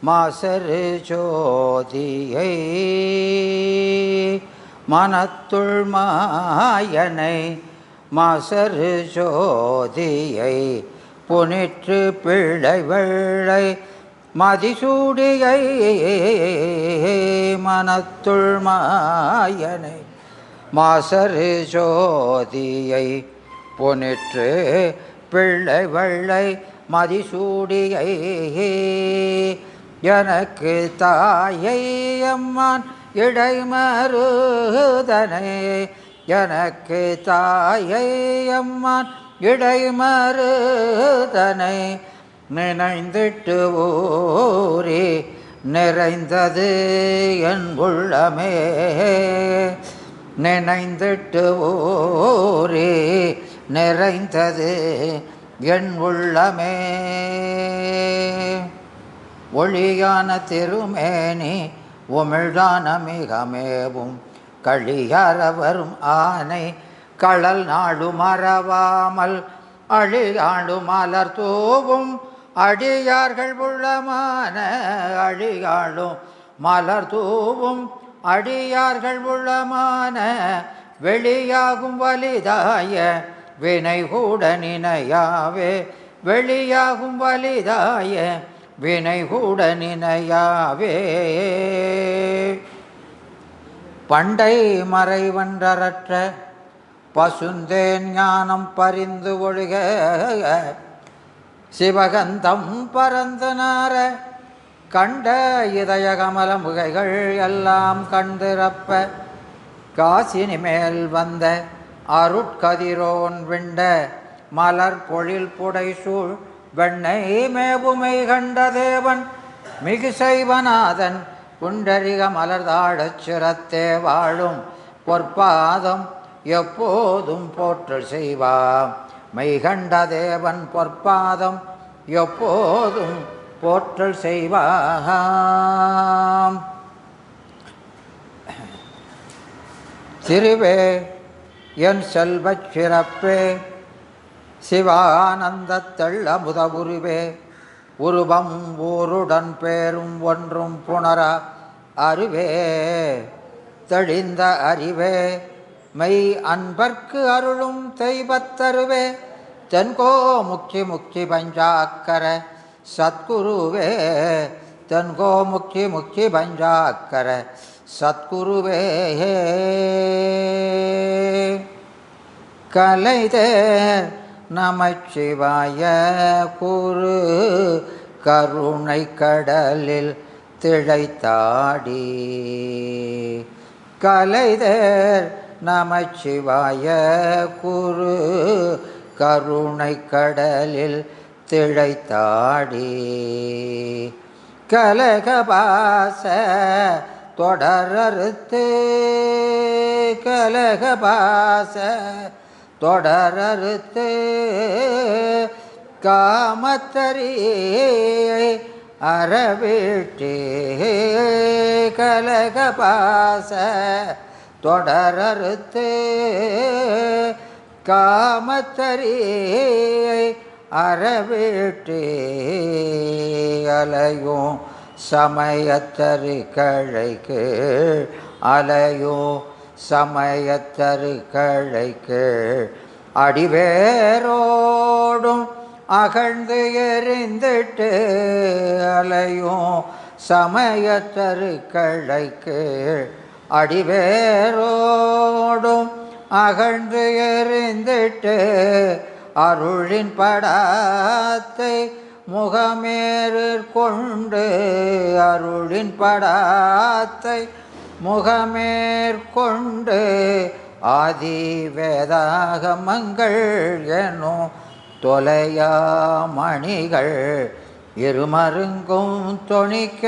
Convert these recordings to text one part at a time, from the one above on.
மாசரு ஜோதியை மனத்துள் மாயனை மாசரு ஜோதியை புனிற்று பிள்ளை வெள்ளை மதிசூடியை மனத்துள் மாயனை மாசரு ஜோதியை புனிற்று பிள்ளை வெள்ளை மதிசூடியை எனக்கு தாயை அம்மான் இடைமருதனை எனக்கு தாயை அம்மான் இடைமருதனை நினைந்திட்டு ஊரே நிறைந்தது என் உள்ளமே நினைந்திட்டு ஊரே நிறைந்தது என் உள்ளமே ஒளியான திருமேனி உமிழ்தான மிகமேவும் களியார வரும் ஆனை கடல் நாடு மறவாமல் அழியாடு மலர் தூவும் அடியார்கள் உள்ளமான அழியாடும் மலர் தூவும் அடியார்கள் உள்ளமான வெளியாகும் வலிதாய வினை கூட நினையாவே வெளியாகும் வலிதாய வினை கூட நினையாவே பண்டை மறைவன்றற்ற பசுந்தேன் ஞானம் பரிந்து ஒழுக சிவகந்தம் பரந்தனார கண்ட இதய கமல முகைகள் எல்லாம் கண்டிரப்ப காசினி மேல் வந்த அருட்கதிரோன் விண்ட மலர் பொழில் புடைசூழ் வெண்ணை மேவுமை கண்ட தேவன் மிகு சைவநாதன் குண்டரிக மலர்தாழச் சிரத்தே வாழும் பொற்பாதம் எப்போதும் போற்றல் செய்வாம் மெய்கண்ட தேவன் பொற்பாதம் எப்போதும் போற்றல் செய்வாம். சிறுவே என் செல்வச் சிறப்பே சிவானந்த தெள்ளமுத உருவே உருவம் ஊருடன் பேரும் ஒன்றும் புணரா அறிவே தெளிந்த அறிவே மெய் அன்பர்க்கு அருளும் தெய்வத்தருவே தென்கோ முக்தி முக்தி பஞ்சாக்கர சத்குருவே தென்கோ முக்தி முக்தி பஞ்சாக்கர சத்குருவே கலைதேர் நமச்சிவாய குரு கருணை கடலில் திளைத்தாடி கலைதேர் நமச்சிவாய குரு கருணை கடலில் திளைத்தாடி கலகபாச தொடரறுத்து கலகபாச தொடரறுத்து காமத்தரியை அறவிட்டே கலகபாச தொடரறுத்து காமத்தரியை அறவிட்டே அலையும் சமயத்தரு கழைக்கு அலையும் சமயத்தரு கழைக்கு அடிவேரோடும் அகழ்ந்து எறிந்திட்டு அலையும் சமயத்தரு கழைக்கு அடிவேரோடும் அகழ்ந்து எறிந்திட்டு அருளின் படாத்தை முகமேற்கொண்டு அருளின் படாத்தை முகமேற்கொண்டு ஆதி வேதாகமங்கள் எனும் தொலையா மணிகள் இருமருங்கும் தொணிக்க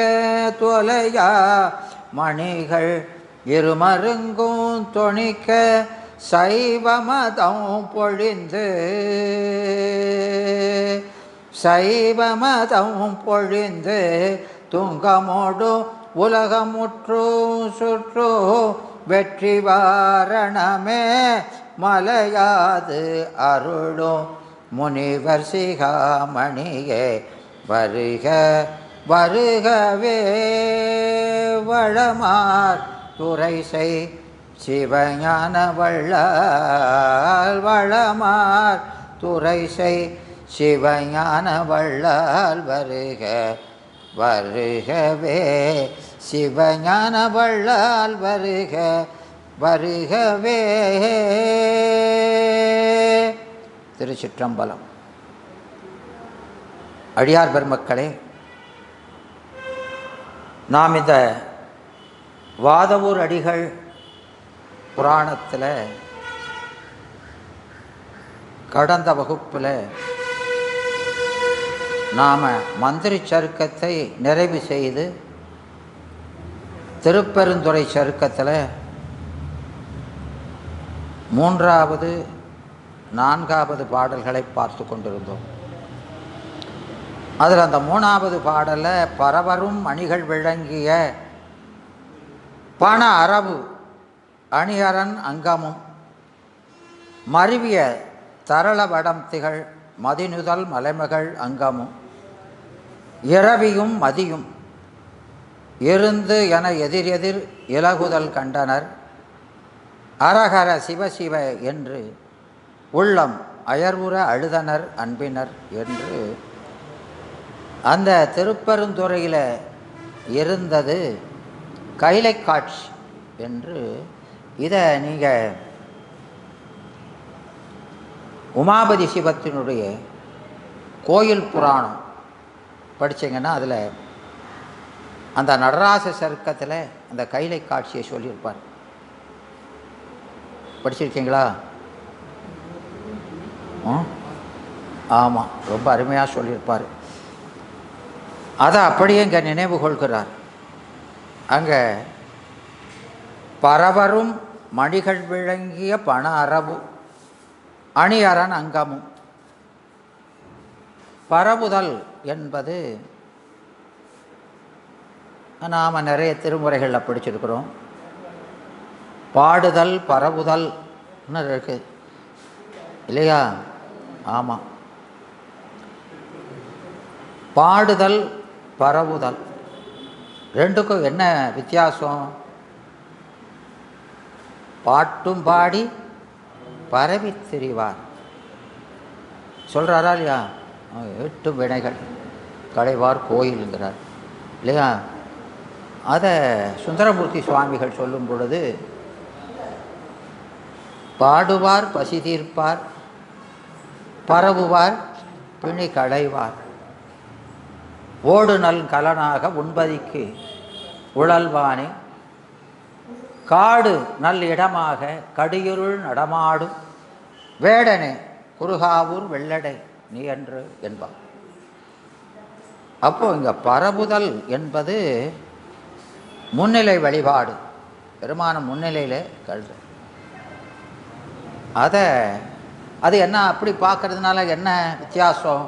தொலையா மணிகள் இருமருங்கும் தொணிக்க சைவமதம் பொழிந்து சைவமதம் பொழிந்து துங்கமோடு உலகமுற்று சுற்று வெற்றி வாரணமே மலையாது அருளும் முனிவர் சிகாமணியே வருக வருகவே வளமார் துரைசை சிவஞான வள்ளல் வளமார் துரைசை சிவஞான வள்ளல் வருக வருகவே சிவஞான வள்ளல் வருக வருகவே. திருச்சிற்றம்பலம். அடியார் பெருமக்களே, நாம் இந்த வாதவூர் அடிகள் புராணத்தில் கடந்த வகுப்பில் நாம் மந்திரி சருக்கத்தை நிறைவு செய்து திருப்பெருந்துறை சருக்கத்தில் 3வது 4வது பாடல்களை பார்த்து கொண்டிருந்தோம். அதில் அந்த 3வது பாடலில் பரவரும் அணிகள் விளங்கிய பண அரபு அணியரன் அங்கமும் மருவிய தரள வடம் திகழ் மதிநுதல் மலைமகள் அங்கமும் இரவியும் மதியும் இருந்து என எதிரெதிர் இலகுதல் கண்டனர் அரகர சிவசிவ என்று உள்ளம் அயர்வுற அழுதனர் அன்பினர் என்று அந்த திருப்பெருந்துறையில் இருந்தது கைலை காட்சி என்று. இதை நீங்கள் உமாபதி சிவத்தினுடைய கோயில் புராணம் படித்தீங்கன்னா அதில் அந்த நடராச சருக்கத்தில் அந்த கைலை காட்சியை சொல்லியிருப்பார். படிச்சிருக்கீங்களா? ஆமாம், ரொம்ப அருமையாக சொல்லியிருப்பார். அதை அப்படியே இங்கே நினைவு கொள்கிறார். அங்கே பரவரும் மணிகள் விளங்கிய பண அரபு அணியரன் அங்கமும். பரவுதல் என்பது நாம் நிறைய திருமுறைகளில் படிச்சிருக்கிறோம். பாடுதல் பரவுதல் இருக்கு இல்லையா? ஆமாம், பாடுதல் பரவுதல் ரெண்டுக்கும் என்ன வித்தியாசம்? பாட்டும் பாடி பரவி திரிவார் சொல்கிறாரா இல்லையா? 8 வினைகள் களைவார் கோயிலுங்கிறார் இல்லையா? அதை சுந்தரமூர்த்தி சுவாமிகள் சொல்லும் பொழுது பாடுவார் பசி தீர்ப்பார் பரவுவார் பிணி களைவார் ஓடு நல் கலனாக உண்பதிக்கு உழல்வானே காடு நல் இடமாக கடியுருள் நடமாடும் வேடனே குறுகாவூர் வெள்ளடை நீ என்று என்பார். அப்போ இங்கே பரவுதல் என்பது முன்னிலை வழிபாடு, பெருமான முன்னிலையில் கல்வி. அது என்ன அப்படி பார்க்கறதுனால என்ன வித்தியாசம்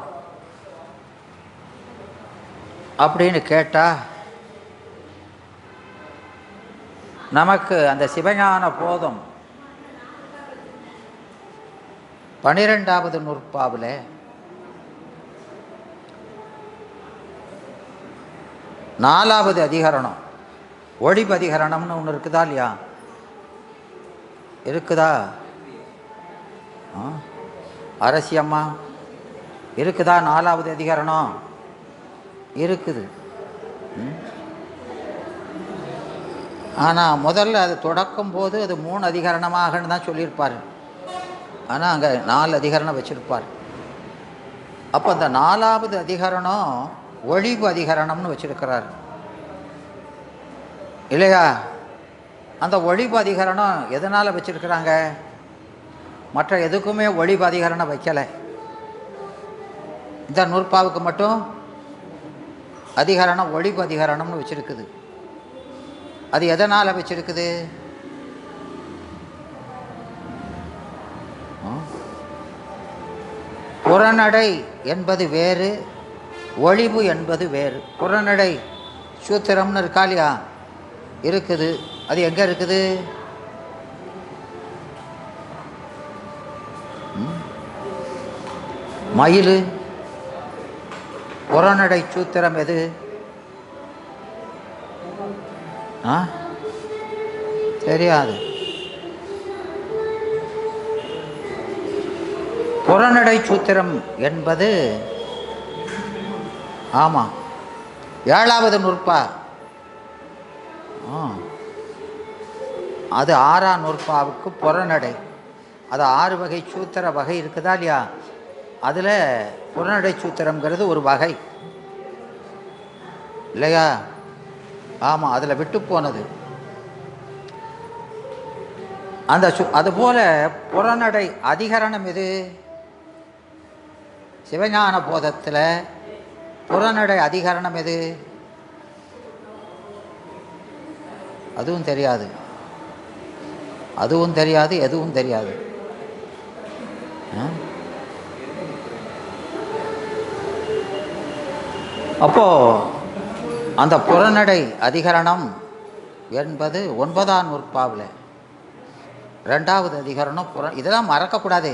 அப்படின்னு கேட்டால், நமக்கு அந்த சிவஞான போதம் 12வது நூற்பாவில் நாலாவது அதிகரணம் ஒளிபதிகரணம்னு ஒன்று இருக்குதா இல்லையா? இருக்குதா? அரசியம்மா இருக்குதா? 4வது அதிகரணம் இருக்குது. ஆனால் முதல்ல அது தொடக்கும் போது அது 3 அதிகரணமாகன்னு தான் சொல்லியிருப்பார். ஆனால் அங்கே 4 அதிகரணம் வச்சுருப்பார். அப்போ அந்த 4வது அதிகரணம் ஒளிபு அதிகரணம்னு வச்சுருக்கிறார் இல்லையா? அந்த ஒளிபு அதிகரணம் எதனால் வச்சுருக்கிறாங்க? மற்ற எதுக்குமே ஒளிபு அதிகரணம் வைக்கலை. இந்த நூற்பாவுக்கு மட்டும் அதிகரணம் ஒளிபு அதிகரணம்னு வச்சுருக்குது. அது எதனால் வச்சுருக்குது? புறநடை என்பது வேறு, ஒளிபு என்பது வேறு. புறநடை சூத்திரம்னு இருக்கா இல்லையா? இருக்குது. அது எங்கே இருக்குது? மயில். புறநடை சூத்திரம் எது? ஆ தெரியாது. புறநடை சூத்திரம் என்பது ஆமாம் 7வது நூற்பா. அது 6ஆம் நூற்பாவுக்கு புறநடை. அது 6 வகை சூத்திர வகை இருக்குதா இல்லையா? அதில் புறநடை சூத்திரங்கிறது ஒரு வகை இல்லையா? ஆமாம், அதில் விட்டு போனது. அந்த அதுபோல புறநடை அதிகரணம் எது? சிவஞான போதத்தில் புறநடை அதிகரணம் எது? அதுவும் தெரியாது, அதுவும் தெரியாது, எதுவும் தெரியாது. அப்போ அந்த புறநடை அதிகரணம் என்பது 9ஆம் நூற்பாவில் 2வது அதிகரணம். இதெல்லாம் மறக்கக்கூடாது,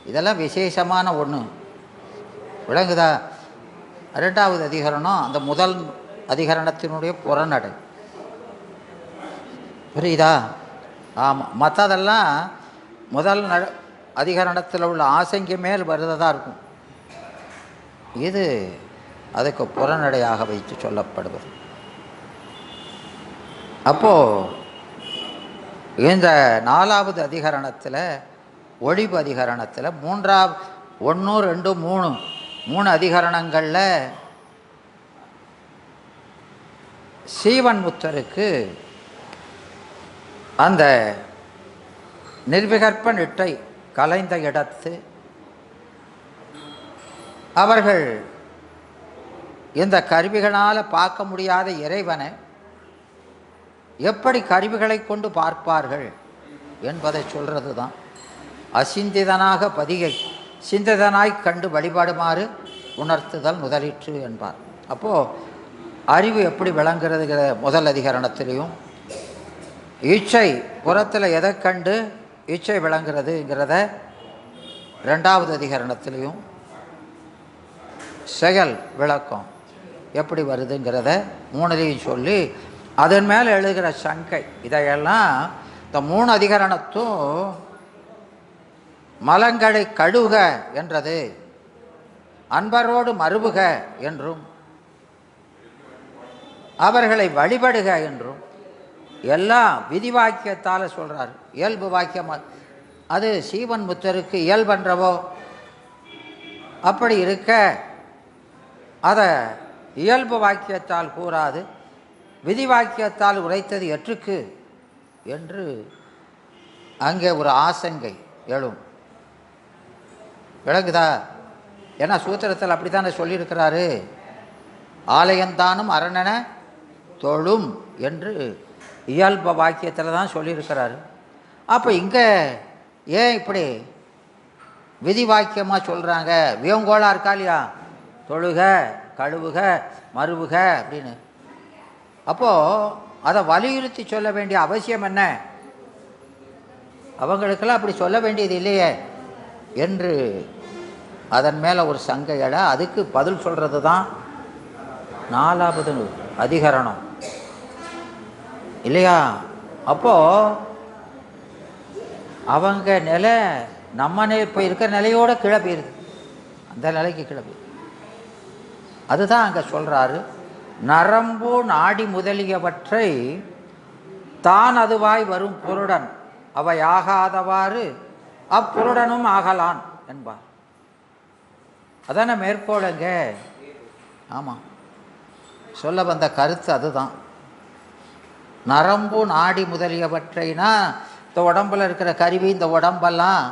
இதெல்லாம் விசேஷமான ஒன்று, விளங்குதா? 2வது அதிகரணம் அந்த முதல் அதிகரணத்தினுடைய புறநடை, புரியுதா? ஆமாம், மற்றதெல்லாம் முதல் அதிகரணத்தில் உள்ள ஆசைக்கு மேல் வருவதாக இருக்கும். இது அதுக்கு புறநடையாக வைத்து சொல்லப்படுவது. அப்போது இந்த 4வது அதிகரணத்தில் ஒழிவு அதிகரணத்தில் 1, 2, 3 அதிகரணங்களில் சீவன் முத்தருக்கு அந்த நிர்விகற்ப நிட்டை கலைந்த இடத்து அவர்கள் இந்த கருவிகளால் பார்க்க முடியாத இறைவனை எப்படி கருவிகளை கொண்டு பார்ப்பார்கள் என்பதை சொல்கிறது தான். அசிந்திதனாக பதிகை சிந்திதனாய் கண்டு வழிபாடுமாறு உணர்த்துதல் முதலிற்று என்பார். அப்போது அறிவு எப்படி விளங்குறதுங்கிற முதல் அதிகரணத்திலையும், இச்சை புறத்தில் எதை கண்டு இச்சை விளங்குறதுங்கிறத 2வது அதிகரணத்திலையும், செயல் விளக்கம் எப்படி வருதுங்கிறத 3லையும் சொல்லி அதன் மேலே எழுதுகிற சங்கை, இதையெல்லாம் இந்த 3 அதிகரணத்தும் மலங்களை கழுவுக என்றது, அன்பரோடு மறுவுக என்றும், அவர்களை வழிபடுக என்றும் எல்லாம் விதி வாக்கியத்தால் சொல்கிறார். இயல்பு வாக்கியம் அது சீவன் முத்தருக்கு இயல்பன்றவோ? அப்படி இருக்க அதை இயல்பு வாக்கியத்தால் கூறாது விதி வாக்கியத்தால் உரைத்தது எற்றுக்கு என்று அங்கே ஒரு ஆசங்கை எழும். விளங்குதா? ஏன்னா சூத்திரத்தில் அப்படி தானே சொல்லியிருக்கிறாரு, ஆலயந்தானும் அரணென தொழும் என்று இயல்பு வாக்கியத்தில் தான் சொல்லியிருக்கிறாரு. அப்போ இங்கே ஏன் இப்படி விதி வாக்கியமாக சொல்கிறாங்க? வியங்கோளாக இருக்கா இல்லையா? தொழுக, கழுவுக, மறுவுக அப்படின்னு. அப்போது அதை வலியுறுத்தி சொல்ல வேண்டிய அவசியம் என்ன? அவங்களுக்கெல்லாம் அப்படி சொல்ல வேண்டியது இல்லையே என்று அதன் மேலே ஒரு சங்கையட, அதுக்கு பதில் சொல்கிறது தான் 4வது அதிகரணம் இல்லையா? அப்போது அவங்க நிலை நம்ம இப்போ இருக்கிற நிலையோட கீழே போயிருது, அந்த நிலைக்கு கீழே போயிருக்கு. அதுதான் அங்கே சொல்கிறாரு, நரம்பு நாடி முதலியவற்றை தான் அதுவாய் வரும் பொருடன் அவை ஆகாதவாறு அப்புருடனும் ஆகலான் என்பார். அதான மேற்கோளுங்க. ஆமாம், சொல்ல வந்த கருத்து அதுதான். நரம்பு நாடி முதலியவற்றைனா இந்த உடம்பில் இருக்கிற கருவி, இந்த உடம்பெல்லாம்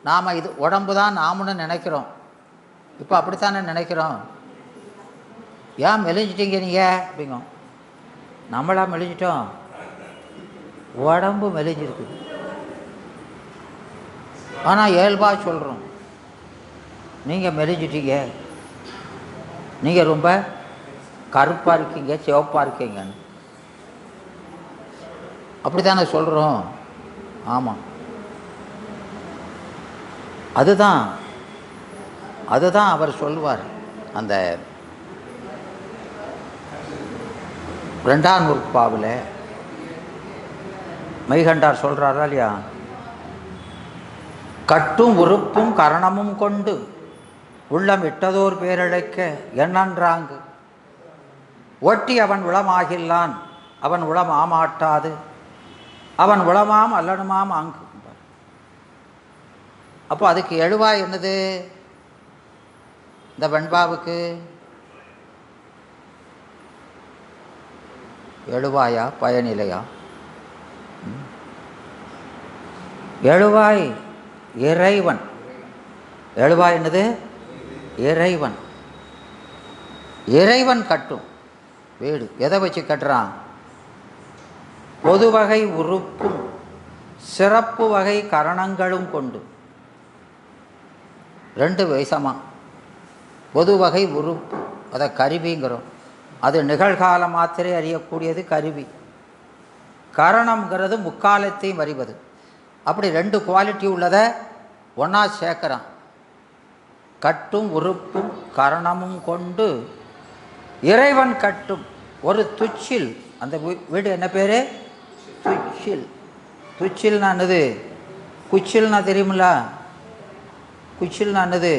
நாம் இது உடம்பு தான் நாமுன்னு நினைக்கிறோம். இப்போ அப்படித்தானே நினைக்கிறோம். ஏன் மெலிஞ்சிட்டீங்க நீங்கள் அப்படிங்க? நம்மளா மெலிஞ்சிட்டோம்? உடம்பு மெலிஞ்சிருக்குது. ஆனால் இயல்பாக சொல்கிறோம், நீங்கள் மெலிஞ்சிட்டீங்க, நீங்கள் ரொம்ப கருப்பாக இருக்கீங்க, சிவப்பாக இருக்கீங்கன்னு. அப்படி தானே சொல்கிறோம். ஆமாம், அதுதான் அவர் சொல்லுவார். அந்த ரெண்டாம் நூற்பாவில் மெய்கண்டார் சொல்கிறாரா இல்லையா, கட்டும் உறுப்பும் கரணமும் கொண்டு உள்ளம் இட்டதோர் பேரழைக்க என்னன்றாங்கு ஒட்டி அவன் உளமாகில்லான் அவன் உளம் ஆமாட்டாது அவன் உளமாம் அல்லனுமாம் ஆங்கு. அப்போ அதுக்கு எழுவாய் என்னது இந்த வெண்பாவுக்கு? எழுவாயா பயனிலையா? எழுவாய் இறைவன். எழுவாய் என்னது? இறைவன். இறைவன் கட்டும் வீடு எதை வச்சு கட்டுறான்? பொது வகை உறுப்பும் சிறப்பு வகை கரணங்களும் கொண்டு. ரெண்டு வயசமா. பொது வகை உறுப்பு அதை கருவிங்கிறோம், அது நிகழ்கால மாத்திரை அறியக்கூடியது கருவி. கரணம்ங்கிறது முக்காலத்தையும் அறிவது. அப்படி ரெண்டு குவாலிட்டி உள்ளதை ஒன்றா சேர்க்குறான். கட்டும் உறுப்பும் கரணமும் கொண்டு இறைவன் கட்டும் ஒரு துச்சில். அந்த வீடு என்ன பேர்? துச்சில். துச்சில்னா என்னது? குச்சில்னா தெரியுமில்ல? குச்சில்னா என்னது?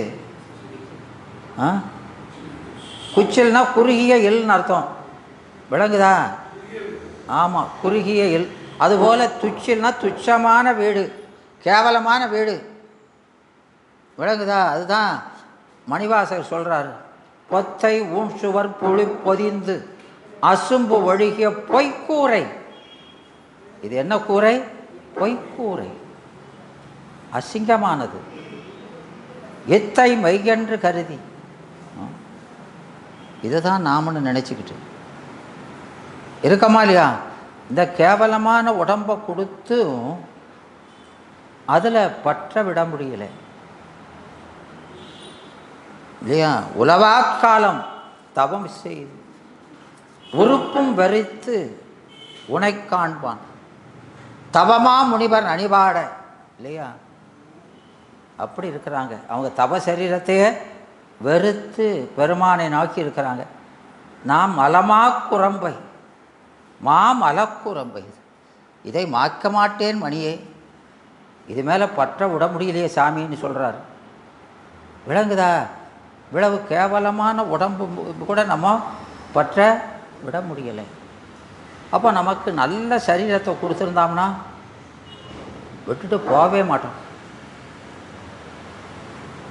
குச்சில்னா குறுகிய எல்னு அர்த்தம். விளங்குதா? ஆமாம், குறுகிய எல். அதுபோல் துச்சில்னா துச்சமான வீடு, கேவலமான வீடு. விளங்குதா? அதுதான் மணிவாசகர் சொல்கிறார், பொத்தை ஊன்சுவர் புளி பொதிந்து அசும்பு ஒழுகிய பொய்க்கூரை. இது என்ன கூரை? பொய்க்கூரை, அசிங்கமானது. எத்தை மையென்று கருதி. இதுதான் நாமன்னு நினச்சிக்கிட்டு இருக்கமா இல்லையா? இந்த கேவலமான உடம்பை கொடுத்து அதில் பற்ற விட முடியல இல்லையா? உலவாக்காலம் தவம் செய்து உறுப்பும் வெறித்து உனை காண்பான் தவமா முனிவர் அணிபாட இல்லையா? அப்படி இருக்கிறாங்க. அவங்க தவ சரீரத்தையே வெறுத்து பெருமானை நோக்கி இருக்கிறாங்க. நாம் மலமா குரம்பை மாமலக்குரம்பை இதை மாற்க மாட்டேன் மணியே, இது மேலே பற்ற விட முடியலையே சாமின்னு சொல்கிறார். விளங்குதா? இவ்வளவு கேவலமான உடம்பு கூட நம்ம பற்ற விட முடியலை. அப்போ நமக்கு நல்ல சரீரத்தை கொடுத்துருந்தோம்னா விட்டுட்டு போகவே மாட்டோம்.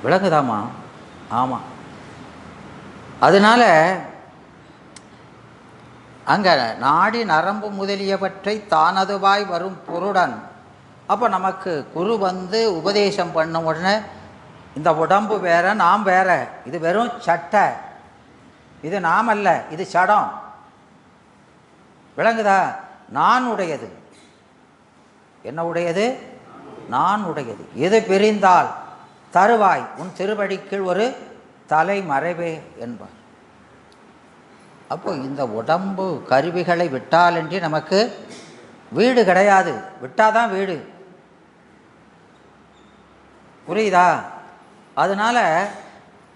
விளங்குதாம்மா? ஆமாம். அதனால் அங்கே நாடி நரம்பு முதலியவற்றை தானதுவாய் வரும் பொருடன். அப்போ நமக்கு குரு வந்து உபதேசம் பண்ண உடனே இந்த உடம்பு வேற, நாம் வேற, இது வெறும் சட்டை, இது நாம் அல்ல, இது சடம். விளங்குதா? நான் உடையது. என்ன உடையது? நான் உடையது. எது பிரிந்தால் தருவாய் உன் திருவடிக்குள் ஒரு தலை மறைவே என்பார். அப்போ இந்த உடம்பு கருவிகளை விட்டாலன்றி நமக்கு வீடு கிடையாது. விட்டாதான் வீடு. புரியுதா? அதனால்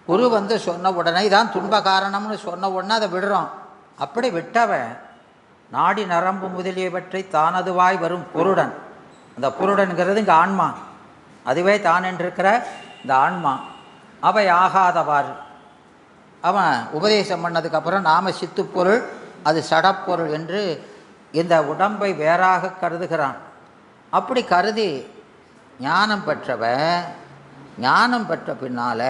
குரு வந்து சொன்ன உடனே தான் துன்ப காரணம்னு சொன்ன உடனே அதை விடுறோம். அப்படி விட்டவன் நாடி நரம்பு முதலியவற்றை தானதுவாய் வரும் பொருடன். அந்த பொருடன்கிறது இங்கே ஆன்மா, அதுவே தான் என்றிருக்கிற இந்த ஆன்மா. அவை ஆகாதவாறு அவன் உபதேசம் பண்ணதுக்கப்புறம் நாம சித்துப்பொருள், அது சடப்பொருள் என்று இந்த உடம்பை வேறாக கருதுகிறான். அப்படி கருதி ஞானம் பெற்றவன், ஞானம் பெற்ற பின்னால்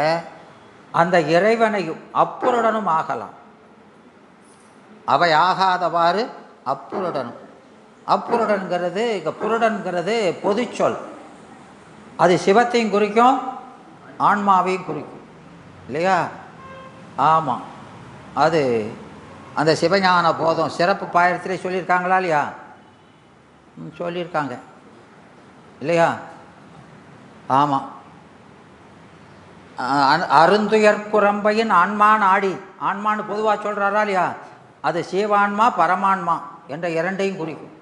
அந்த இறைவனையும் அப்புருடனும் ஆகலாம். அவை ஆகாதவாறு அப்புருடனும். அப்புருடன்கிறது இங்கே புருடன்கிறது பொது சொல். அது சிவத்தையும் குறிக்கும், ஆன்மாவையும் குறிக்கும் இல்லையா? ஆமாம். அது அந்த சிவஞான போதம் சிறப்பு பாயிரத்திலே சொல்லியிருக்காங்களா இல்லையா? சொல்லியிருக்காங்க இல்லையா? ஆமாம். அருந்துயர்குரம்பையின் ஆன்மான் ஆடி. ஆன்மான்னு பொதுவாக சொல்கிறாரா இல்லையா? அது சிவான்மா பரமான்மா என்ற இரண்டையும் குறிக்கும்.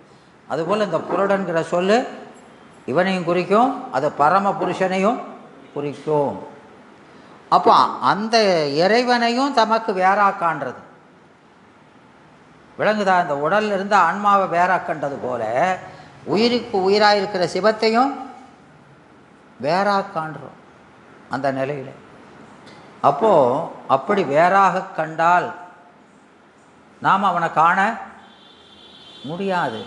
அதுபோல் இந்த புருடன்கிற சொல்லு இவனையும் குறிக்கும், அது பரம புருஷனையும் குறிக்கும். அப்போ அந்த இறைவனையும் தமக்கு வேறா காண்றது. விளங்குதா? இந்த உடல்ல இருந்து ஆன்மாவை வேற கண்டது போல உயிருக்கு உயிராக இருக்கிற சிவத்தையும் வேறா காண்றோம் அந்த நிலையில். அப்போது அப்படி வேறாக கண்டால் நாம் அவனை காண முடியாது.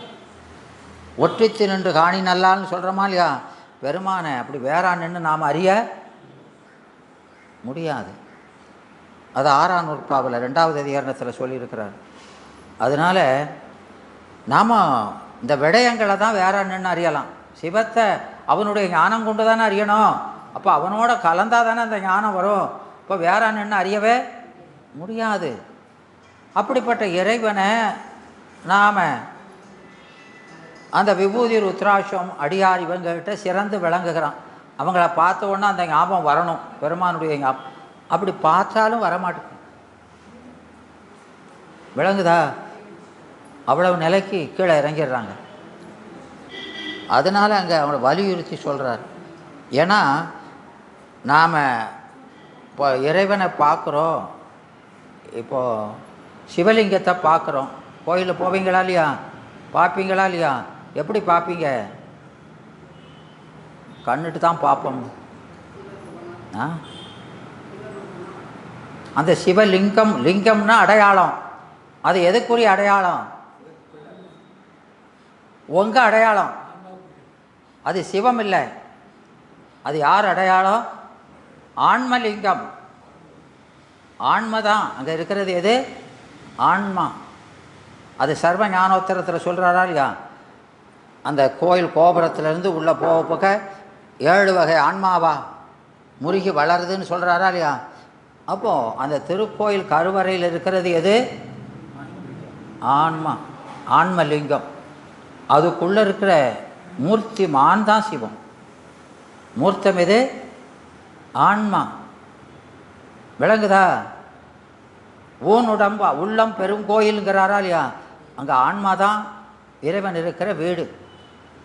ஒற்றித்து நின்று காணி நல்லான்னு சொல்கிறோமா இல்லையா? பெருமானை அப்படி வேறா நின்று நாம் அறிய முடியாது. அது 6ஆம் நூற்பாவில் 2வது அதிகரணத்தில் சொல்லியிருக்கிறார். அதனால் நாம் இந்த விடயங்களை தான் வேற நின்று அறியலாம். சிவத்தை அவனுடைய ஞானம் கொண்டு தானே அறியணும். அப்போ அவனோட கலந்தால் தானே அந்த ஞானம் வரும். இப்போ வேற நின்று அறியவே முடியாது. அப்படிப்பட்ட இறைவனை நாம் அந்த விபூதி ருத்ராட்சம் அடியார் இவங்ககிட்ட சிறந்து விளங்குகிறான். அவங்கள பார்த்த உடனே அந்த ஞாபகம் வரணும், பெருமானுடைய ஞாபகம். அப்படி பார்த்தாலும் வரமாட்டேங்குது. விளங்குதா? அவ்வளவு நிலைக்கு கீழே இறங்கிடுறாங்க. அதனால் அங்கே அவங்கள வலியுறுத்தி சொல்கிறார். ஏன்னா நாம் இப்போ இறைவனை பார்க்குறோம், இப்போது சிவலிங்கத்தை பார்க்குறோம். கோயிலில் போவீங்களா இல்லையா? பார்ப்பீங்களா இல்லையா? எப்படி பார்ப்பீங்க? கண்ணுட்டு தான் பார்ப்போம். அந்த சிவலிங்கம், லிங்கம்னா அடையாளம். அது எதுக்குரிய அடையாளம்? உங்கள் அடையாளம். அது சிவம் இல்லை. அது யார் அடையாளம்? ஆன்மலிங்கம். ஆன்மை தான் அங்கே இருக்கிறது. எது? ஆன்மா. அது சர்வ ஞானோத்தரத்தில் சொல்கிறாரா இல்லையா? அந்த கோயில் கோபுரத்திலேருந்து உள்ளே போக போக 7 வகை ஆன்மாவா முருகி வளருதுன்னு சொல்கிறாரா இல்லையா? அப்போது அந்த திருக்கோயில் கருவறையில் இருக்கிறது எது? ஆன்மா, ஆன்மலிங்கம். அதுக்குள்ளே இருக்கிற மூர்த்தி மான் தான் சிவம். மூர்த்தம் எது? ஆன்மா. விளங்குதா? ஊன் உடம்பா உள்ளம் பெருங்கோயிலுங்கிறாரா இல்லையா? அங்கே ஆன்மா தான் இறைவன் இருக்கிற வீடு.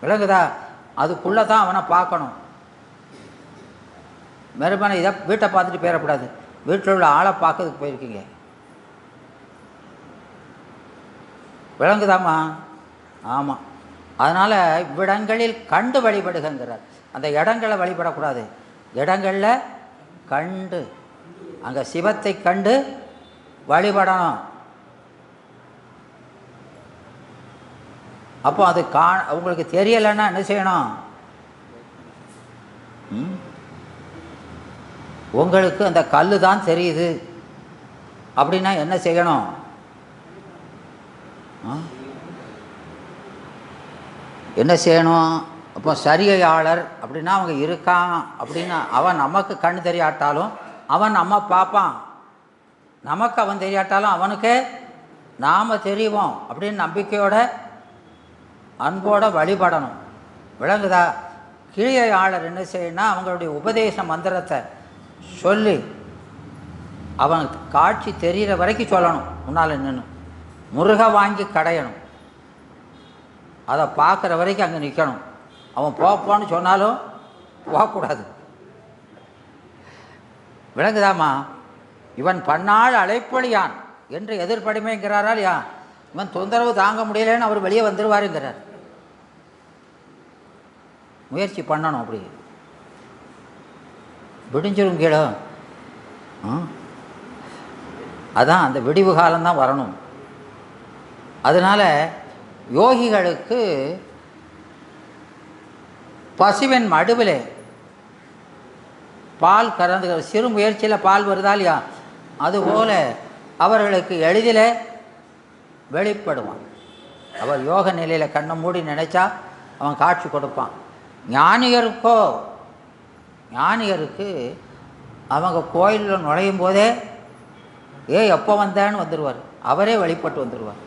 விளங்குதா? அதுக்குள்ளே தான் அவனை பார்க்கணும். மெருமனை இதை வீட்டை பார்த்துட்டு போயிடக்கூடாது. வீட்டில் உள்ள ஆளை பார்க்கறதுக்கு போயிருக்கீங்க. விளங்குதாம்மா? ஆமாம். அதனால் இவ்விடங்களில் கண்டு வழிபடுகிறார். அந்த இடங்களை வழிபடக்கூடாது. இடங்களில் கண்டு, அங்கே சிவத்தை கண்டு வழிபடணும். அப்போ அது உங்களுக்கு தெரியலைன்னா என்ன செய்யணும்? உங்களுக்கு அந்த கல் தான் தெரியுது அப்படின்னா என்ன செய்யணும்? என்ன செய்யணும்? அப்போ சரியையாளர் அப்படின்னா அவங்க இருக்கான் அப்படின்னா அவன் நமக்கு கண் தெரியாட்டாலும் அவன் நம்ம பார்ப்பான். நமக்கு அவன் தெரியாட்டாலும் அவனுக்கு நாம் தெரிவோம் அப்படின்னு நம்பிக்கையோட அன்போட வழிபடணும். விளங்குதா? கீழையாளர் என்ன செய்யணும்னா அவங்களுடைய உபதேச மந்திரத்தை சொல்லி அவனுக்கு காட்சி தெரிகிற வரைக்கும் சொல்லணும். முன்னால் நின்று முருக வாங்கி கடையணும். அதை பார்க்குற வரைக்கும் அங்கே நிற்கணும். அவன் போப்பான்னு சொன்னாலும் போகக்கூடாது. விளங்குதாம்மா? இவன் பன்னாள் அழைப்பொழியான் என்று எதிர்படிமைங்கிறாரா இல்லையா? இவன் தொந்தரவு தாங்க முடியலன்னு அவர் வெளியே வந்துடுவாருங்கிறார். முயற்சி பண்ணணும். அப்படி விடிஞ்சிரும் கீழே. அதான் அந்த விடிவு காலம்தான் வரணும். அதனால் யோகிகளுக்கு பசுவின் மடுவிலே பால் கறந்து சிறு முயற்சியில் பால் வருதா இல்லையா? அதுபோல் அவர்களுக்கு எளிதில் வெளிப்படுவான். அவர் யோக நிலையில் கண்ணை மூடி நினைச்சா அவன் காட்சி கொடுப்பான். ஞானியருக்கு அவங்க கோயிலில் நுழையும் போதே எப்போ வந்தேன்னு வந்துடுவார். அவரே வெளிப்பட்டு வந்துடுவார்.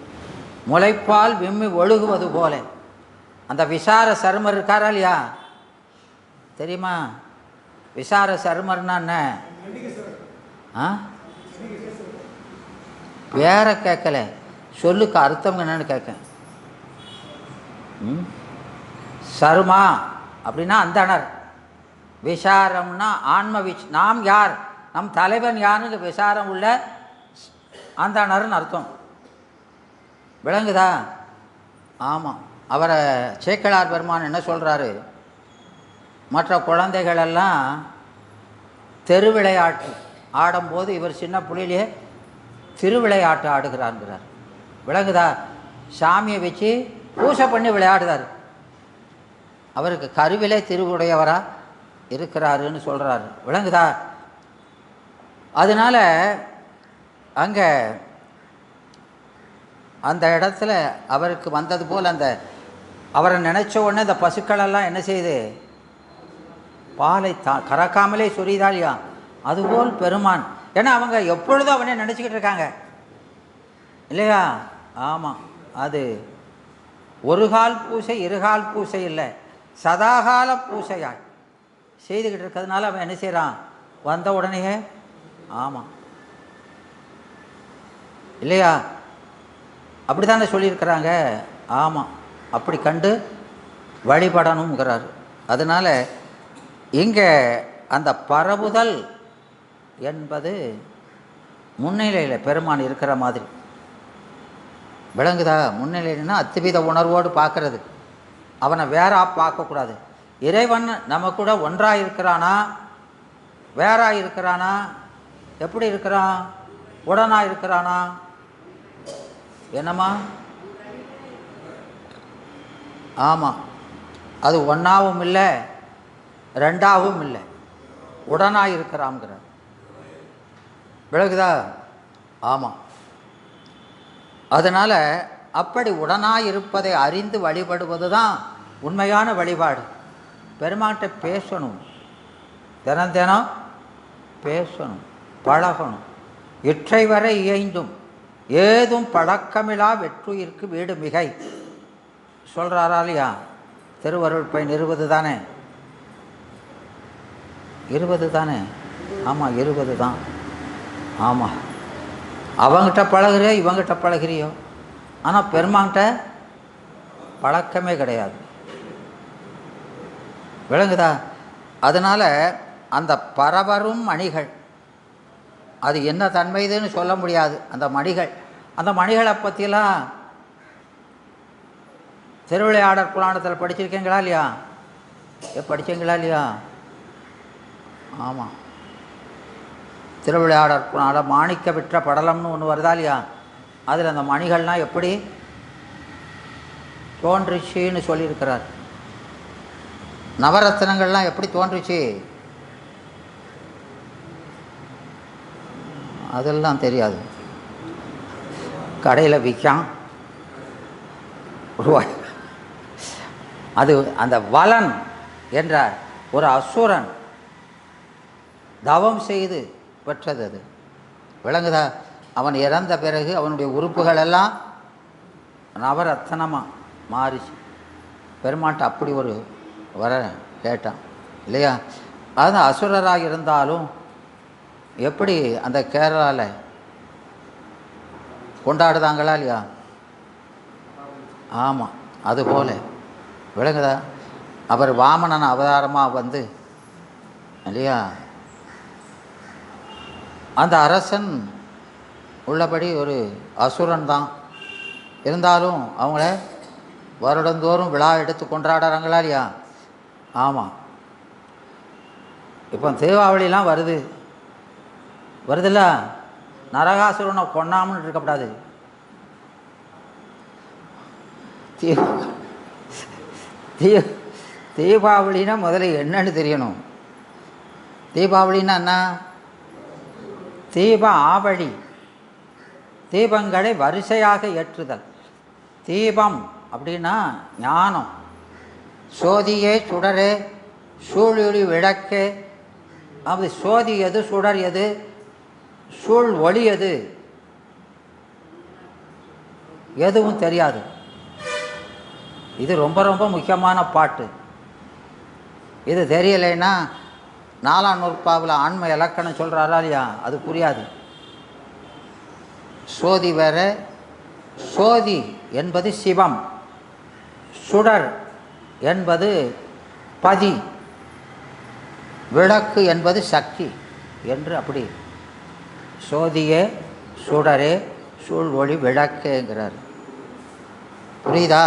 முளைப்பால் விம்மி ஒழுகுவது போல. அந்த விசார சருமர் இருக்காரா இல்லையா? தெரியுமா? விசார சருமர்னா என்ன? வேற கேட்கல, சொல்லுக்கு அர்த்தம் என்னன்னு கேட்க. சருமா அப்படின்னா அந்தணர். விசாரம்னா ஆன்ம நாம் யார், நம் தலைவன் யாருன்னு விசாரம் உள்ள அந்தணர்னு அர்த்தம். விளங்குதா? ஆமாம். அவரை சேக்கிழார் பெருமான் என்ன சொல்கிறாரு, மற்ற குழந்தைகளெல்லாம் தெருவிளையாட்டு ஆடும்போது இவர் சின்ன புள்ளியிலே திருவிளையாட்டு ஆடுகிறாருங்கிறார். விளங்குதா? சாமியை வச்சு பூஜை பண்ணி விளையாடுதார். அவருக்கு கருவிலே திருவுடையவராக இருக்கிறாருன்னு சொல்கிறாரு. விளங்குதா? அதனால் அங்கே அந்த இடத்துல அவருக்கு வந்தது போல் அந்த அவரை நினச்ச உடனே இந்த பசுக்களெல்லாம் என்ன செய்யுது, பாலை கறக்காமலே சொரியுதா இல்லையா? அதுபோல் பெருமான், ஏன்னா அவங்க எப்பொழுதும் அவனே நினச்சிக்கிட்டு இருக்காங்க இல்லையா? ஆமாம். அது ஒரு கால் பூசை இருகால் பூசை இல்லை, சதாகால பூசையாய் செய்துக்கிட்டு இருக்கிறதுனால அவன் என்ன செய்கிறான், வந்த உடனேயே. ஆமாம் இல்லையா? அப்படி தானே சொல்லியிருக்கிறாங்க. ஆமாம், அப்படி கண்டு வழிபடணுங்கிறார். அதனால் இங்கே அந்த பரவுதல் என்பது முன்னிலையில் பெருமான் இருக்கிற மாதிரி. விளங்குதா? முன்னிலைன்னா அத்துவித உணர்வோடு பார்க்கறது, அவனை வேறா பார்க்கக்கூடாது. இறைவன் நம்ம கூட ஒன்றாக இருக்கிறானா வேறாக இருக்கிறானா, எப்படி இருக்கிறான், உடனாக இருக்கிறானா, என்னம்மா? ஆமாம், அது ஒன்றாவும் இல்லை ரெண்டாகவும் இல்லை, உடனாக இருக்கிறாங்கிறார். விளக்குதா? ஆமாம். அதனால் அப்படி உடனாக இருப்பதை அறிந்து வழிபடுவது தான் உண்மையான வழிபாடு. பெருமான்கிட்ட பேசணும், தினம் தினம் பேசணும், பழகணும். இற்றை வரை இயைந்தும் ஏதும் பழக்கமிலா வெற்றுயிருக்கு வீடு மிகை சொல்கிறாரா இல்லையா? திருவருள் பயன் 20 தானே, 20 தானே? ஆமாம், 20 தான். ஆமாம், அவங்ககிட்ட பழகுறியோ இவங்கிட்ட பழகிறியோ, ஆனால் பெருமான்கிட்ட பழக்கமே கிடையாது. விளங்குதா? அதனால் அந்த பரவரும் மணிகள், அது என்ன தன்மைதுன்னு சொல்ல முடியாது. அந்த மணிகள், அந்த மணிகளை பற்றியெல்லாம் திருவிளையாடற் புராணத்தில் படிச்சிருக்கீங்களா இல்லையா? படித்தீங்களா இல்லையா? ஆமாம், திருவிளையாடற் புராணம் மாணிக்க விற்ற படலம்னு ஒன்று வருதா இல்லையா? அதில் அந்த மணிகள்லாம் எப்படி தோன்றுச்சின்னு சொல்லியிருக்கிறார். நவரத்னங்கள்லாம் எப்படி தோன்றுச்சு அதெல்லாம் தெரியாது, கடையில் விற்கான் ரூபாய். அது அந்த வலன் என்ற ஒரு அசுரன் தவம் செய்து பெற்றது. அது விளங்குதா? அவன் இறந்த பிறகு அவனுடைய உறுப்புகள் எல்லாம் நவரத்னமாக மாறிச்சு. பெருமாட்ட அப்படி ஒரு வர கேட்டான் இல்லையா? அது அசுரராக இருந்தாலும் எப்படி அந்த கேரளாவில் கொண்டாடுதாங்களா இல்லையா? ஆமாம், அதுபோல் விளங்குதா? அவர் வாமனன் அவதாரமாக வந்து இல்லையா, அந்த அரசன் உள்ளபடி ஒரு அசுரன் தான் இருந்தாலும் அவங்கள வருடந்தோறும் விழா எடுத்து கொண்டாடுறாங்களா இல்லையா? ஆமாம். இப்போ தீபாவளிலாம் வருதில்ல, நரகாசுரனை கொண்டாமன்னு இருக்கக்கூடாது. தீபாவளின்னா முதல்ல என்னன்னு தெரியணும். தீபாவளின்னா என்ன? தீப ஆவழி, தீபங்களை வரிசையாக ஏற்றுதல். தீபம் அப்படின்னா ஞானம். சோதியே சுடரே சூழொளி விளக்கே. அப்படி சோதி எது, சுடர் எது, சூழ் ஒளி எது, எதுவும் தெரியாது. இது ரொம்ப ரொம்ப முக்கியமான பாட்டு. இது தெரியலைன்னா 4ஆம் நூற்பாவில் ஆன்ம இலக்கணம் சொல்கிறாரா இல்லையா? அது புரியாது. சோதி வேற. சோதி என்பது சிவம், சுடர் என்பது பதி, விளக்கு என்பது சக்தி என்று அப்படி சோதியே சுடரே சூழ் ஒளி விளக்கேங்கிறார். புரியுதா?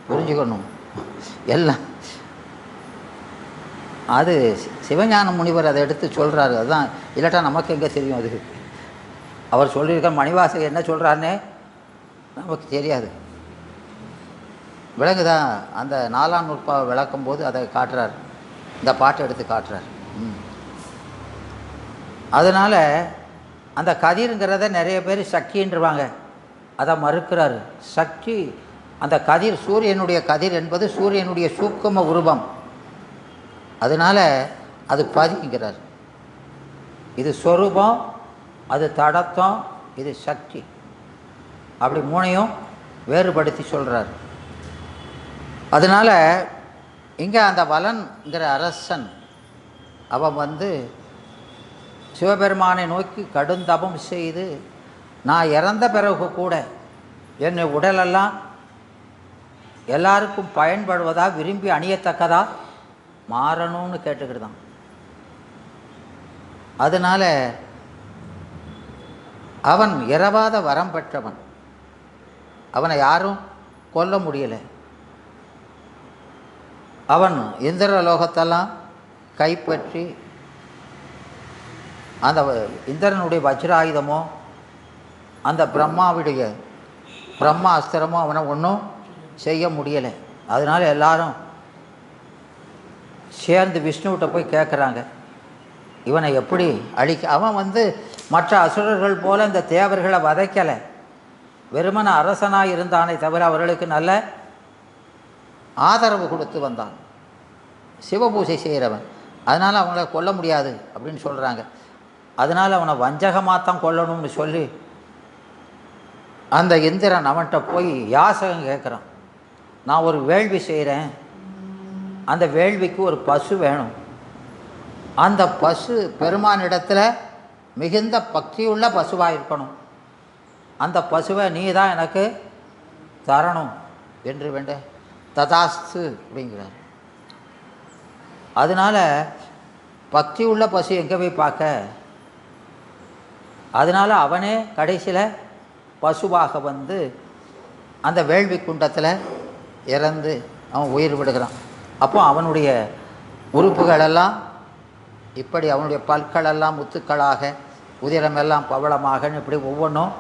புரிஞ்சுக்கணும் எல்லாம். அது சிவஞான முனிவர் அதை எடுத்து சொல்கிறாரு. அதுதான், இல்லாட்டா நமக்கு எங்கே தெரியும்? அது அவர் சொல்லியிருக்க மணிவாசகர் என்ன சொல்கிறாருன்னே நமக்கு தெரியாது. விளங்குதா? அந்த 4ஆம் நூற்பாவை விளக்கும் போது அதை காட்டுறார், இந்த பாட்டை எடுத்து காட்டுறார். அதனால் அந்த கதிருங்கிறத நிறைய பேர் சக்தின்றுவாங்க, அதை மறுக்கிறார். சக்தி அந்த கதிர், சூரியனுடைய கதிர் என்பது சூரியனுடைய சூக்கும உருவம். அதனால் அது பதிங்கிறார். இது சொரூபம், அது தடத்தம், இது சக்தி. அப்படி மூணையும் வேறுபடுத்தி சொல்கிறார். அதனால் இங்கே அந்த வலன்கிற அரசன் அவன் சிவபெருமானை நோக்கி கடுந்தபம் செய்து, நான் இறந்த பிறகு கூட என்னை உடலெல்லாம் எல்லாருக்கும் பயன்படுவதா, விரும்பி அணியத்தக்கதா மாறணும்னு கேட்டுக்கிட்டுதான். அதனால் அவன் இரவாத வரம் பெற்றவன். அவனை யாரும் கொல்ல முடியலை. அவன் இந்திர லோகத்தெல்லாம் கைப்பற்றி அந்த இந்திரனுடைய வஜ்ராயுதமோ அந்த பிரம்மாவுடைய பிரம்மா அஸ்திரமோ அவனை ஒன்றும் செய்ய முடியலை. அதனால் எல்லாரும் சேர்ந்து விஷ்ணுவிட்ட போய் கேட்குறாங்க, இவனை எப்படி அழிக்க? அவன் மற்ற அசுரர்கள் போல இந்த தேவர்களை வதைக்கலை, வெறுமன அரசனாக இருந்தானே தவிர அவர்களுக்கு நல்ல ஆதரவு கொடுத்து வந்தான், சிவபூஜை செய்கிறவன். அதனால் அவங்கள கொல்ல முடியாது அப்படின்னு சொல்கிறாங்க. அதனால் அவனை வஞ்சகமாகத்தான் கொல்லணும்னு சொல்லி அந்த இந்திரன் அவன்கிட்ட போய் யாசகம் கேட்குறான். நான் ஒரு வேள்வி செய்கிறேன், அந்த வேள்விக்கு ஒரு பசு வேணும். அந்த பசு பெருமானிடத்தில் மிகுந்த பக்தியுள்ள பசுவாக இருக்கணும். அந்த பசுவை நீ தான் எனக்கு தரணும் என்று வேண்ட ததாஸ்து அப்படிங்கிறார். அதனால் பக்தி உள்ள பசு எங்கே போய் பார்க்க? அதனால் அவனே கடைசியில் பசுவாக அந்த வேள்வி குண்டத்தில் இறந்து அவன் உயிர் விடுகிறான். அப்போ அவனுடைய உறுப்புகளெல்லாம் இப்படி, அவனுடைய பற்களெல்லாம் முத்துக்களாக, உதிரமெல்லாம் பவளமாக, இப்படி ஒவ்வொன்றும்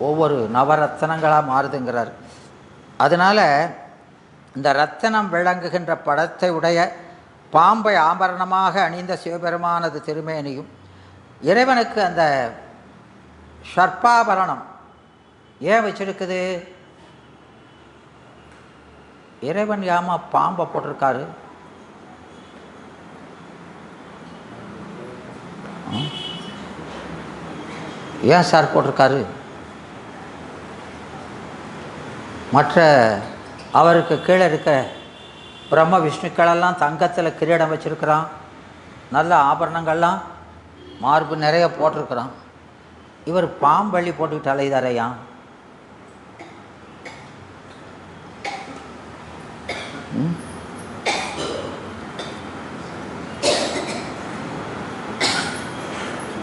ஒவ்வொரு நவரத்தனங்களாக மாறுதுங்கிறார். அதனால் இந்த ரத்தனம் விளங்குகின்ற படத்தை உடைய பாம்பை ஆபரணமாக அணிந்த சிவபெருமானது திருமேனியும், இறைவனுக்கு அந்த ஷர்பாபரணம் ஏன் வச்சிருக்குது? இறைவன் ஏமா பாம்பை போட்டிருக்காரு? ஏன் சார் போட்டிருக்காரு? மற்ற அவருக்கு கீழே இருக்க பிரம்ம விஷ்ணுக்களெல்லாம் தங்கத்தில் கிரீடம் வச்சுருக்கிறான், நல்ல ஆபரணங்கள்லாம் மார்பு நிறைய போட்டிருக்கிறான். இவர் பாம்பள்ளி போட்டுக்கிட்டு அலைதாரையா?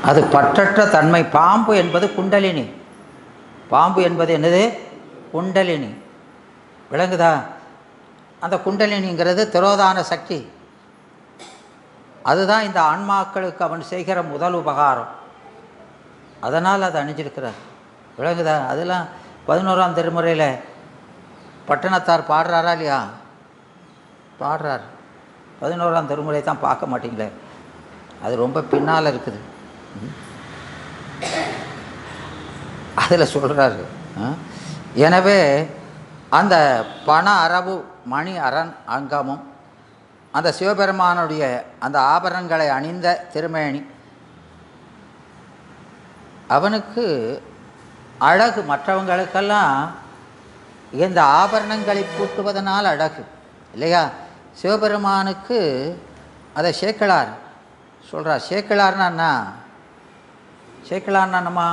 அது பற்றற்ற தன்மை. பாம்பு என்பது குண்டலினி. பாம்பு என்பது என்னது? குண்டலினி. விளங்குதா? அந்த குண்டலினிங்கிறது திரோதான சக்தி. அதுதான் இந்த ஆன்மாக்களுக்கு அவன் செய்கிற முதல் உபகாரம். அதனால் அதை அணிஞ்சிருக்கிறார். விளங்குதா? அதெல்லாம் 11ஆம் திருமுறையில் பட்டணத்தார் பாடுறாரா இல்லையா? பாடுறார். 11ஆம் திருமுறை தான் பார்க்க மாட்டீங்களே, அது ரொம்ப பின்னால் இருக்குது. அதில் சொல்கிறாரு, எனவே அந்த பண அரவு மணி அரண் அங்கமும் அந்த சிவபெருமானுடைய அந்த ஆபரணங்களை அணிந்த திருமேனி அவனுக்கு அழகு. மற்றவங்களுக்கெல்லாம் இந்த ஆபரணங்களை பூட்டுவதனால் அழகு இல்லையா? சிவபெருமானுக்கு அதை சேக்கிழார் சொல்கிறார். சேக்கிழார்னா என்ன? சேக்கிழார்னா என்னம்மா?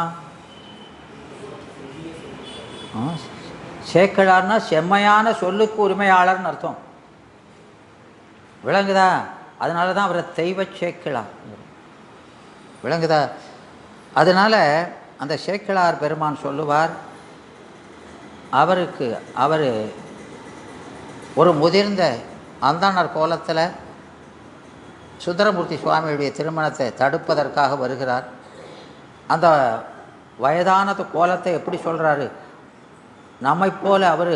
சேக்கிழார்னா செம்மையான சொல்லுக்கு உரிமையாளர்னு அர்த்தம். விளங்குதா? அதனால தான் அவரை தெய்வ சேக்கிழார். விளங்குதா? அதனால் அந்த சேக்கிழார் பெருமான் சொல்லுவார், அவர் ஒரு முதிர்ந்த அந்தணர் கோலத்தில் சுந்தரமூர்த்தி சுவாமியுடைய திருமணத்தை தடுப்பதற்காக வருகிறார். அந்த வயதான கோலத்தை எப்படி சொல்கிறாரு? நம்மை போல அவர்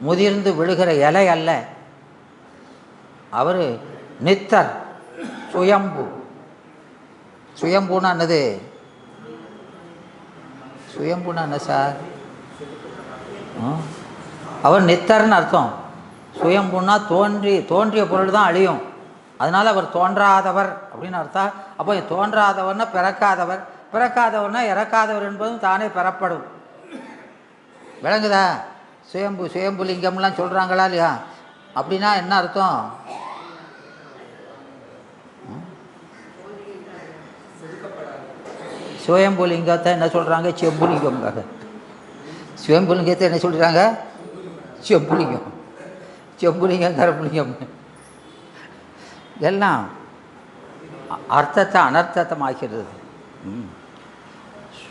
முதிர்ந்து விழுகிற இலை அல்ல, அவர் நித்தர், சுயம்பு. சுயம்புனா என்னது? சுயம்புனா என்ன சார்? அவர் நித்தர்னு அர்த்தம். சுயம்புனா தோன்றிய பொருள் தான் அழியும், அதனால் அவர் தோன்றாதவர் அப்படின்னு அர்த்தம். அப்போ தோன்றாதவர்னா பிறக்காதவர்னா இறக்காதவர் என்பதும் தானே பெறப்படும். விளங்குதா? சுயம்பு லிங்கம்லாம் சொல்கிறாங்களா இல்லையா? அப்படின்னா என்ன அர்த்தம்? சுயம்புலிங்கத்தை என்ன சொல்கிறாங்க? செம்புலிங்கம்காக. சுயம்புலிங்கத்தை என்ன சொல்கிறாங்க? செம்புலிங்கம் கருப்புலிங்கம் எல்லாம் அர்த்தத்தை அனர்த்தமாக்கிறது.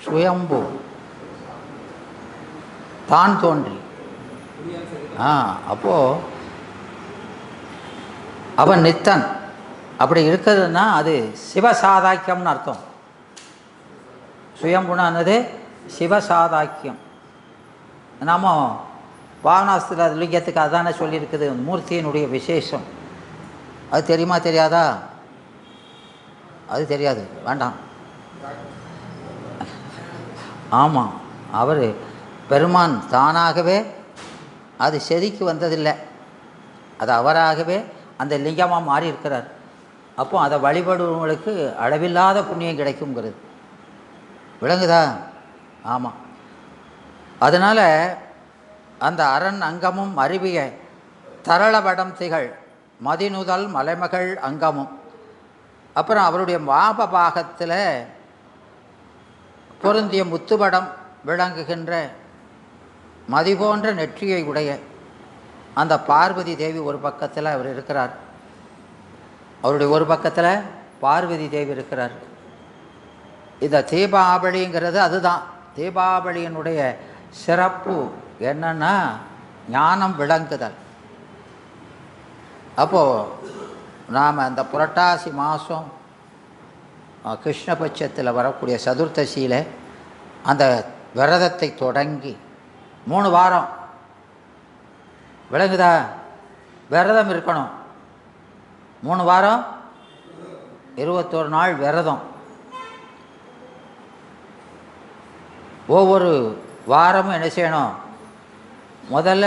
சுயம்பு தான் தோன்றி. அப்போது அவன் நித்தன் அப்படி இருக்கிறதுனா அது சிவசாதாக்கியம்னு அர்த்தம். சுயம்புனானது சிவசாதாக்கியம். நாம் பாவனாஸ்திர லிங்கத்துக்கு அதானே சொல்லியிருக்குது, மூர்த்தியினுடைய விசேஷம். அது தெரியுமா தெரியாதா? அது தெரியாது, வேண்டாம். ஆமாம், அவர் பெருமான் தானாகவே, அது செதிக்கு வந்ததில்லை, அது அவராகவே அந்த லிங்கமாக மாறி இருக்கிறார். அப்போ அதை வழிபடுவங்களுக்கு அளவில்லாத புண்ணியம் கிடைக்குங்கிறது. விளங்குதா? ஆமாம். அதனால் அந்த அரண் அங்கமும் அருவிய தரளபடம் திகழ் மதிநுதல் மலைமகள் அங்கமும். அப்புறம் அவருடைய பாகத்தில் பொருந்திய முத்துபடம் விளங்குகின்ற மதி போன்ற நெற்றியை உடைய அந்த பார்வதி தேவி ஒரு பக்கத்தில் அவர் இருக்கிறார். அவருடைய ஒரு பக்கத்தில் பார்வதி தேவி இருக்கிறார். இந்த தீபாவளிங்கிறது அதுதான். தீபாவளியினுடைய சிறப்பு என்னன்னா ஞானம் விளங்குதல். அப்போது நாம் அந்த புரட்டாசி மாதம் கிருஷ்ணபட்சத்தில் வரக்கூடிய சதுர்த்தசியில் அந்த விரதத்தை தொடங்கி 3 வாரம், விளங்குதா, விரதம் இருக்கணும். 3 வாரம் 21 நாள் விரதம். ஒவ்வொரு வாரமும் என்ன செய்யணும்? முதல்ல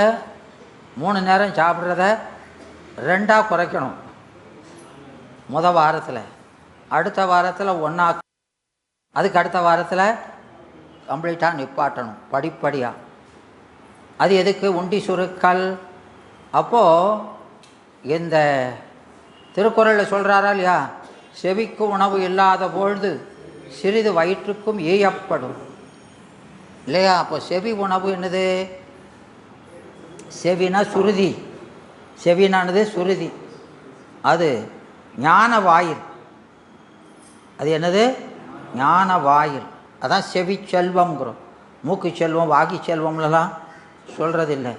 3 நேரம் சாப்பிட்றத 2ஆக குறைக்கணும் வாரத்தில். அடுத்த வாரத்தில் 1, அதுக்கு அடுத்த வாரத்தில் கம்ப்ளீட்டாக நிப்பாட்டணும் படிப்படியாக. அது எதுக்கு? உண்டி சுருக்கல். அப்போது இந்த திருக்குறளில் சொல்கிறாரா இல்லையா? செவிக்கு உணவு இல்லாத பொழுது சிறிது வயிற்றுக்கும் ஈயப்படும் இல்லையா? அப்போ செவி உணவு என்னது? செவினா சுருதி. செவினானது சுருதி, அது ஞான வாயில். அது என்னது? ஞான வாயில். அதான் செவி செல்வம்ங்கிறோம். மூக்கு செல்வம் வாகி செல்வம்லாம் சொல்கிறதில்லை.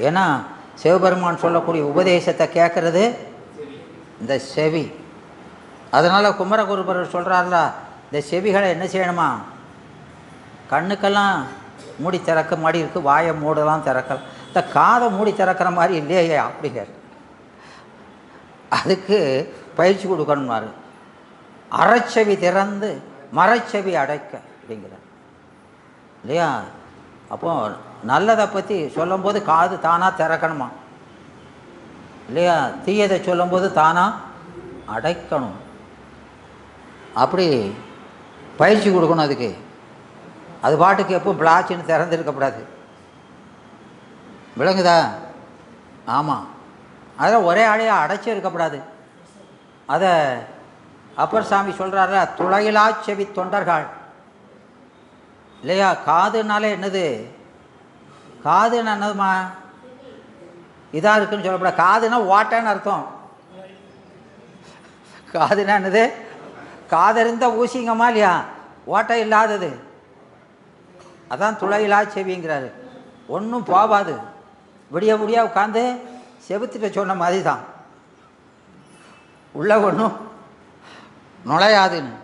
ஏன்னா சிவபெருமான் சொல்லக்கூடிய உபதேசத்தை கேட்குறது இந்த செவி. அதனால் குமரகுருபரர் சொல்கிறார்ல, இந்த செவிகளை என்ன செய்யணுமா? கண்ணுக்கெல்லாம் மூடி திறக்க மாதிரி இருக்குது, வாயை மூடலாம் திறக்கலாம். இந்த காதை மூடி திறக்கிற மாதிரி இல்லையே அப்படிங்கிற, அதுக்கு பயிற்சி கொடுக்கணுமாரு. அறச்செவி திறந்து மரச்செவி அடைக்க அப்படிங்கிறார் இல்லையா? அப்போது நல்லதை பற்றி சொல்லும்போது காது தானாக திறக்கணுமா இல்லையா? தீயதை சொல்லும்போது தானாக அடைக்கணும். அப்படி பயிற்சி கொடுக்கணும் அதுக்கு. அது பாட்டுக்கு எப்போ பிளாச்சின்னு திறந்துருக்கப்படாது. விளங்குதா? ஆமாம், அதில் ஒரே ஆளையாக அடைச்சி இருக்கக்கூடாது. அதை அப்பர் சாமி சொல்கிறார, துளையிலா செவி தொண்டர்கள் இல்லையா? காதுனாலே என்னது? காதுன்னு என்னதுமா? இதாக இருக்குன்னு சொல்லக்கூடாது. காதுன்னா ஓட்டன்னு அர்த்தம். காதுன்னா என்னது? காதறிந்த ஊசிங்கம்மா இல்லையா? ஓட்டை இல்லாதது, அதான் துளையிலா செவிங்கிறாரு. ஒன்றும் போகாது. விடிய விடிய உட்காந்து செவுத்திட்ட சொன்ன மாதிரி தான், உள்ள ஒன்றும் நுழையாதுன்னு.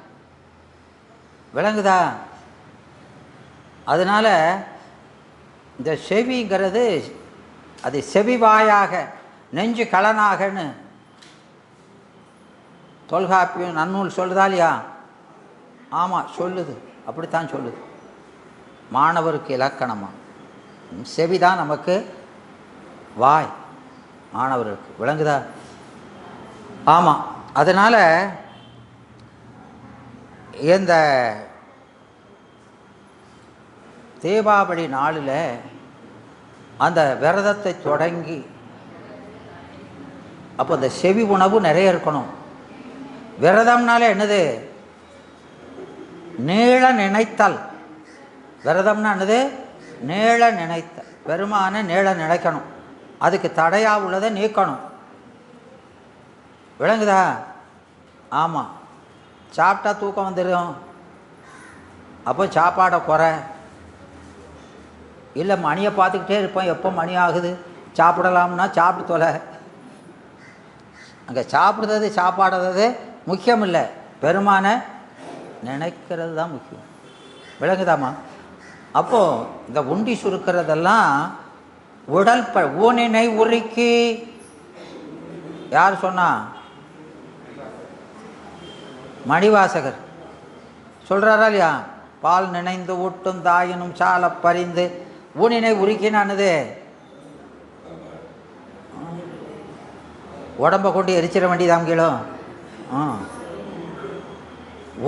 விளங்குதா? அதனால் இந்த செவிங்கிறது அது செவிவாயாக நெஞ்சு கலனாகன்னு தொல்காப்பியம் நன்னூல் சொல்லுதா இல்லையா? ஆமாம், சொல்லுது. அப்படித்தான் சொல்லுது. மாணவருக்கு இலக்கணமாக செவிதான் நமக்கு வாய், மாணவருக்கு. விளங்குதா? ஆமாம். அதனால் இந்த தீபாவளி நாளில் அந்த விரதத்தை தொடங்கி அப்போ இந்த செவி உணவு நிறைய இருக்கணும். விரதம்னால என்னது? நீள நினைத்தல். விரதம்னா என்னது? நீள நினைத்தல். பெருமான நீள நினைக்கணும், அதுக்கு தடையாக உள்ளதை நீக்கணும். விளங்குதா? ஆமாம். சாப்பிட்டா தூக்கம் வந்துடும், அப்போ சாப்பாடை குறை. இல்லை மணியை பார்த்துக்கிட்டே இருப்போம், எப்போ மணி ஆகுது சாப்பிடலாம்னா சாப்பிட்டு தொலை. அங்கே சாப்பிட்றது சாப்பாடுறது முக்கியம் இல்லை, பெருமான நினைக்கிறது தான் முக்கியம். விளங்குதாம்மா? அப்போது இந்த உண்டி சுருக்கிறதெல்லாம் உடல் ஊனினை உருக்கி. யார் சொன்னா? மணிவாசகர் சொல்கிறாரா இல்லையா? பால் நினைந்து ஊட்டும் தாயினும் சால பறிந்து ஊனினை உருக்கினானது உடம்பை கொண்டு எரிச்சிட வேண்டியதாம் கீழோ.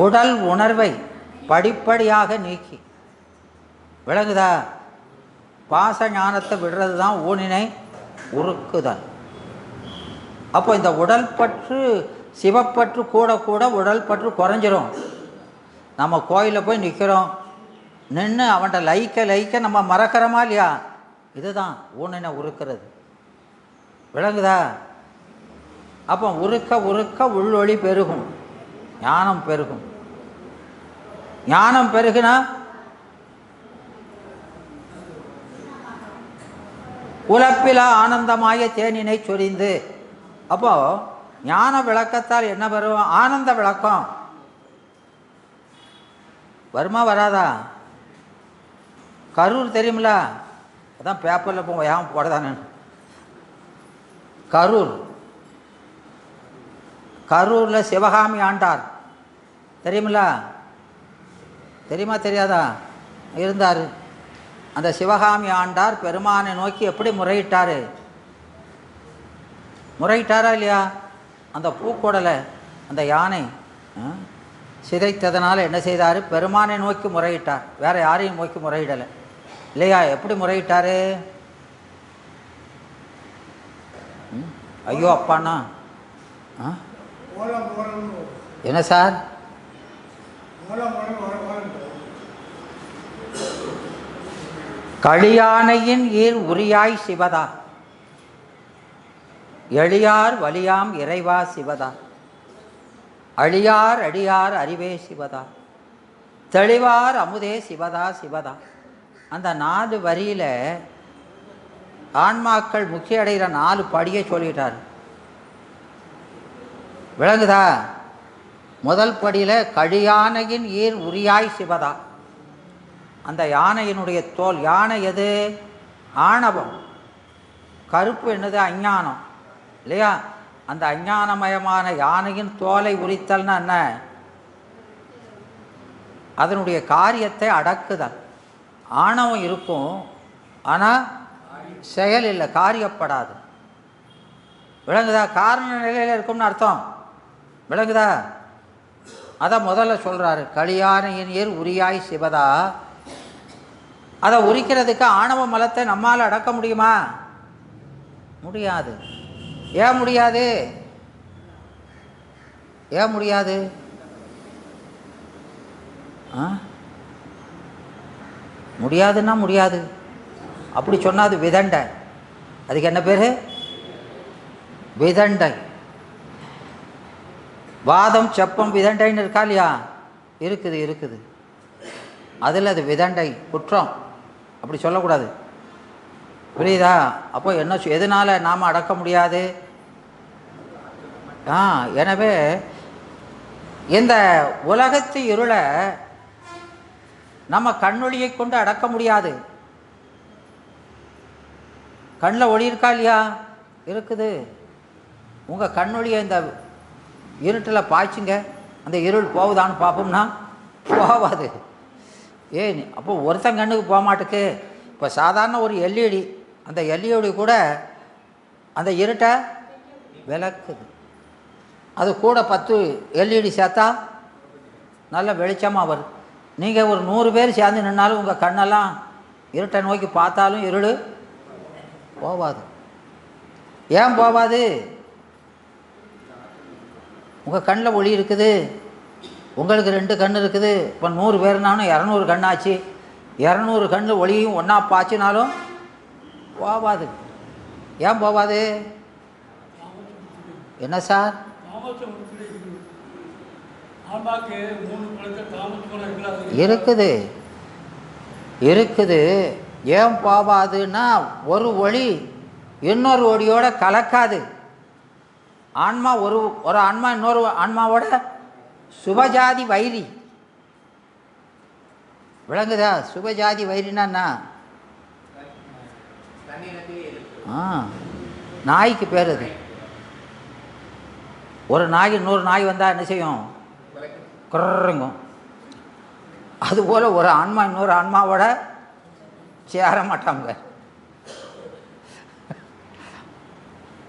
உடல் உணர்வை படிப்படியாக நீக்கி. விளங்குதா? பாச ஞானத்தை விடுறது தான் ஊனினை உருக்குதல். அப்போ இந்த உடல் பற்று சிவப்பற்று கூட கூட உடல் பற்று குறைஞ்சிரும். நம்ம கோயிலில் போய் நிற்கிறோம், நின்று அவன்கிட்ட லைக்க நம்ம மறக்கிறோமா இல்லையா? இதுதான் ஊனினை உருக்கிறது. விளங்குதா? அப்போ உருக்க உருக்க உள்ளொளி பெருகும், ஞானம் பெருகும். ஞானம் பெருகுனா உலப்பிலா ஆனந்தமாய தேனினை சொரிந்து. அப்போ ஞான விளக்கத்தால் என்ன வரும்? ஆனந்த விளக்கம் வருமா வராதா? கரூர் தெரியுமில்ல? அதான் பேப்பரில் போ ஏன் போடதானு. கரூரில் சிவகாமி ஆண்டார் தெரியுமில்ல? தெரியுமா தெரியாதா? இருந்தார். அந்த சிவகாமி ஆண்டார் பெருமானை நோக்கி எப்படி முறையிட்டாரா இல்லையா? அந்த பூக்கொடலை அந்த யானை சிதைத்ததனால் என்ன செய்தார்? பெருமானை நோக்கி முறையிட்டார், வேற யாரையும் நோக்கி முறையிடலை இல்லையா? எப்படி முறையிட்டார்? ஐயோ அப்பாண்ணா என்ன சார்? களியானையின் ஈர் உரியாய் சிவதா, எளியார் வலியாம் இறைவா சிவதா, அழியார் அடியார் அறிவே சிவதா, தெளிவார் அமுதே சிவதா சிவதா. அந்த 4 வரியில் ஆன்மாக்கள் முக்கிய அடைகிற 4 படியை சொல்லிட்டார். விளங்குதா? முதல் படியில் கழியானையின் ஈர் உரியாய் சிவதா. அந்த யானையினுடைய தோல், யானை எது? ஆணவம். கருப்பு என்னது? அஞ்ஞானம் இல்லையா? அந்த அஞ்ஞானமயமான யானையின் தோலை உரித்தல்னா என்ன? அதனுடைய காரியத்தை அடக்குதல். ஆணவம் இருக்கும், ஆனால் செயல் இல்லை, காரியப்படாது. விளங்குதா? காரண நிலையில் இருக்கும்னு அர்த்தம். விளங்குதா? அதான் முதல்ல சொல்கிறாரு, களியானையின் ஈர் உரியாய் சிவதா. அதை உரிக்கிறதுக்கு ஆணவ மலத்தை நம்மால் அடக்க முடியுமா? முடியாது. ஏன் முடியாது? ஏன் முடியாது? முடியாதுன்னா முடியாது. அப்படி சொன்னால் அது விதண்டை. அதுக்கு என்ன பேர்? விதண்டை. வாதம் செப்பம் விதண்டைன்னு இருக்கா இல்லையா? இருக்குது. அதில் அது விதண்டை, குற்றம். அப்படி சொல்லக்கூடாது. புரியுதா? அப்போ என்ன எதனால் நாம் அடக்க முடியாது? எனவே இந்த உலகத்து இருளை நம்ம கண்ணொளியை கொண்டு அடக்க முடியாது. கண்ணில் ஒளி இருக்கா இல்லையா? இருக்குது. உங்கள் கண்ணொளியை இந்த இருட்டில் பாய்ச்சுங்க, அந்த இருள் போகுதான்னு பார்ப்போம்னா போகாது. ஏன்? அப்போ ஒருத்தன் கண்ணுக்கு போக மாட்டுக்கு. இப்போ சாதாரண ஒரு எல்இடி, அந்த எல்இடி கூட அந்த இருட்டை விளக்குது. அது கூட 10 எல்இடி சேர்த்தா நல்ல வெளிச்சமாக வருது. நீங்கள் ஒரு 100 பேர் சேர்ந்து நின்னாலும் உங்கள் கண்ணெல்லாம் இருட்டை நோக்கி பார்த்தாலும் இருள் போகாது. ஏன் போகாது? உங்கள் கண்ணில் ஒளி இருக்குது. உங்களுக்கு 2 கண் இருக்குது. இப்போ 100 பேர்னாலும் 200 கண்ணாச்சு. 200 கண்ணில் ஒளியும் ஒன்றா பாய்ச்சினாலும் போகாது. ஏன் போகாது? என்ன சார்? இருக்குது இருக்குது. ஏன் போகாதுன்னா, ஒரு ஒளி இன்னொரு ஒளியோட கலக்காது. ஆன்மா ஒரு ஆன்மா இன்னொரு ஆன்மாவோட சுபஜாதி வைரி. விளங்குதா? சுபஜாதி வைரினா நாய்க்கு பேர் அது. ஒரு நாய் இன்னொரு நாய் வந்தால் என்ன செய்யும்? குறங்குங்க. அதுபோல் ஒரு ஆன்மா இன்னொரு ஆன்மாவோட சேர மாட்டாங்க.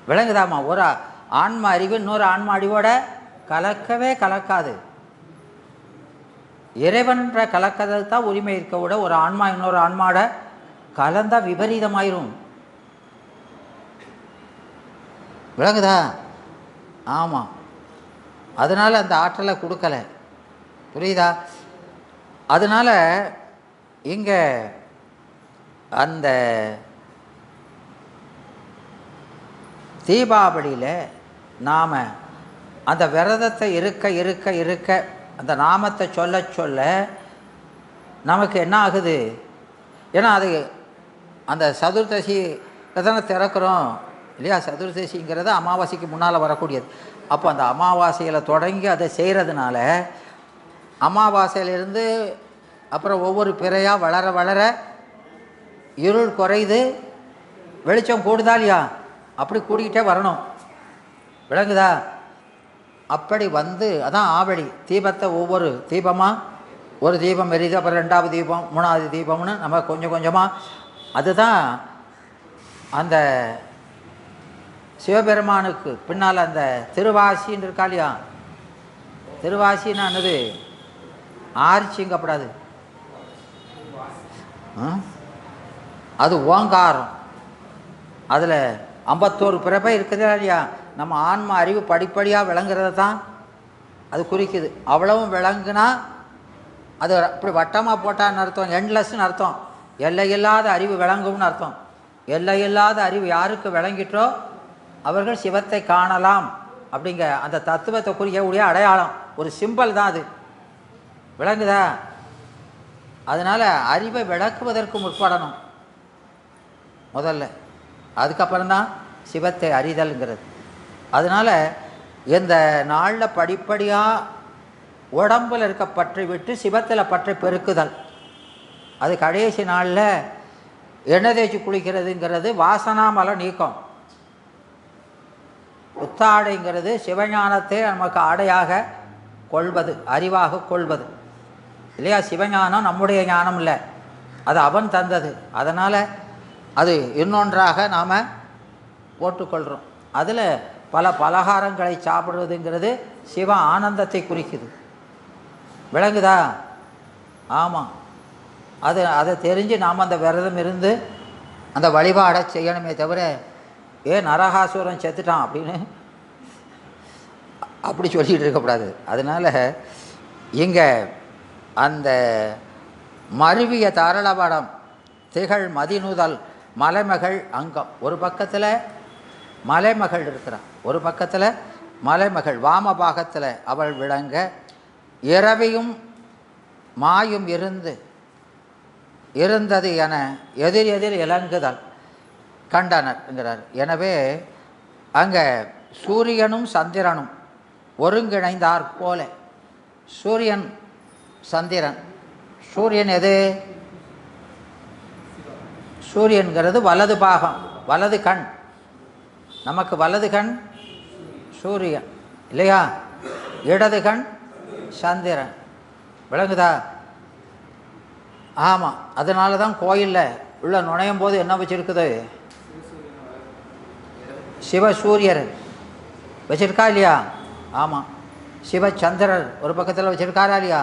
விளங்குதாமா? ஒரு ஆன்மா அறிவு இன்னொரு ஆன்மா அறிவோட கலக்கவே கலக்காது. இறைவன்ற கலக்கிறது தான் உரிமை இருக்க விட ஒரு ஆன்மா இன்னொரு ஆன்மாவோட கலந்தால் விபரீதமாயிரும். விளங்குதா? ஆமாம். அதனால் அந்த ஆற்றலை கொடுக்கலை. புரியுதா? அதனால் இங்கே அந்த தீபாவளியில் நாம் அந்த விரதத்தை இருக்க இருக்க இருக்க அந்த நாமத்தை சொல்ல சொல்ல நமக்கு என்ன ஆகுது? ஏன்னா அது அந்த சதுர்தசி தானே திறக்கிறோம் இல்லையா? சதுர்தசிங்கிறது அமாவாசைக்கு முன்னால் வரக்கூடியது. அப்போ அந்த அமாவாசையில் தொடங்கி அதை செய்கிறதுனால அமாவாசையிலிருந்து அப்புறம் ஒவ்வொரு பிறையாக வளர வளர இருள் குறையுது, வெளிச்சம் கூடுதா இல்லையா? அப்படி கூடிக்கிட்டே வரணும். விளங்குதா? அப்படி வந்து அதான் ஆவழி. தீபத்தை ஒவ்வொரு தீபமாக, ஒரு தீபம் எரியுது, அப்புறம் 2வது தீபம், 3வது தீபம்னு நம்ம கொஞ்சம் கொஞ்சமாக. அதுதான் அந்த சிவபெருமானுக்கு பின்னால் அந்த திருவாசின்னு இருக்கா இல்லையா? திருவாசின்னா என்னது? ஆர்ச்சிங்கப்படாது, அது ஓங்காரம். அதில் 51 பிறப்பை இருக்குதா இல்லையா? நம்ம ஆன்மா அறிவு படிப்படியாக விளங்குறத தான் அது குறிக்குது. அவ்வளவும் விளங்குனா அது அப்படி வட்டமாக போட்டான்னு அர்த்தம், எண்ட்லெஸ்ன்னு அர்த்தம். எல்லையில்லாத அறிவு விளங்கும்னு அர்த்தம். எல்லையில்லாத அறிவு யாருக்கு விளங்கிட்டோ அவர்கள் சிவத்தை காணலாம் அப்படிங்க அந்த தத்துவத்தை குறிக்கக்கூடிய அடையாளம், ஒரு சிம்பல் தான் அது. விளங்குதா? அதனால் அறிவை விளக்குவதற்கு முற்படணும் முதல்ல, அதுக்கப்புறம்தான் சிவத்தை அறிதல்ங்கிறது. அதனால் இந்த நாளில் படிப்படியாக உடம்பில் இருக்க பற்றை விட்டு சிவத்தில் பற்றை பெருக்குதல். அது கடைசி நாளில் எண்ணெய் தேய்ச்சி குளிக்கிறதுங்கிறது வாசனாமல நீக்கம். புத்தாடைங்கிறது சிவஞானத்தை நமக்கு ஆடையாக கொள்வது, அறிவாக கொள்வது இல்லையா? சிவஞானம் நம்முடைய ஞானம் இல்லை, அது அவன் தந்தது. அதனால் அது இன்னொன்றாக நாம் போட்டுக்கொள்கிறோம். அதில் பல பலகாரங்களை சாப்பிடுவதுங்கிறது சிவ ஆனந்தத்தை குறிக்குது. விளங்குதா? ஆமாம். அதை தெரிஞ்சு நாம் அந்த விரதம் இருந்து அந்த வழிபாடை செய்யணுமே தவிர, நரகாசுரன் செத்துட்டான் அப்படின்னு அப்படி சொல்லிகிட்டு இருக்கக்கூடாது. அதனால் இங்கே அந்த மருவிய தாரளபடம் திகழ் மதிநுதல் மலைமகள் அங்கம். ஒரு பக்கத்தில் மலைமகள் இருக்கிறான், ஒரு பக்கத்தில் மலைமகள் வாமபாகத்தில் அவள் விளங்க, இரவியும் மாயும் இருந்தது என எதிர் எதிர் இலங்குதல். கண்டனர்ங்கிறார். எனவே அங்கே சூரியனும் சந்திரனும் ஒருங்கிணைந்தார் போல. சூரியன் சந்திரன். சூரியன் எது? சூரியன்கிறது வலது பாகம், வலது கண். நமக்கு வலது கண் சூரியன் இல்லையா? இடது கண் சந்திரன். விளங்குதா? ஆமாம். அதனால தான் கோயிலில் உள்ள நுழையும் போது என்ன வச்சுருக்குது? சிவசூரியர் வச்சுருக்கா இல்லையா? ஆமாம். சிவச்சந்திரர் ஒரு பக்கத்தில் வச்சுருக்காரா இல்லையா?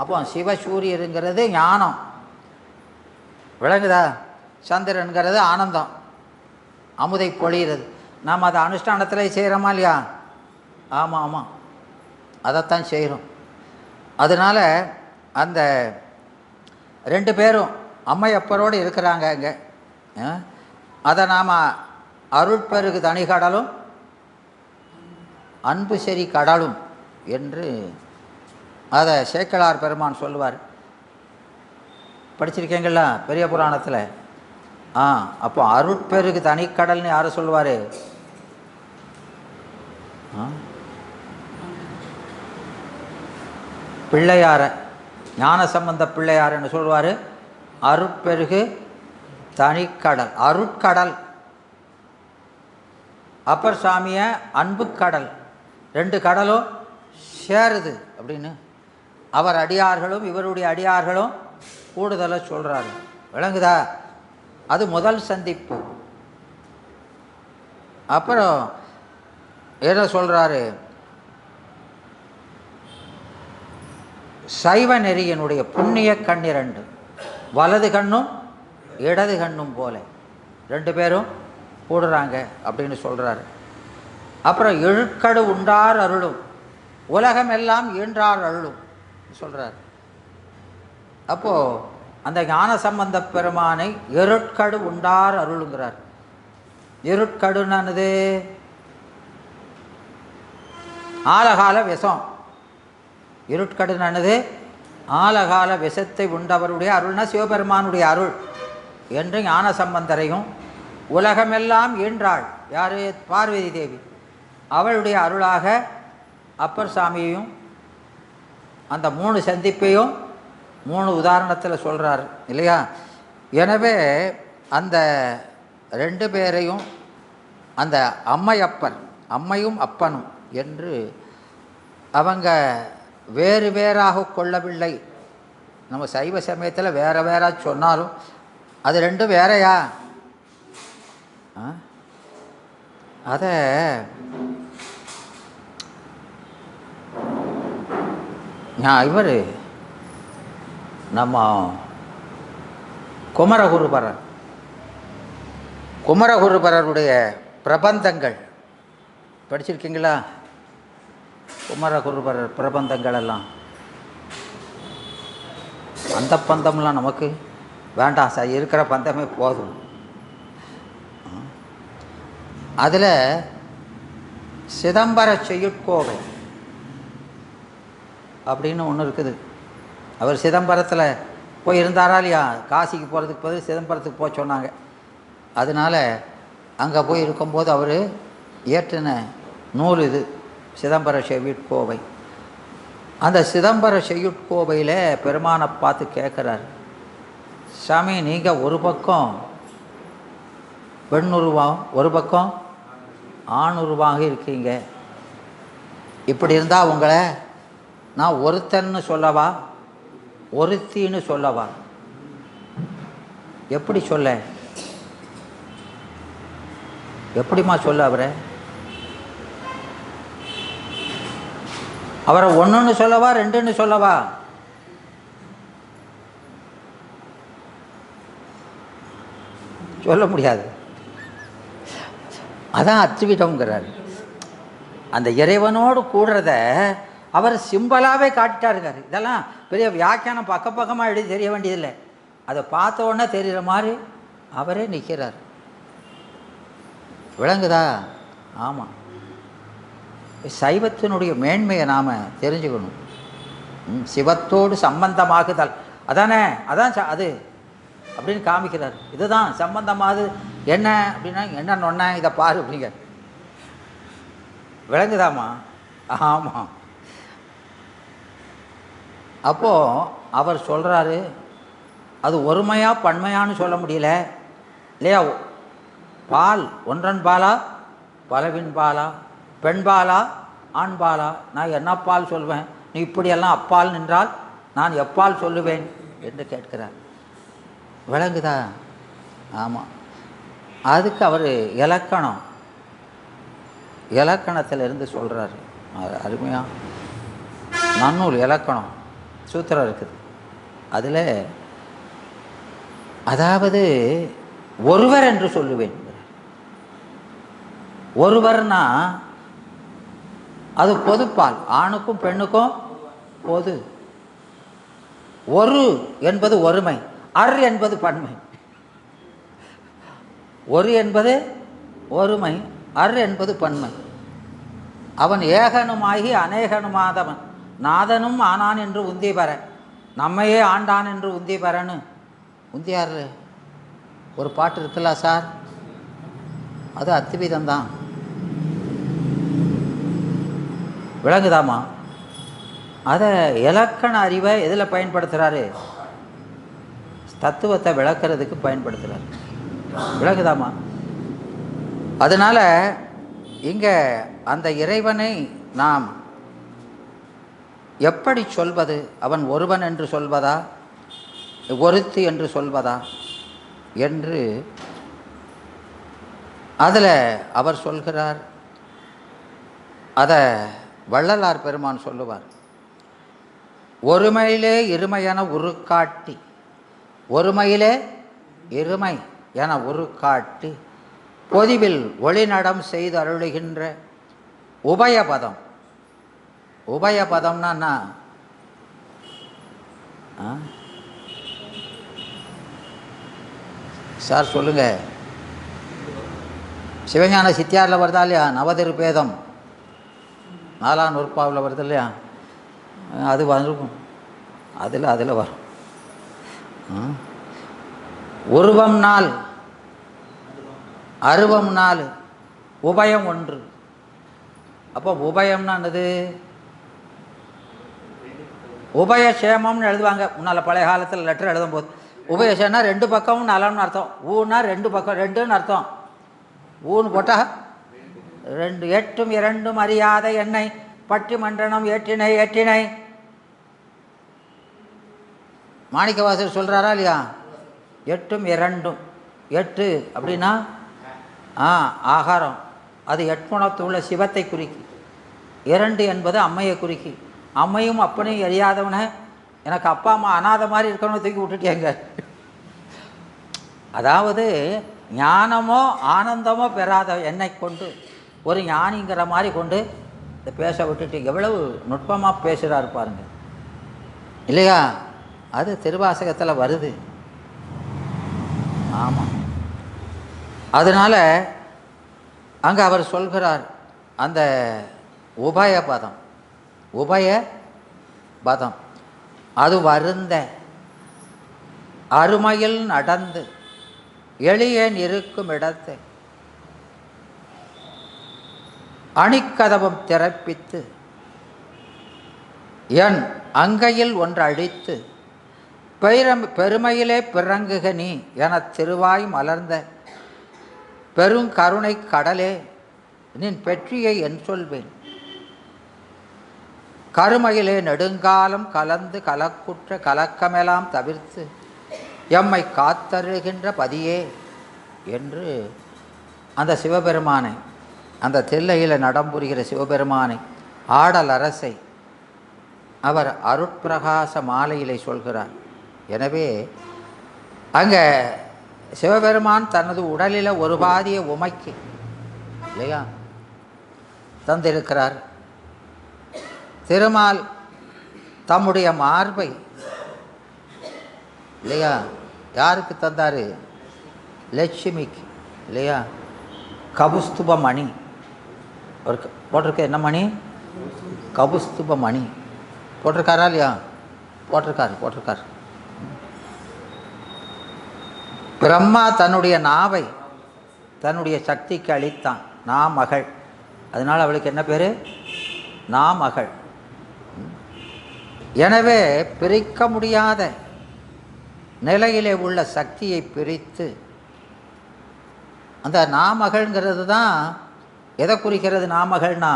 அப்போ சிவசூரியருங்கிறது ஞானம். விளங்குதா? சந்திரனுங்கிறது ஆனந்தம், அமுதை பொழிகிறது. நாம் அதை அனுஷ்டானத்தில் செய்கிறோமா இல்லையா? ஆமாம் ஆமாம், அதைத்தான் செய்கிறோம். அதனால் அந்த ரெண்டு பேரும் அம்மையப்பரோடு இருக்கிறாங்க இங்கே. அதை நாம் அருட்பெருகு தனி கடலும் அன்பு செறி கடலும் என்று அதை சேக்கிழார் பெருமான் சொல்லுவார். படிச்சிருக்கீங்களா பெரிய புராணத்தில்? அப்போ அருட்பெருகு தனிக்கடல்னு யார் சொல்லுவார்? பிள்ளையார, ஞான சம்பந்த பிள்ளையார்னு சொல்லுவார். அருட்பெருகு தனிக்கடல், அருட்கடல். அப்பர் சாமியை அன்பு கடல், ரெண்டு கடலும் சேருது அப்படின்னு அவர் அடியார்களும் இவருடைய அடியார்களும் கூடுதலாக சொல்கிறாரு. விளங்குதா? அது முதல் சந்திப்பு. அப்புறம் என்ன சொல்கிறாரு? சைவ நெறியினுடைய புண்ணிய கண்ணிரண்டு, வலது கண்ணும் இடது கண்ணும் போல ரெண்டு பேரும் கூடுறாங்க அப்படின்னு சொல்கிறாரு. அப்புறம் எழுக்கடு உண்டார் அருளும், உலகம் எல்லாம் ஈன்றார் அருளும் சொல்கிறார். அப்போது அந்த ஞான சம்பந்த பெருமானை எருட்கடு உண்டார் அருளுங்கிறார். எருட்கடுனானது ஆலகால விஷம். இருட்கடுனானது ஆலகால விஷத்தை உண்டவருடைய அருள்னா சிவபெருமானுடைய அருள் என்று ஞான சம்பந்தரையும், உலகமெல்லாம் ஈன்றாள் யார்? பார்வதி தேவி. அவளுடைய அருளாக அப்பர் சாமியையும் அந்த மூணு சந்திப்பையும் மூணு உதாரணத்தில் சொல்கிறார் இல்லையா? எனவே அந்த ரெண்டு பேரையும் அந்த அம்மையப்பன், அம்மையும் அப்பனும் என்று அவங்க வேறு வேறாக கொள்ளவில்லை. நம்ம சைவ சமயத்தில் வேற வேற சொன்னாலும் அது ரெண்டும் வேறையா? அதை இவர் நம்ம குமரகுருபரருடைய பிரபந்தங்கள் படிச்சிருக்கீங்களா? குமரகுருபரர் பிரபந்தங்கள் எல்லாம் அந்த பந்தம்லாம் நமக்கு வேண்டாம் சார், இருக்கிற பந்தமே போதும். அதில் சிதம்பர செய்யுட்கோவை அப்படின்னு ஒன்று இருக்குது. அவர் சிதம்பரத்தில் போய் இருந்தாரா இல்லையா? காசிக்கு போகிறதுக்கு பதில் சிதம்பரத்துக்கு போக சொன்னாங்க. அதனால் அங்கே போய் இருக்கும்போது அவர் இயற்றின நூல் இது சிதம்பர செய்யுட்கோவை. அந்த சிதம்பர செய்யுட்கோவையில் பெருமானை பார்த்து கேட்குறார், சாமி நீங்கள் ஒரு பக்கம் பெண்ணுருவம், ஒரு பக்கம் ஆணுருவாக இருக்கீங்க. இப்படி இருந்தால் உங்களை நான் ஒருத்தன்னு சொல்லவா ஒருத்தின்னு சொல்லவா? எப்படி சொல்ல? எப்படிம்மா சொல்ல? அவரை ஒன்றுன்னு சொல்லவா ரெண்டுன்னு சொல்லவா? சொல்ல முடியாது. அதான் அத்துவிட்டோங்கிறார். அந்த இறைவனோடு கூடுறத அவர் சிம்பலாகவே காட்டிட்டாருக்கார். இதெல்லாம் பெரிய வியாக்கியானம் பக்கமாக எழுதி தெரிய வேண்டியதில்லை. அதை பார்த்த உடனே தெரிகிற மாதிரி அவரே நிற்கிறார். விளங்குதா? ஆமாம். சைவத்தினுடைய மேன்மையை நாம் தெரிஞ்சுக்கணும். சிவத்தோடு சம்பந்தமாகுதல் அதானே, அதான் அது அப்படின்னு காமிக்கிறார். இதுதான் சம்பந்தமாகுது. என்ன அப்படின்னா, என்ன நொன்ன இதை பாரு அப்படிங்க. விளங்குதாம்மா? ஆமாம். அப்போது அவர் சொல்கிறாரு, அது ஒருமையாக பன்மையான்னு சொல்ல முடியல இல்லையா? பால் ஒன்றன் பாலா பலவின் பாலா, பெண் பாலா ஆண் பாலா, நான் என்ன பால் சொல்வேன், நீ இப்படியெல்லாம் அப்பால் நின்றால் நான் எப்பால் சொல்லுவேன் என்று கேட்கிறார். விளங்குதா? ஆமாம். அதுக்கு அவர் இலக்கணத்திலிருந்து சொல்கிறாரு. அருமையாக நன்னூல் இலக்கணம் சூத்திரம் இருக்குது. அதில் அதாவது ஒருவர் என்று சொல்லுவேன். ஒருவர்னா அது பொதுப்பால், ஆணுக்கும் பெண்ணுக்கும் பொது. ஒரு என்பது ஒருமை, அர் என்பது பன்மை. ஒரு என்பது ஒருமை, அர் என்பது பன்மை. அவன் ஏகனுமாகி அநேகனுமாதவன், நாதனும் ஆனான் என்று உந்தி பெற, நம்மையே ஆண்டான் என்று உந்தி பெறன்னு உந்தியார் ஒரு பாட்டு இருக்குல்ல சார், அது அத்விதம்தான். விளங்குதாமா? அதை இலக்கண அறிவை எதில் பயன்படுத்துகிறாரு? தத்துவத்தை விளக்கிறதுக்கு பயன்படுத்துகிறார். விளங்குதாமா? அதனால் இங்கே அந்த இறைவனை நாம் எப்படி சொல்வது? அவன் ஒருவன் என்று சொல்வதா, ஒருத்தி என்று சொல்வதா என்று அதில் அவர் சொல்கிறார். அதை வள்ளலார் பெருமான் சொல்லுவார். ஒருமையிலே இருமையென உருக்காட்டி, ஒருமையிலே இருமை என உருக்காட்டி பொதிவில் ஒளிநடம் செய்து அருளுகின்ற உபயபதம். உபயபதம்னா சார் சொல்லுங்க. சிவஞான சித்தியாரில் வருதா இல்லையா? நவதிருப்பேதம் 4ஆம் நூற்பாவில் வருது இல்லையா? அது வரும். அதில் வரும். உருவம் நாள், அருவம் நாள், உபயம் ஒன்று. அப்போ உபயம்னா என்னது? உபயசேமம்னு எழுதுவாங்க முன்னால் பழைய காலத்தில் லெட்டர் எழுதும்போது. உபயசேம்னா 2 பக்கமும் நலம்னு அர்த்தம். ஊன்னா 2 பக்கம், 2ன்னு அர்த்தம். ஊன்னு போட்டால் 2. எட்டும் இரண்டும் அறியாத என்னை பட்டி மன்றனம் ஏற்றினை ஏற்றினை. மாணிக்கவாசர் சொல்கிறாரா இல்லையா? எட்டும் இரண்டும். 8 அப்படின்னா ஆகாரம், அது எட்குணத்துள்ள சிவத்தை குறிக்கி. 2 என்பது அம்மையை குறிக்கி. அம்மையும் அப்பனையும் அறியாதவனை எனக்கு அப்பா அம்மா அனாத மாதிரி இருக்கணும்னு தூக்கி விட்டுட்டேங்க. அதாவது ஞானமோ ஆனந்தமோ பெறாத என்னை கொண்டு ஒரு ஞானிங்கிற மாதிரி கொண்டு இதை பேச விட்டுட்டு எவ்வளவு நுட்பமாக பேசுகிறாரு பாருங்க இல்லையா? அது திருவாசகத்தில் வருது. ஆமாம். அதனால் அங்கே அவர் சொல்கிறார் அந்த உபயபதம். உபயபதம் அது வருந்த அருமையில் நடந்து எளியேன் இருக்கும் இடத்தை அணிக்கதவம் திறப்பித்து என் அங்கையில் ஒன்று அழித்து பெருமையிலே பிறங்குக நீ என திருவாய் மலர்ந்த பெருங்கருணை கடலே, நின் பெற்றியை என் சொல்வேன். கருமையிலே நெடுங்காலம் கலந்து கலக்குற்ற கலக்கமெல்லாம் தவிர்த்து எம்மை காத்தருகின்ற பதியே என்று அந்த சிவபெருமானை, அந்த தில்லையில் நடம்புரிகிற சிவபெருமானை, ஆடல் அரசை அவர் அருட்பிரகாச மாலையிலே சொல்கிறார். எனவே அங்கே சிவபெருமான் தனது உடலில் ஒரு பாதியை உமைக்கு இல்லையா தந்திருக்கிறார். திருமால் தம்முடைய மார்பை இல்லையா யாருக்கு தந்தார்? லட்சுமிக்கு இல்லையா? கபுஸ்துப மணி ஒரு போட்டிருக்க. என்ன மணி? கபுஸ்துப மணி போட்டிருக்காரா இல்லையா? போட்டிருக்கார். பிரம்மா தன்னுடைய நாவை தன்னுடைய சக்திக்கு அளித்தான். நாமகள். அதனால் அவளுக்கு என்ன பேர்? நாமகள். எனவே பிரிக்க முடியாத நிலையிலே உள்ள சக்தியை பிரித்து, அந்த நாமகள்ங்கிறது தான் எதை குறிக்கிறது? நாமகள்னா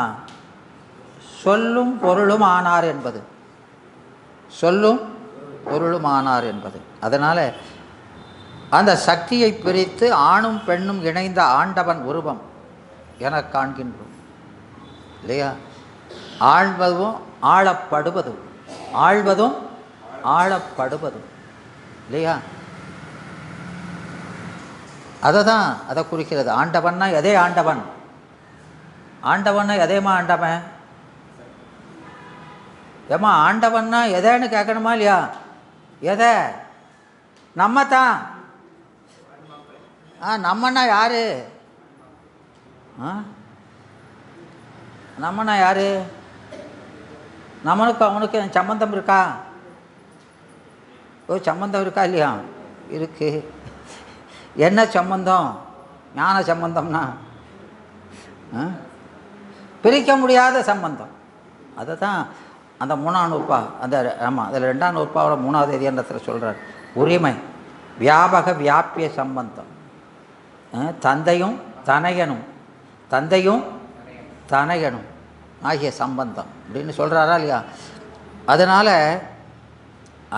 சொல்லும் பொருளும் ஆனார் என்பது. சொல்லும் பொருளும் ஆனார் என்பது. அதனால் அந்த சக்தியை பிரித்து ஆணும் பெண்ணும் இணைந்த ஆண்டவன் உருவம் என காண்கின்றோம் இல்லையா? ஆழ்வதும் ஆளப்படுவதும், ஆழ்வதும் ஆளப்படுவதும் இல்லையா? அதை குறிக்கிறது. ஆண்டவன்னா எதே ஆண்டவன்? ஆண்டவன்னா எதேமா ஆண்டவன்? ஏமா ஆண்டவன்னா எதைன்னு கேட்கணுமா இல்லையா? எதை? நம்ம தான். நம்மன்னா யாரு? நம்மனா யாரு? நம்மளுக்கு அவனுக்கு சம்பந்தம் இருக்கா? சம்பந்தம் இருக்கா இல்லையா? இருக்கு. என்ன சம்பந்தம்? ஞான சம்பந்தம்னா பிரிக்க முடியாத சம்பந்தம். அதை தான் அந்த 3ஆம் நூற்பா, அந்த ஆமாம் அதில் 2ஆம் நூற்பாவோட 3வது அதிகாரத்தில் சொல்கிறார். உரிமை, வியாபக வியாபிய சம்பந்தம். தந்தையும் தனையனும், தந்தையும் தனையனும் ஆகிய சம்பந்தம் அப்படின்னு சொல்கிறாரா இல்லையா? அதனால்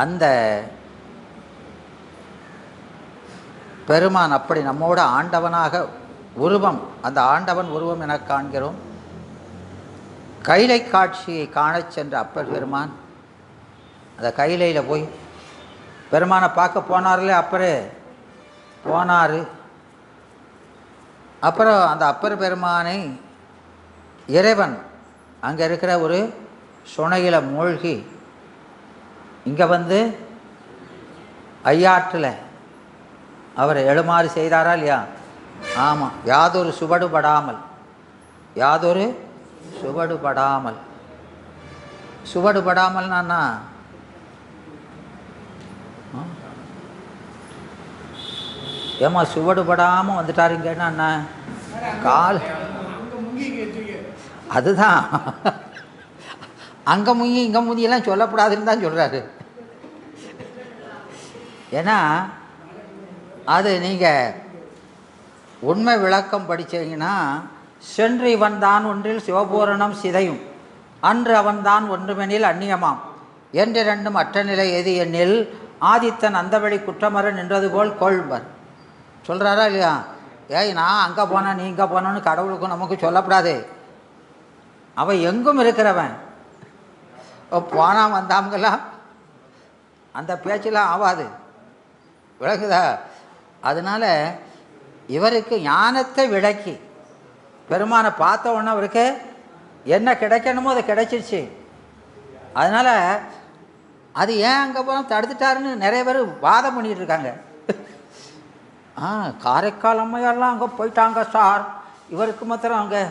அந்த பெருமான் அப்படி நம்மோட ஆண்டவனாக உருவம், அந்த ஆண்டவன் உருவம் என காண்கிறோம். கைலை காட்சியை காணச் சென்ற அப்பர் பெருமான் அந்த கைலையில் போய் பெருமானை பார்க்க போனார்ல, அப்பரே போனார். அப்புறம் அந்த அப்பர் பெருமானை இறைவன் அங்கே இருக்கிற ஒரு சுனையில் மூழ்கி இங்கே வந்து ஐயாற்றில் அவரை எழுமாறு செய்தாரா இல்லையா? ஆமாம். யாதொரு சுவடுபடாமல், யாதொரு சுவடுபடாமல். சுவடுபடாமல்னா ஏமா சுவடுபடாமல் வந்துட்டாருங்கன்னா என்ன? கால் அதுதான். அங்கே முங்கி இங்கே முந்தியெல்லாம் சொல்லக்கூடாதுன்னு தான் சொல்கிறாரு. ஏன்னா அது நீங்கள் உண்மை விளக்கம் படித்தீங்கன்னா, சென்று இவன்தான் ஒன்றில் சிவபூரணம் சிதையும், அன்று அவன்தான் ஒன்றுமெனில் அந்நியமாம் என்று ரெண்டும் அற்ற நிலை எது எண்ணில் ஆதித்தன் அந்த வழி குற்றமர நின்றது போல் கொள்வர் சொல்கிறாரா இல்லையா? ஏய் நான் அங்கே போனேன் நீ இங்கே போனோன்னு கடவுளுக்கும் நமக்கு சொல்லப்படாது. அவன் எங்கும் இருக்கிறவன். போனால் வந்தாமங்கெல்லாம் அந்த பேச்செல்லாம் ஆகாது. விளங்குதா? அதனால் இவருக்கு ஞானத்தை விளக்கி பெருமானை பார்த்த உடனே அவருக்கு என்ன கிடைக்கணுமோ அது கிடைச்சிருச்சு. அதனால் அது ஏன் அங்கே போனால் தடுத்துட்டாருன்னு நிறைய பேர் வாதம் பண்ணிகிட்டு இருக்காங்க. காரைக்கால் அம்மையாரெலாம் அங்கே போயிட்டாங்க சார், இவருக்கு மாத்திரம் அங்கே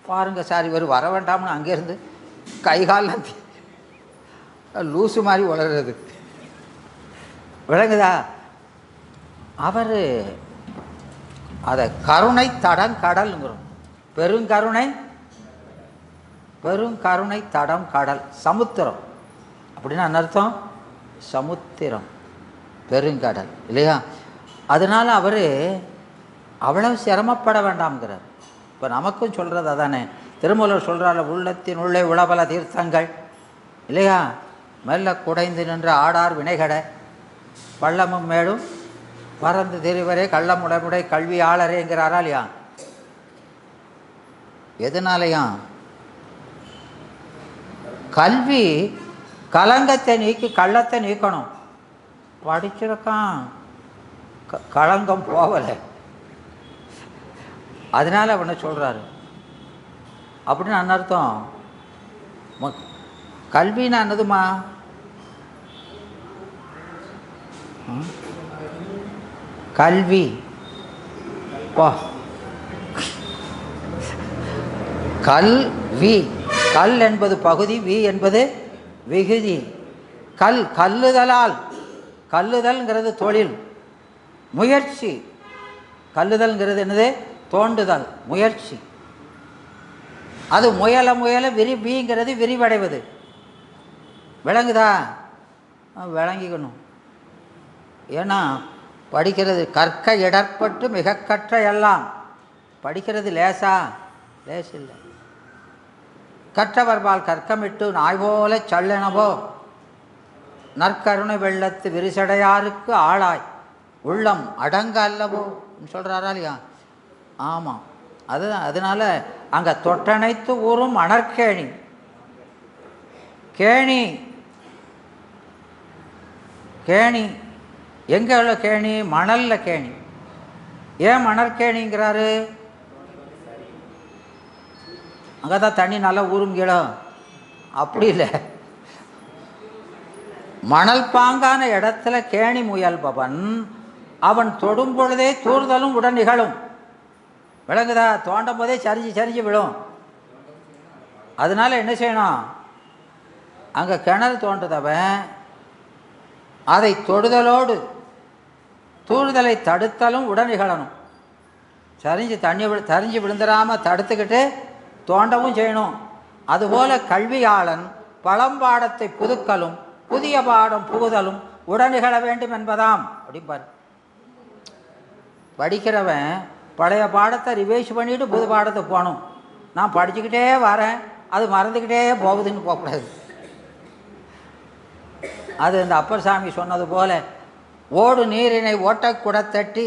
பாருங்கள் சார், இவர் வர வேண்டாம்னு அங்கேருந்து கைகாலெலாம் லூசு மாதிரி வளர்றது. விளங்குதா? அவர் அதை கருணை தடம் கடல்ங்கிறோம். பெருங்கருணை, பெருங்கருணை தடம் கடல், சமுத்திரம் அப்படின்னா என்ன அர்த்தம்? சமுத்திரம், பெருங்கடல் இல்லையா? அதனால் அவர் அவ்வளவு சிரமப்பட வேண்டாம்ங்கிறார். இப்போ நமக்கும் சொல்கிறது அதானே. திருமூலர் சொல்கிறார், உள்ளத்தின் உள்ளே உளபல தீர்த்தங்கள் இல்லையா? மெல்ல குடைந்து நின்ற ஆடார் வினைகடை பள்ளமும் மேடும் பறந்து தெரிவரே கள்ளமுடைமுடை கல்வியாளரேங்கிறாரா இல்லையா? எதனாலையா? கல்வி கலங்கத்தை நீக்கி கள்ளத்தை நீக்கணும். படிச்சிருக்கான், களங்கம் போகலை, அதனால் அவனை சொல்கிறாரு அப்படின்னு அன்னர்த்தம். கல்வின்னா என்னதுமா? கல்வி கல்வி, கல் என்பது பகுதி, வி என்பது விகுதி. கல்லுதலால், கல்லுதல்ங்கிறது தொழில் முயற்சி, கல்லுதல்ங்கிறது என்னது? தோண்டுதல், முயற்சி. அது முயல முயல விரிங்கிறது விரிவடைவது. விளங்குதா? விளங்கிக்கணும். ஏன்னா படிக்கிறது கற்க இடர்பட்டு மிக கற்ற எல்லாம். படிக்கிறது லேசா? லேசு இல்லை. கற்றவர்பால் கற்கமிட்டு நாய் போல சல்லெனவோ நற்கருணை வெள்ளத்து விரிசடையாருக்கு ஆளாய் உள்ளம் அடங்க அல்லவோ சொல்கிறாரா இல்லையா? ஆமாம். அதுதான். அதனால் அங்கே தொட்டணைத்து ஊரும் அனற்கேணி. கேணி கேணி எங்கே உள்ள கேணி? மணலில் கேணி. ஏன் மணற்கேணிங்கிறாரு? அங்கே தான் தண்ணி நல்லா ஊறுங்கிடும். அப்படி இல்லை, மணல் பாங்கான இடத்துல கேணி முயல்பவன் அவன் தொடும் பொழுதே தூர்தலும் உடன் நிகழும். விளங்குதா? தோண்டும் போதே சரிஞ்சு விழும். அதனால என்ன செய்யணும்? அங்கே கிணறு தோண்டுதவன் அதை தொடுதலோடு தூர்தலை தடுத்தலும் உடன் நிகழணும். சரிஞ்சு விழுந்துடாமல் தடுத்துக்கிட்டு தோண்டவும் செய்யணும். அதுபோல கல்வியாளன் பழம்பாடத்தை புதுக்கலும் புதிய பாடம் புகுதலும் உடன் நிகழ வேண்டும் என்பதாம். அப்படிப்பார். படிக்கிறவன் பழைய பாடத்தை ரிவைஸ் பண்ணிவிட்டு புது பாடத்தை போகணும். நான் படிச்சுக்கிட்டே வரேன், அது மறந்துக்கிட்டே போகுதுன்னு போகக்கூடாது. அது இந்த அப்பர் சாமி சொன்னது போல ஓடு நீரினை ஓட்டக்குடத்தட்டி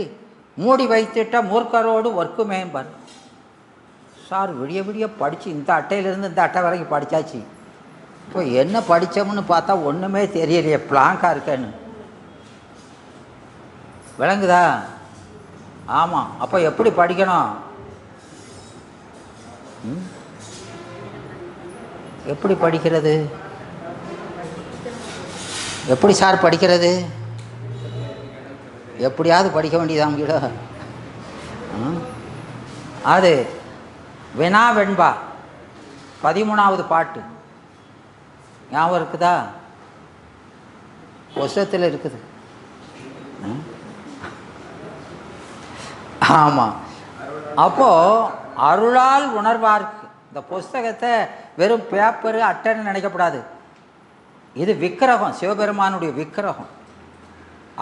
மூடி வைத்திட்ட மூர்க்கரோடு ஒர்க்குமேம்பார். சார் விடிய விடிய படித்து இந்த அட்டையிலேருந்து இந்த அட்டை வரைக்கும் படித்தாச்சு, இப்போ என்ன படித்தோம்னு பார்த்தா ஒன்றுமே தெரியலையே, பிளாங்காக இருக்கேன்னு. விளங்குதா? ஆமாம். அப்போ எப்படி படிக்கணும்? எப்படி படிக்கிறது? எப்படி சார் படிக்கிறது? எப்படியாவது படிக்க வேண்டியதான் கிட்ட. அது வினா வெண்பா 13வது பாட்டு ஞாபகம் இருக்குதா? புஸ்தகத்தில் இருக்குது. ஆமாம். அப்போது அருளால் உணர்வார்க்கு இந்த புஸ்தகத்தை வெறும் பேப்பரு அட்டைன்னு நினைக்கப்படாது. இது விக்கிரகம், சிவபெருமானுடைய விக்கிரகம்.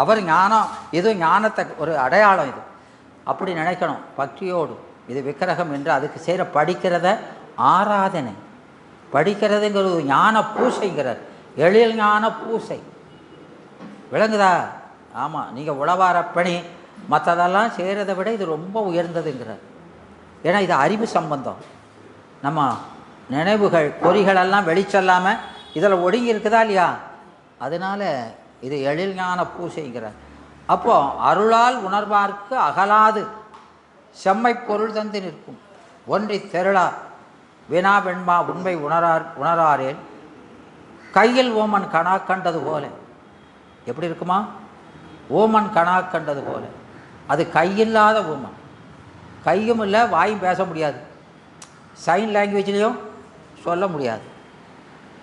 அவர் ஞானம், இது ஞானத்தை ஒரு அடையாளம். இது அப்படி நினைக்கணும் பக்தியோடு. இது விக்கிரகம் என்று அதுக்கு செய்கிற படிக்கிறத ஆராதனை. படிக்கிறதுங்கிறது ஞான பூசைங்கிறார், எழில் ஞான பூசை. விளங்குதா? ஆமாம். நீங்கள் உழவார பணி மற்றதெல்லாம் செய்கிறத விட இது ரொம்ப உயர்ந்ததுங்கிறார். ஏன்னா இது அறிவு சம்பந்தம். நம்ம நினைவுகள் பொறிகளெல்லாம் வெளிச்செல்லாமல் இதில் ஒடுங்கி இருக்குதா இல்லையா? அதனால் இது எழில் ஞான பூசைங்கிறார். அப்போது அருளால் உணர்வார்க்கு அகலாது செம்மை பொருள் தந்து நிற்கும் ஒன்றி தெருளா வினா வெண்மா உண்மை உணராரேன் கையில் ஓமன் கணா கண்டது போல. எப்படி இருக்குமா? ஓமன் கணா கண்டது போல. அது கையில்லாத ஓமன். கையும் இல்லை, வாயும் பேச முடியாது, சைன் லாங்குவேஜ்லேயும் சொல்ல முடியாது.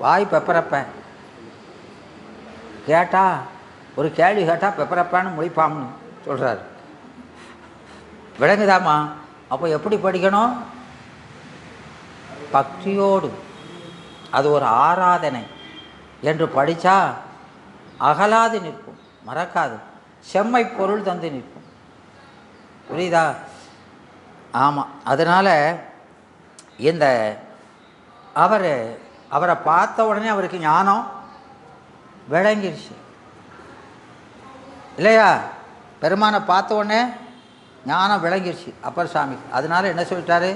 வாய் பெப்பரப்பேன் கேட்டால், ஒரு கேள்வி கேட்டால் பெப்பரப்பான்னு முடிப்பாம்னு சொல்கிறார். விளங்குதாமா? அப்போ எப்படி படிக்கணும்? பக்தியோடு. அது ஒரு ஆராதனை என்று படித்தா அகலாது நிற்கும், மறக்காது, செம்மை பொருள் தந்து நிற்கும். புரியுதா? ஆமாம். அதனால் இந்த அவரை பார்த்த உடனே அவருக்கு ஞானம் விளங்கிருச்சு இல்லையா? பெருமானை பார்த்த உடனே ஞானம் விளங்கிருச்சு அப்பர் சாமி. அதனால் என்ன சொல்லிட்டாரு?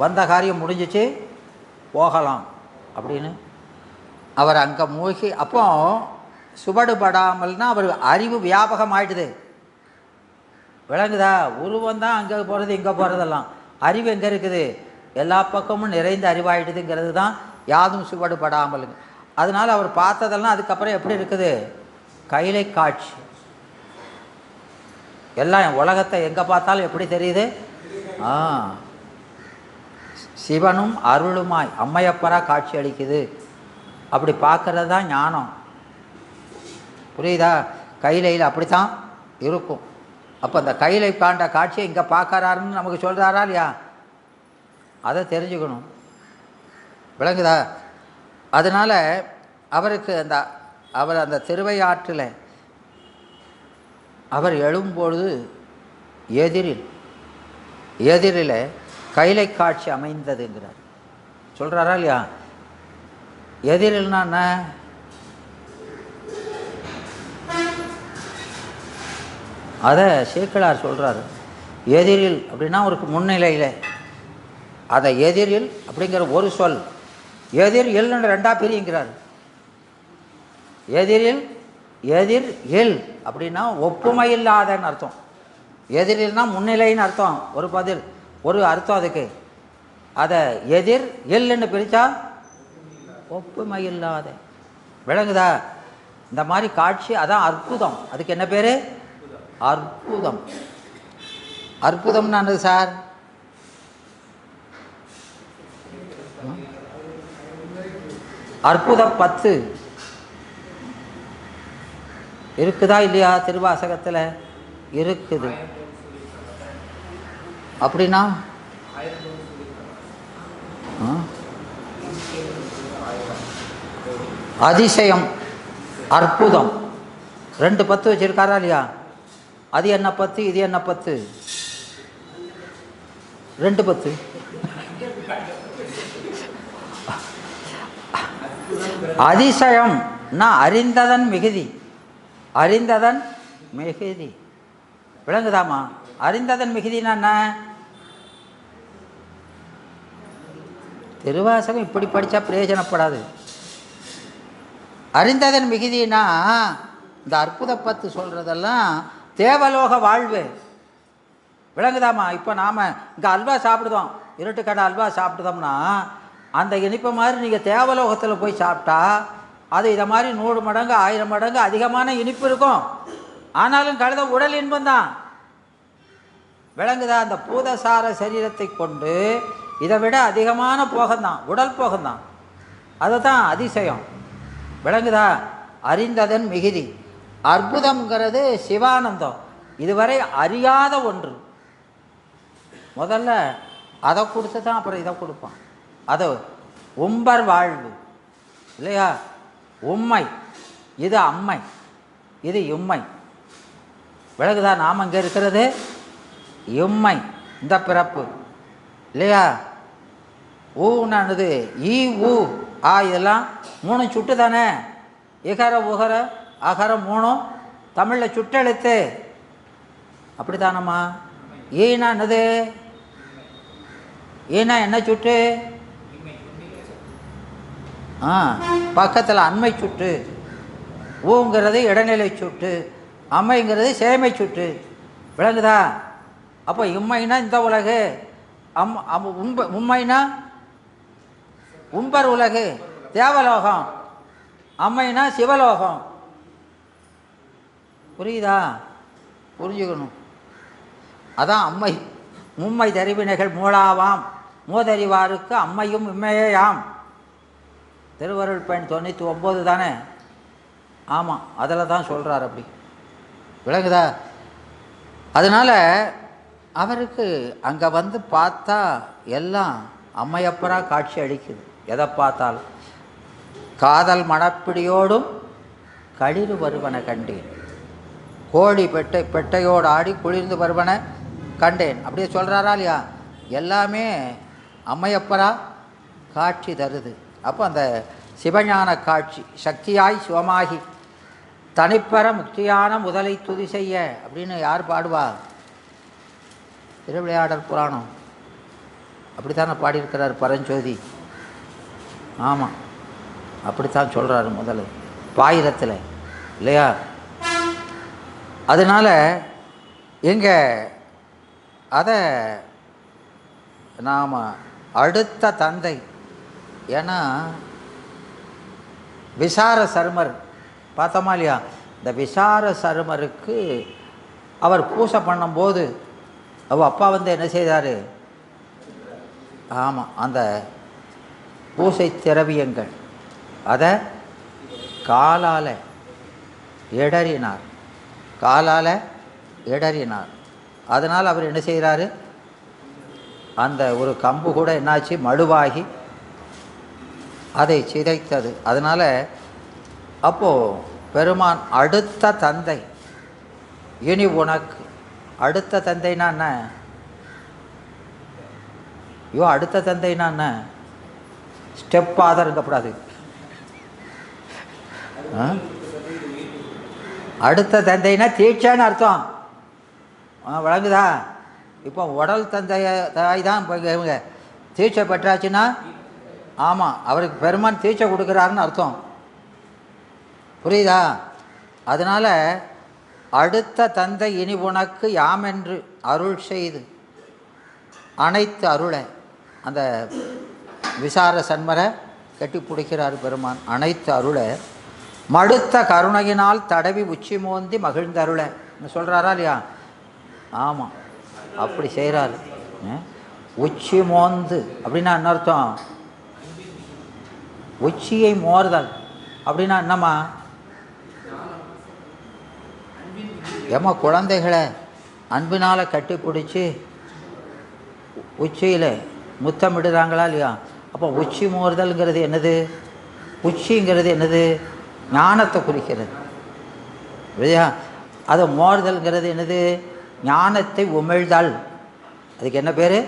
வந்த காரியம் முடிஞ்சிச்சு, போகலாம் அப்படின்னு. அவர் அங்கே மூழ்கி, அப்போ சுவடுபடாமல்னா அவர் அறிவு வியாபகம் ஆயிடுது. விளங்குதா? உருவம் தான் அங்கே போகிறது இங்கே போகிறதெல்லாம். அறிவு எங்கே இருக்குது? எல்லா பக்கமும் நிறைந்த அறிவாயிடுதுங்கிறது தான் யாதும் சுவடுபடாமலுங்க. அதனால் அவர் பார்த்ததெல்லாம் அதுக்கப்புறம் எப்படி இருக்குது? கைலை காட்சி. எல்லாம் உலகத்தை எங்கே பார்த்தாலும் எப்படி தெரியுது? சிவனும் அருளுமாய் அம்மையப்பராக காட்சி அளிக்குது. அப்படி பார்க்கறது தான் ஞானம். புரியுதா? கைலையில் அப்படி தான் இருக்கும். அப்போ அந்த கையிலை காண்ட காட்சியை இங்கே பார்க்கறாருன்னு நமக்கு சொல்கிறாரா இல்லையா? அதை தெரிஞ்சுக்கணும். விளங்குதா? அதனால் அவருக்கு அவர் அந்த திருவையாற்றில் அவர் எழும்பொழுது எதிரில் கைலை காட்சி அமைந்ததுங்கிறார். சொல்கிறாரா இல்லையா? எதிரில்னா என்ன? அதை சேக்கிழார் சொல்கிறாரு. எதிரில் அப்படின்னா ஒரு முன்னிலையில், அதை எதிரில் அப்படிங்கிற ஒரு சொல் எதிர் எல்னு ரெண்டாக பிரிங்கிறார். எதிர் எல் அப்படின்னா ஒப்புமை இல்லாதன்னு அர்த்தம். எதிரில்னா முன்னிலைன்னு அர்த்தம். ஒரு அர்த்தம் அதுக்கு. அதை எதிர் எல்ன்னு பிரித்தா ஒப்புமை இல்லாத. விளங்குதா? இந்த மாதிரி காட்சி அதான் அற்புதம். அதுக்கு என்ன பேர்? அற்புதம். அற்புதம்னா என்னது சார்? அற்புதம் 10 இருக்குதா இல்லையா? திருவாசகத்தில் இருக்குது. அப்படின்னா அதிசயம், அற்புதம் 2 10 வச்சிருக்காரா இல்லையா? அது என்ன 10, இது என்ன 10? 2 10. அதிசயம்னா அறிந்ததன் மிகுதி. அறிந்ததன் மிகுதி. விளங்குதாமா? அறிந்ததன் மிகுதினா என்ன? திருவாசகம் இப்படி படித்தா பிரயோஜனப்படாது. அறிந்ததன் மிகுதினா இந்த அற்புத 10 சொல்கிறதெல்லாம் தேவலோக வாழ்வு. விளங்குதாமா? இப்போ நாம் இங்கே அல்வா சாப்பிடுதோம், இருட்டுக்கடை அல்வா சாப்பிடுதோம்னா அந்த இனிப்பை மாதிரி நீங்கள் தேவலோகத்தில் போய் சாப்பிட்டா அது இதை மாதிரி 100 மடங்கு 1000 மடங்கு அதிகமான இனிப்பு இருக்கும். ஆனாலும் கழுத உடல் இன்பம்தான். விளங்குதா? அந்த பூதசார சரீரத்தை கொண்டு இதை விட அதிகமான போகம்தான், உடல் போகம்தான். அதுதான் அதிசயம். விளங்குதா? அறிந்ததன் மிகுதி. அற்புதம்ங்கிறது சிவானந்தம், இதுவரை அறியாத ஒன்று. முதல்ல அதை கொடுத்து தான் அப்புறம் இதை கொடுப்பான். அது உம்பர் வாழ்வு இல்லையா? உம்மை, இது அம்மை, இது இம்மை. விளக்குதா? நாம் இங்கே இருக்கிறது இம்மை, இந்த பிறப்பு இல்லையா? ஊனானது ஈ ஊ ஆ இதெல்லாம் 3 சுட்டு தானே. இகர உகர அகர 3 தமிழில் சுட்டெழுத்து. அப்படி தானம்மா? ஈனா என்னது? ஈனா என்ன சுட்டு? பக்கத்தில் அண்மை சுட்டு. ஊங்கிறது இடைநிலை சுட்டு, அம்மைங்கிறது சேமை சுட்டு. விளங்குதா? அப்போ இம்மைனா இந்த உலகு, உம்மைனா உம்பர் உலகு தேவலோகம், அம்மைனா சிவலோகம். புரியுதா? புரிஞ்சுக்கணும். அதான் அம்மை மும்மை தறிவினைகள் மூளாவாம் மூதறிவாருக்கு அம்மையும் இம்மையாம். திருவருள் பயன் 99 தானே? ஆமாம், அதில் தான் சொல்கிறார் அப்படி. விளங்குதா? அதனால் அவருக்கு அங்கே வந்து பார்த்தா எல்லாம் அம்மையப்பராக காட்சி அளிக்குது. எதை பார்த்தாலும் காதல் மணப்பிடியோடும் களிறு வருவன கண்டேன், கோழி பெட்டையோடு ஆடி குளிர்ந்து வருவன கண்டேன். அப்படியே சொல்கிறாரா இல்லையா? எல்லாமே அம்மையப்பரா காட்சி தருது. அப்போ அந்த சிவஞான காட்சி சக்தியாய் சிவமாகி தனிப்பெற முக்தியான முதலை துதி செய்ய அப்படின்னு யார் பாடுவா? திருவிளையாடல் புராணம் அப்படித்தானே பாடியிருக்கிறார் பரஞ்சோதி. ஆமாம், அப்படித்தான் சொல்கிறாரு முதல்ல பாயிரத்தில் இல்லையா? அதனால் எங்கே அதை நாம் அடுத்த தந்தை, ஏன்னா விசார சருமர் பார்த்தோமா இல்லையா? இந்த விசார சருமருக்கு அவர் பூசை பண்ணும்போது அப்பா வந்து என்ன செய்தார்? ஆமாம், அந்த பூசை திரவியங்கள் அதை காலால் இடறினார். காலால் இடறினார். அதனால் அவர் என்ன செய்கிறாரு, அந்த ஒரு கம்பு கூட என்னாச்சு, மடுவாகி அதை சிதைத்தது. அதனால் அப்போது பெருமான் அடுத்த தந்தை இனி உனக்கு. அடுத்த தந்தைனா என்ன? ஐயோ, அடுத்த தந்தைனா என்ன? ஸ்டெப் ஃபாதர் இருக்கக்கூடாது. அடுத்த தந்தைனா தீட்சைன்னு அர்த்தம். வழங்குதா? இப்போ உடல் தாய் தான் இப்போ இவங்க தீட்சை பெற்றாச்சுன்னா, ஆமாம், அவருக்கு பெருமான் தீட்சை கொடுக்குறாருன்னு அர்த்தம். புரியுதா? அதனால் அடுத்த தந்தை இனி உனக்கு யாமென்று அருள் செய்து அனைத்து அருளை அந்த விசார சன்மரை கட்டி பிடிக்கிறார் பெருமான். அனைத்து அருளை மடுத்த கருணையினால் தடவி உச்சி மோந்தி மகிழ்ந்தருளை சொல்கிறாரா இல்லையா? ஆமாம், அப்படி செய்கிறார். உச்சி மோந்து அப்படின்னா என்ன அர்த்தம்? உச்சியை மோர்தல் அப்படின்னா என்னம்மா? ஏமா குழந்தைகளை அன்பினால் கட்டி பிடிச்சி உச்சியில் முத்தமிடுறாங்களா இல்லையா? அப்போ உச்சி மோர்தல்ங்கிறது என்னது? உச்சிங்கிறது என்னது? ஞானத்தை குறிக்கிறது இல்லையா? அதை மோர்தல்ங்கிறது என்னது? ஞானத்தை உமிழ்தல். அதுக்கு என்ன பேர்?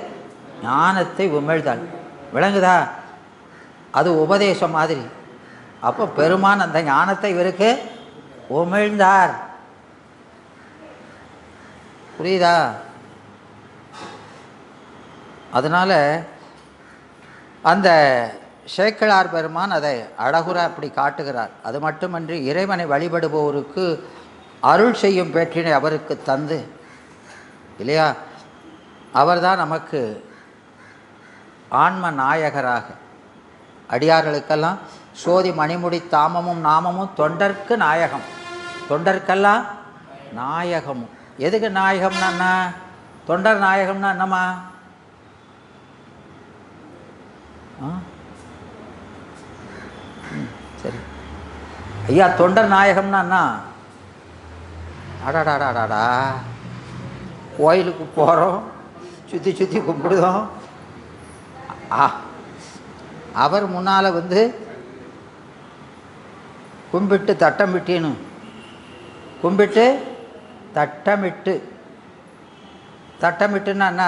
ஞானத்தை உமிழ்தல். விளங்குதா? அது உபதேசம் மாதிரி. அப்போ பெருமான் அந்த ஞானத்தை இவருக்கு உமிழ்ந்தார். புரியுதா? அதனால் அந்த சேக்கிழார் பெருமான் அதை அழகுற அப்படி காட்டுகிறார். அது மட்டுமன்றி இறைவனை வழிபடுபவருக்கு அருள் செய்யும் பேற்றினை அவருக்கு தந்து இல்லையா, அவர்தான் நமக்கு ஆன்ம நாயகராக அடியார்களுக்கெல்லாம் சோதி மணிமுடி தாமமும் நாமமும் தொண்டர்க்கு நாயகம். தொண்டர்க்கெல்லாம் நாயகமும். எதுக்கு நாயகம்னா என்ன? தொண்டர் நாயகம்னா என்னம்மா? சரி ஐயா, தொண்டர் நாயகம்னா என்ன? அடாடாடாடாடா, கோயிலுக்கு போகிறோம், சுற்றி சுற்றி கும்பிடுதோம், அவர் முன்னால் வந்து கும்பிட்டு தட்டமிட்டின்னு கும்பிட்டு தட்டமிட்டுன்னா என்ன?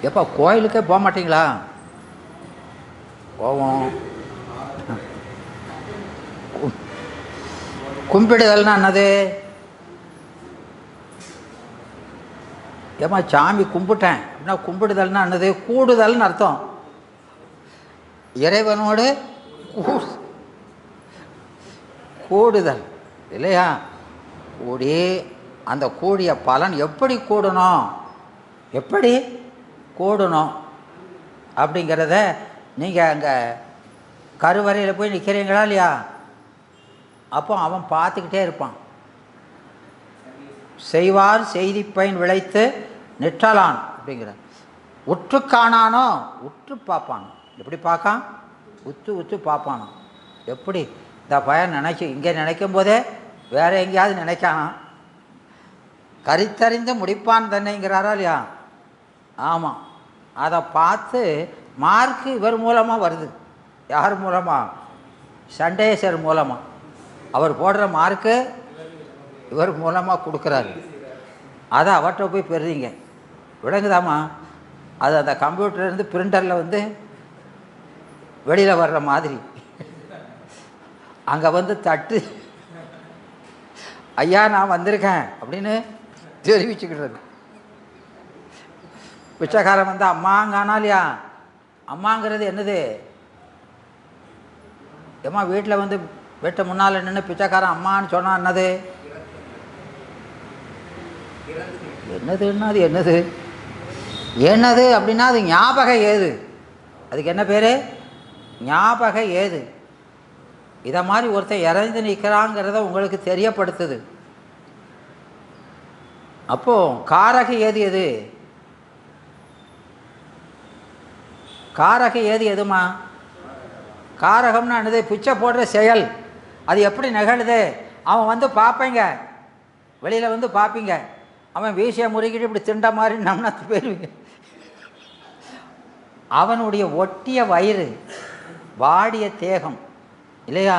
எப்போ கோயிலுக்கே போக மாட்டிங்களா? போவோம். கும்பிடுதல்னா என்னது? ஏமா சாமி கும்பிட்டேன் அப்படின்னா கும்பிடுதல்னா என்னது? கூடுதல்னு அர்த்தம். இறைவனோடு கூடுதல் இல்லையா? கூடி அந்த கூடிய பலன் எப்படி கூடணும், எப்படி கூடணும் அப்படிங்கிறத நீங்கள் அங்கே கருவறையில் போய் நிற்கிறீங்களா இல்லையா? அப்போ அவன் பார்த்துக்கிட்டே இருப்பான். செய்வார் செய்தி பயன் விளைத்து நிற்றலான் அப்படிங்கிற. உற்று காணானோ, உற்று பார்ப்பானோ. எப்படி பார்க்கான்? உத்து பார்ப்பானோ. எப்படி? இந்த பயன் நினைச்சி இங்கே நினைக்கும் போதே வேறு எங்கேயாவது நினைக்கானா? கரித்தறிந்து முடிப்பான் தன்னைங்கிறாரா இல்லையா? ஆமாம், அதை பார்த்து மார்க்கு இவர் மூலமாக வருது. யார் மூலமாக? சண்டேசர் மூலமாக. அவர் போடுற மார்க்கு இவர் மூலமாக கொடுக்குறாரு. அதை அவர்கிட்ட போய் பெறுறீங்க. விளங்குதாம்மா? அது அந்த கம்ப்யூட்டர்லேருந்து பிரிண்டரில் வந்து வெளியில் வர்ற மாதிரி அங்கே வந்து தட்டு, ஐயா நான் வந்திருக்கேன் அப்படின்னு தெரிவிச்சுக்கிடுறது. பிச்சைக்காரன் வந்து அம்மாங்கானா இல்லையா? அம்மாங்கிறது என்னது? ஏம்மா வீட்டில் வந்து வீட்டை முன்னால் நின்று பிச்சைக்காரன் அம்மான்னு சொன்னால் என்னது? என்னதுன்னா அது என்னது? என்னது அப்படின்னா அது ஞாபகம் ஏது. அதுக்கு என்ன பேர்? ஞாபகம் ஏது. இதை மாதிரி ஒருத்தர் இறந்து நிற்கிறாங்கிறத உங்களுக்கு தெரியப்படுத்துது. அப்போது காரக ஏது எது? காரக ஏது எதுமா? காரகம்னா என்னது? பிச்சை போடுற செயல். அது எப்படி நிகழுது? அவன் வந்து பார்ப்பீங்க, வெளியில் வந்து பார்ப்பீங்க, அவன் வீசிய முறுக்கிட்டு இப்படி திண்ட மாதிரி நம்மனத்து போயிருவீங்க. அவனுடைய ஒட்டிய வயிறு, வாடிய தேகம் இல்லையா,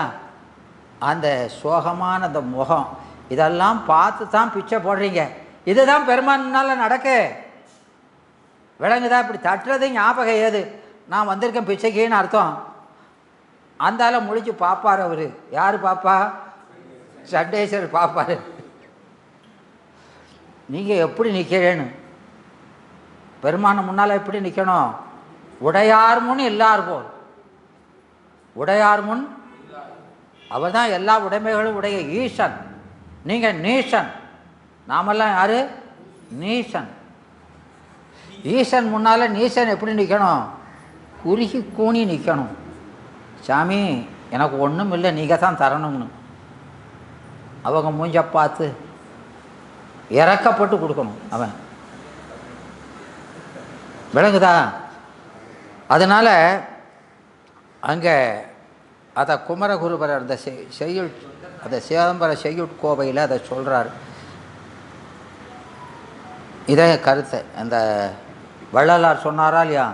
அந்த சோகமான அந்த முகம், இதெல்லாம் பார்த்து தான் பிச்சை போடுறீங்க. இதுதான் பெருமானால நடக்கு. விளங்குதா? இப்படி தட்டுறது ஞாபகம் ஏது? நான் வந்திருக்கேன் பிச்சைக்குன்னு அர்த்தம். அந்தால முழிச்சு பார்ப்பார் அவர். யார் பாப்பா? சண்டேஸ்வரர் பார்ப்பார். நீங்கள் எப்படி நிற்கிறேன்னு. பெருமான முன்னால் எப்படி நிற்கணும்? உடையார் முன் எல்லார் போல். உடையார் முன், அவர் தான் எல்லா உடைமைகளும் உடைய ஈசன். நீங்கள் நீசன், நாமெல்லாம் யாரு? நீசன். ஈசன் முன்னால் நீசன் எப்படி நிற்கணும்? குறுகி கூணி நிற்கணும். சாமி எனக்கு ஒன்றும் இல்லை, நீங்கள் தான் தரணும்னு அவங்க மூஞ்ச பார்த்து இறக்கப்பட்டு கொடுக்கணும் அவன். விளங்குதா? அதனால் அங்கே அதை குமரகுருபரர் அந்த செய்யுள், அந்த சிதம்பர செய்யுட்கோவையில் அதை சொல்கிறார். இதே கருத்தை அந்த வள்ளலார் சொன்னாரா இல்லையா?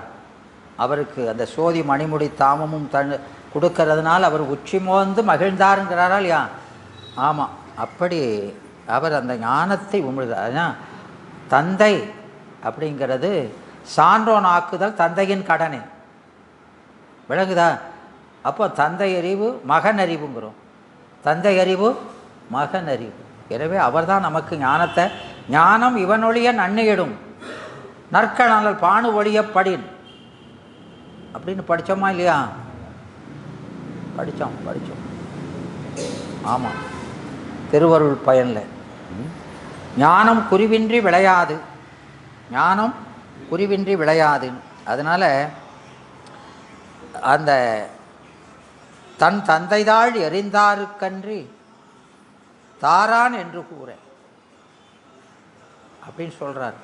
அவருக்கு அந்த சோதி மணிமுடி தாமமும் கொடுக்கறதுனால அவர் உச்சி மோந்து மகிழ்ந்தாருங்கிறாரா இல்லையா? ஆமாம், அப்படி அவர் அந்த ஞானத்தை உமிழ்ந்தார். தந்தை அப்படிங்கிறது சான்றோன் ஆக்குதல் தந்தையின் கடனை. விளங்குதா? அப்போ தந்தை அறிவு மகன் அறிவுங்கிறோம். தந்தை அறிவு மகன் அறிவு. எனவே அவர் தான் நமக்கு ஞானத்தை, ஞானம் இவனொழிய நன்னியிடும் நற்கணல் பானு ஒழிய படின் அப்படின்னு படித்தோமா இல்லையா? படித்தோம். ஆமாம், திருவருள் பயனில் ஞானம் குறிவின்றி விளையாது. ஞானம் குறிவின்றி விளையாது. அதனால் அந்த தன் தந்தைதாள் எறிந்தாருக்கன்றி தாரான் என்று கூற அப்படின்னு சொல்கிறார்.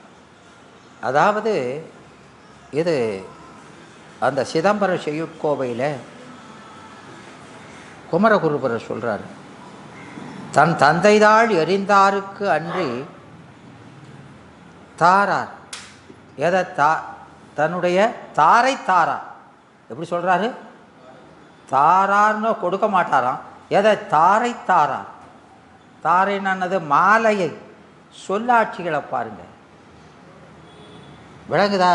அதாவது இது அந்த சிதம்பர செய்யுட்கோவையில் குமரகுருபரர் சொல்கிறார், தன் தந்தைதாள் எறிந்தாருக்கு அன்றி தாரார். எதை தன்னுடைய தாரை தாரார். எப்படி சொல்கிறாரு? தாரார்னு கொடுக்க மாட்டாராம். எதை தாரை தாரார். தாரைன்னு மாலையை, சொல்லாட்சிகளை பாருங்க. விளங்குதா?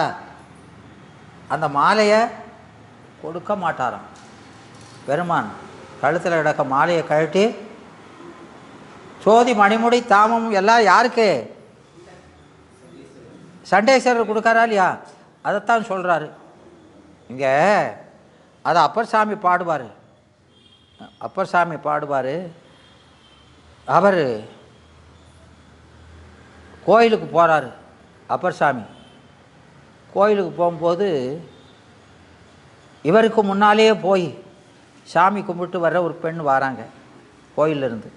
அந்த மாலையை கொடுக்க மாட்டாராம் பெருமான். கழுத்தில் கிடக்க மாலையை கழட்டி சோதி மணிமுடி தாமம் எல்லாம் யாருக்கு? சண்டேஸ்வரர் கொடுக்காரா இல்லையா? அதைத்தான் சொல்கிறாரு இங்கே. அதை அப்பர் சாமி பாடுவார். அப்பர் சாமி பாடுவார். அவர் கோயிலுக்கு போகிறாரு. அப்பர் சாமி கோயிலுக்கு போகும்போது இவருக்கு முன்னாலேயே போய் சாமி கும்பிட்டு வர்ற ஒரு பெண் வராங்க கோயிலிருந்து.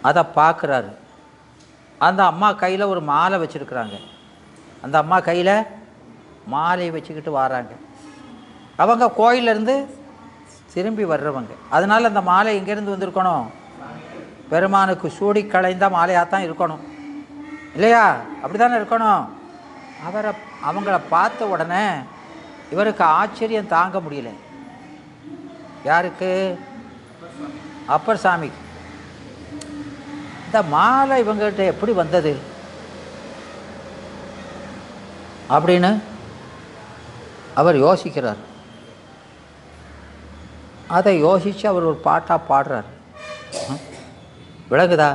அதை பார்க்குறாரு. அந்த அம்மா கையில் ஒரு மாலை வச்சுருக்குறாங்க. அந்த அம்மா கையில் மாலையை வச்சுக்கிட்டு வராங்க. அவங்க கோயிலேருந்து திரும்பி வர்றவங்க. அதனால் அந்த மாலை எங்கேருந்து வந்திருக்கணும்? பெருமானுக்கு சூடி களைந்த மாலையாக தான் இருக்கணும் இல்லையா? அப்படி தானே இருக்கணும். அவங்கள பார்த்த உடனே இவருக்கு ஆச்சரியம் தாங்க முடியல. யாருக்கு? அப்பர் சாமிக்கு. இந்த மாலை இவங்ககிட்ட எப்படி வந்தது அப்படின்னு அவர் யோசிக்கிறார். அதை யோசித்து அவர் ஒரு பாட்டாக பாடுறார். விளங்குதா?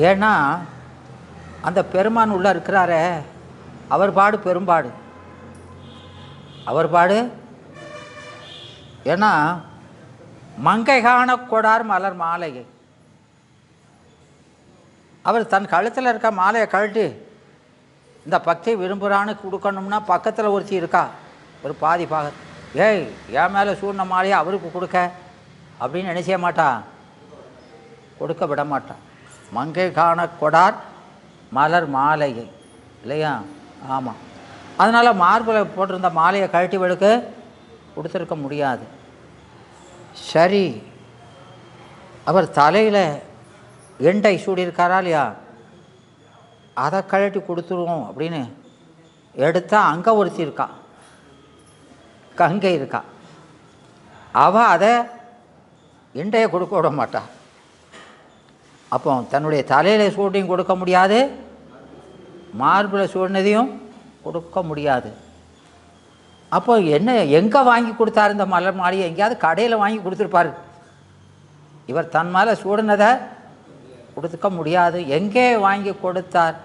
ஏன்னா அந்த பெருமான் உள்ளே இருக்கிறாரே, அவர் பாடு பெரும்பாடு. அவர் பாடு. ஏன்னா மங்கை காண கொடார் மலர் மாலையை. அவர் தன் கழுத்தில் இருக்க மாலையை கழட்டி இந்த பக்தி விரும்புகிறான்னு கொடுக்கணும்னா பக்கத்தில் ஒருத்தி இருக்கா, ஒரு பாதி பாக, ஏய் என் மேலே சூழ்ந்த மாலையை அவருக்கு கொடுக்க அப்படின்னு நினைச்சே மாட்டான், கொடுக்க விட மாட்டான். மங்கை காண கொடார் மலர் மாலையை இல்லையா? ஆமாம். அதனால் மார்பில் போட்டிருந்த மாலையை கழட்டி வெளுக்க கொடுத்துருக்க முடியாது. சரி, அவர் தலையில் எண்டை சூடியிருக்காரா இல்லையா, அதை கழட்டி கொடுத்துருவோம் அப்படின்னு எடுத்தால் அங்கே ஒருத்தி இருக்கா, கங்கை இருக்கா. அவள் அதை எண்டையை கொடுக்க விட மாட்டா. அப்போ தன்னுடைய தலையில் சூடையும் கொடுக்க முடியாது, மார்பில் சூடினதையும் கொடுக்க முடியாது. அப்போ என்ன எங்கே வாங்கி கொடுத்தாரு இந்த மலர் மாளிகை? எங்கேயாவது கடையில் வாங்கி கொடுத்துருப்பாரு. இவர் தன் மேலே சூடினதை கொடுத்துக்க முடியாது. எங்கே வாங்கி கொடுத்தார்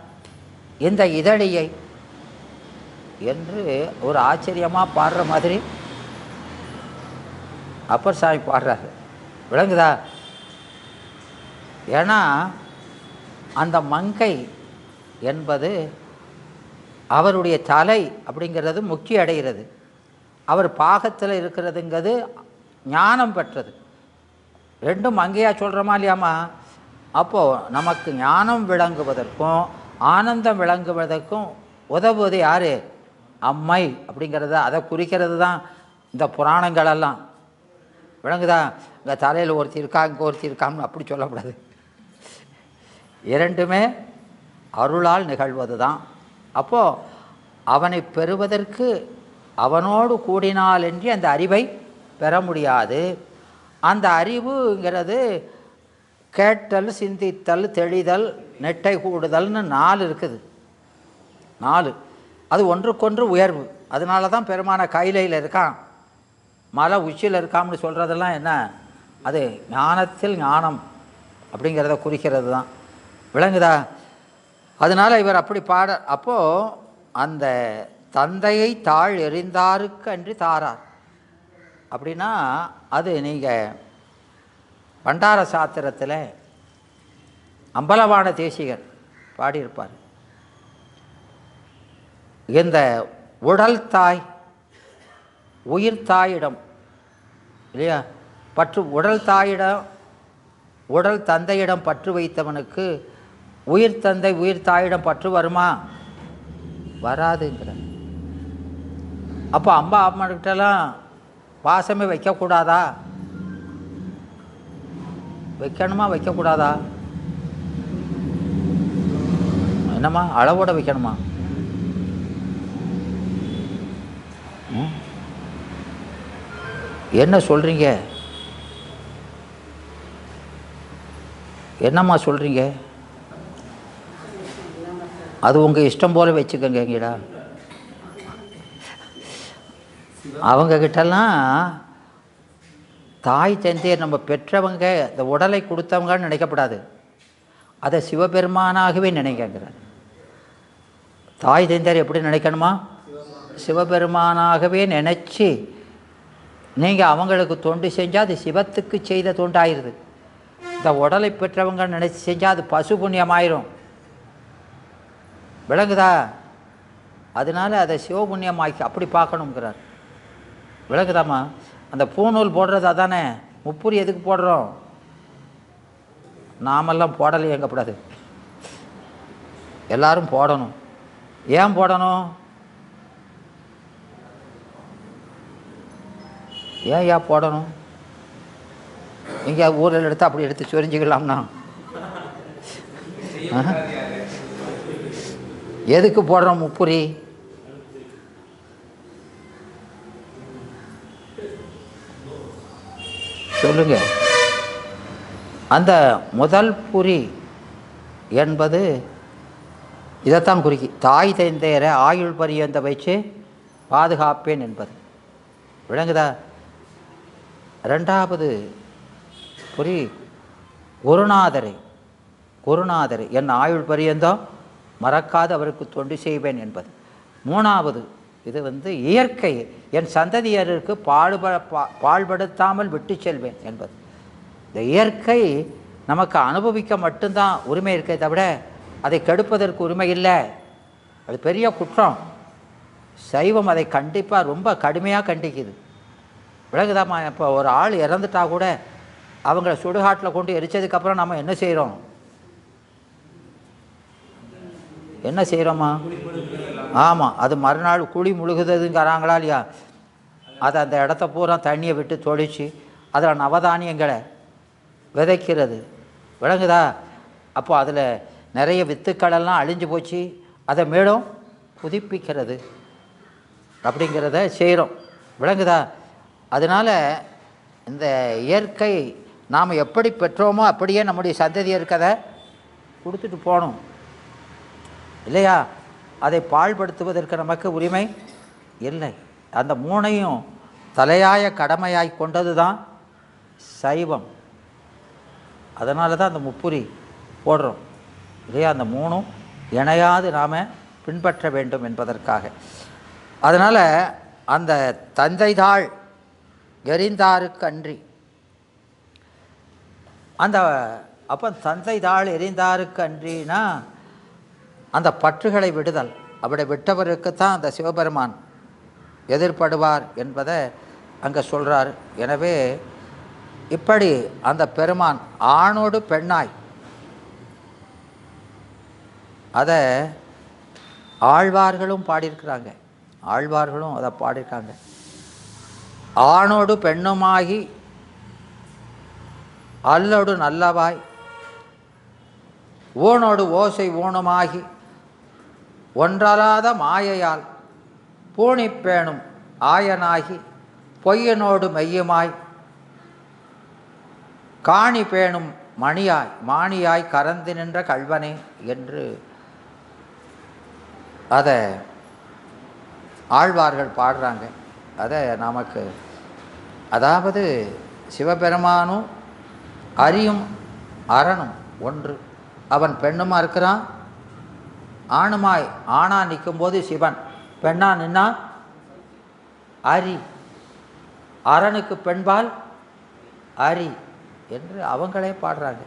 இந்த இதழியை என்று ஒரு ஆச்சரியமாக பாடுற மாதிரி அப்பர் சாமி பாடுறாரு. விளங்குதா? ஏன்னா அந்த மங்கை என்பது அவருடைய தலை அப்படிங்கிறது முக்தி அடைகிறது. அவர் பாகத்தில் இருக்கிறதுங்கிறது ஞானம் பெற்றது. ரெண்டும் மங்கையாக சொல்கிறோமா இல்லையாம்மா? அப்போது நமக்கு ஞானம் விளங்குவதற்கும் ஆனந்தம் விளங்குவதற்கும் உதவுவது யார்? அம்மை அப்படிங்கிறத அதை குறிக்கிறது தான் இந்த புராணங்களெல்லாம். விளங்குதா? இங்கே தலையில் ஒருத்தி இருக்கா, இங்கே ஒருத்தி இருக்கான்னு அப்படி சொல்லக்கூடாது. இரண்டுமே அருளால் நிகழ்வது தான். அப்போது அவனை பெறுவதற்கு அவனோடு கூடினால் என்று அந்த அறிவை பெற முடியாது. அந்த அறிவுங்கிறது கேட்டல், சிந்தித்தல், தெளிதல், நெட்டை கூடுதல்னு 4 இருக்குது. 4 அது ஒன்றுக்கொன்று உயர்வு. அதனால தான் பெருமான கைலையில் இருக்கான், மலை உச்சியில் இருக்கான்னு சொல்கிறதெல்லாம் என்ன? அது ஞானத்தில் ஞானம் அப்படிங்கிறத குறிக்கிறது தான். விளங்குதா? அதனால் இவர் அப்படி பாட. அப்போது அந்த தந்தையை தாழ் எறிந்தாருக்கு அன்றி தாரார் அப்படின்னா அது நீங்கள் பண்டார சாத்திரத்தில் அம்பலவான தேசிகர் பாடியிருப்பார். இந்த உடல் தாய் உயிர் தாயிடம் இல்லையா பற்று, உடல் தாயிடம் உடல் தந்தையிடம் பற்று வைத்தவனுக்கு உயிர் தந்தை உயிர் தாயிடம் பற்று வருமா? வராதுங்கிற. அப்போ அம்மா அம்மாக்கிட்டலாம் பாசமே வைக்கக்கூடாதா? வைக்கணுமா வைக்கக்கூடாதா? என்னம்மா அளவோட வைக்கணுமா? என்ன சொல்கிறீங்க? என்னம்மா சொல்கிறீங்க? அது உங்கள் இஷ்டம் போல் வச்சுக்கோங்கடா. அவங்கக்கிட்டலாம் தாய் தந்தையர் நம்ம பெற்றவங்க இந்த உடலை கொடுத்தவங்கன்னு நினைக்கப்படாது, அதை சிவபெருமானாகவே நினைக்கிறார். தாய் தந்தையர் எப்படி நினைக்கணுமா? சிவபெருமானாகவே நினச்சி நீங்கள் அவங்களுக்கு தொண்டு செஞ்சால் அது சிவத்துக்கு செய்த தொண்டாயிருது. இந்த உடலை பெற்றவங்க நினச்சி செஞ்சால் அது பசு புண்ணியமாயிரும். விளங்குதா? அதனால் அதை சிவபுண்ணியமாக்கி அப்படி பார்க்கணுங்கிறார். விளங்குதாம்மா? அந்த பூநூல் போடுறது அதானே. முப்புரி எதுக்கு போடுறோம்? நாமெல்லாம் போடலை எங்கப்படாது, எல்லாரும் போடணும். ஏன் போடணும்? ஏன் போடணும்? இங்கே ஊரில் எடுத்து அப்படி எடுத்து சொரிஞ்சிக்கலாம்னா எதுக்கு போடுறோம் முப்புரி? சொல்லுங்க. அந்த முதல் புரி என்பது இதைத்தான் குறிக்கி, தாய் தந்தையரை ஆயுள் பரியந்த வச்சு பாதுகாப்பேன் என்பது. விளங்குதா? 2வது புரி குருநாதரை என் ஆயுள் பரியந்தம் மறக்காது அவருக்கு தொண்டு செய்வேன் என்பது. 3வது இது இயற்கை, என் சந்ததியருக்கு பாழ்படுத்தாமல் விட்டு செல்வேன் என்பது. இந்த இயற்கை நமக்கு அனுபவிக்க மட்டும்தான் உரிமை இருக்கே தவிர அதை கெடுப்பதற்கு உரிமை இல்லை. அது பெரிய குற்றம். சைவம் அதை கண்டிப்பாக ரொம்ப கடுமையாக கண்டிக்குது. விளங்குதாம்மா? இப்போ ஒரு ஆள் இறந்துட்டா கூட அவங்கள சுடுகாட்டில் கொண்டு எரிச்சதுக்கப்புறம் நம்ம என்ன செய்கிறோம்? என்ன செய்கிறோமா? ஆமாம், அது மறுநாள் குழி முழுகுதுங்கிறாங்களா இல்லையா? அதை அந்த இடத்த பூரா தண்ணியை விட்டு தொளிச்சு அதில் நவதானியங்களை விதைக்கிறது. விளங்குதா? அப்போ அதில் நிறைய வித்துக்களெல்லாம் அழிஞ்சு போச்சு, அதை மேலும் புதுப்பிக்கிறது அப்படிங்கிறத செய்கிறோம். விளங்குதா? அதனால் இந்த இயற்கை நாம் எப்படி பெற்றோமோ அப்படியே நம்முடைய சந்ததியருக்கு அதை கொடுத்துட்டு போகணும் இல்லையா? அதை பாழ்படுத்துவதற்கு நமக்கு உரிமை இல்லை. அந்த மூணையும் தலையாய கடமையாய் கொண்டது தான் சைவம். அதனால தான் அந்த முப்புரி போடுறோம் இல்லையா? அந்த மூணும் இணையாது நாம் பின்பற்ற வேண்டும் என்பதற்காக. அதனால் அந்த தந்தை தாள் எரிந்தாருக்கு அன்றி, அந்த அப்போ தந்தை தாள் எரிந்தாருக்கு அன்றினா அந்த பற்றுகளை விடுதல். அப்படி விட்டவருக்கு தான் அந்த சிவபெருமான் எதிர்படுவார் என்பதை அங்கே சொல்கிறார். எனவே இப்படி அந்த பெருமான் ஆணோடு பெண்ணாய், அதை ஆழ்வார்களும் பாடியிருக்கிறாங்க, ஆழ்வார்களும் அதை பாடியிருக்காங்க. ஆணோடு பெண்ணுமாகி அல்லோடு நல்லவாய், ஊனோடு ஓசை ஊனுமாகி ஒன்றலாத மாயையால் பூணிப்பேணும் ஆயனாகி பொய்யனோடு மெய்யுமாய் காணி பேணும் மணியாய் மாணியாய் கறந்து நின்ற கல்வனே என்று அதை ஆழ்வார்கள் பாடுறாங்க. அதை நமக்கு, அதாவது சிவபெருமானும் அரியும் அரணும் ஒன்று. அவன் பெண்ணுமா இருக்கிறான், ஆணுமாய் ஆணா நிற்கும்போது சிவன், பெண்ணா நின்னா அரி, அரணுக்கு பெண்பால் அரி என்று அவங்களே பாடுறாங்க.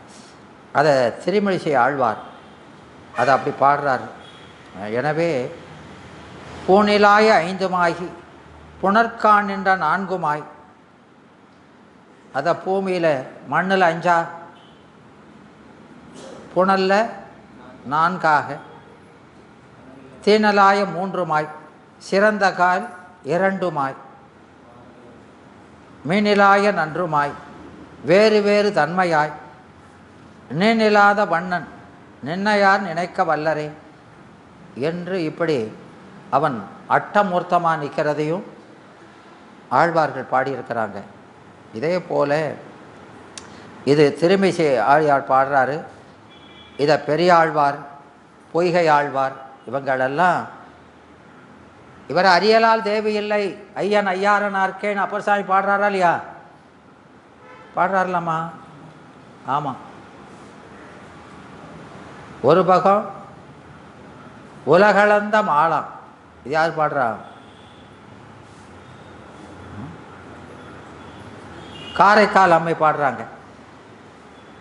அதை திருமழிசை ஆழ்வார் அதை அப்படி பாடுறார். எனவே பூநிலாய ஐந்துமாகி புனர்கான் நின்ற நான்குமாய், அதை பூமியில் மண்ணில் 5, புனல்ல 4, தீனலாய 3மாய், சிறந்த கால் 2மாய், மீனிலாய நன்றுமாய், வேறு வேறு தன்மையாய், நின்னிலாத வண்ணன் நின்னையார் நினைக்க வல்லரே என்று இப்படி அவன் அட்டமூர்த்தமாக நிற்கிறதையும் ஆழ்வார்கள் பாடியிருக்கிறாங்க. இதே போல் இது திருமிசை ஆழ்வார் பாடுறாரு. இதை பெரியாழ்வார், பொய்கை ஆழ்வார் இவங்களெல்லாம் இவர் அறியலால் தேவையில்லை ஐயன் ஐயாரனார்க்கேன்னு அப்பர் சாமி பாடுறாரா இல்லையா? பாடுறாருலாமா? ஆமாம். ஒரு பகம் உலகளந்த மாலாம், இது யார் பாடுறா? காரைக்கால் அம்மை பாடுறாங்க.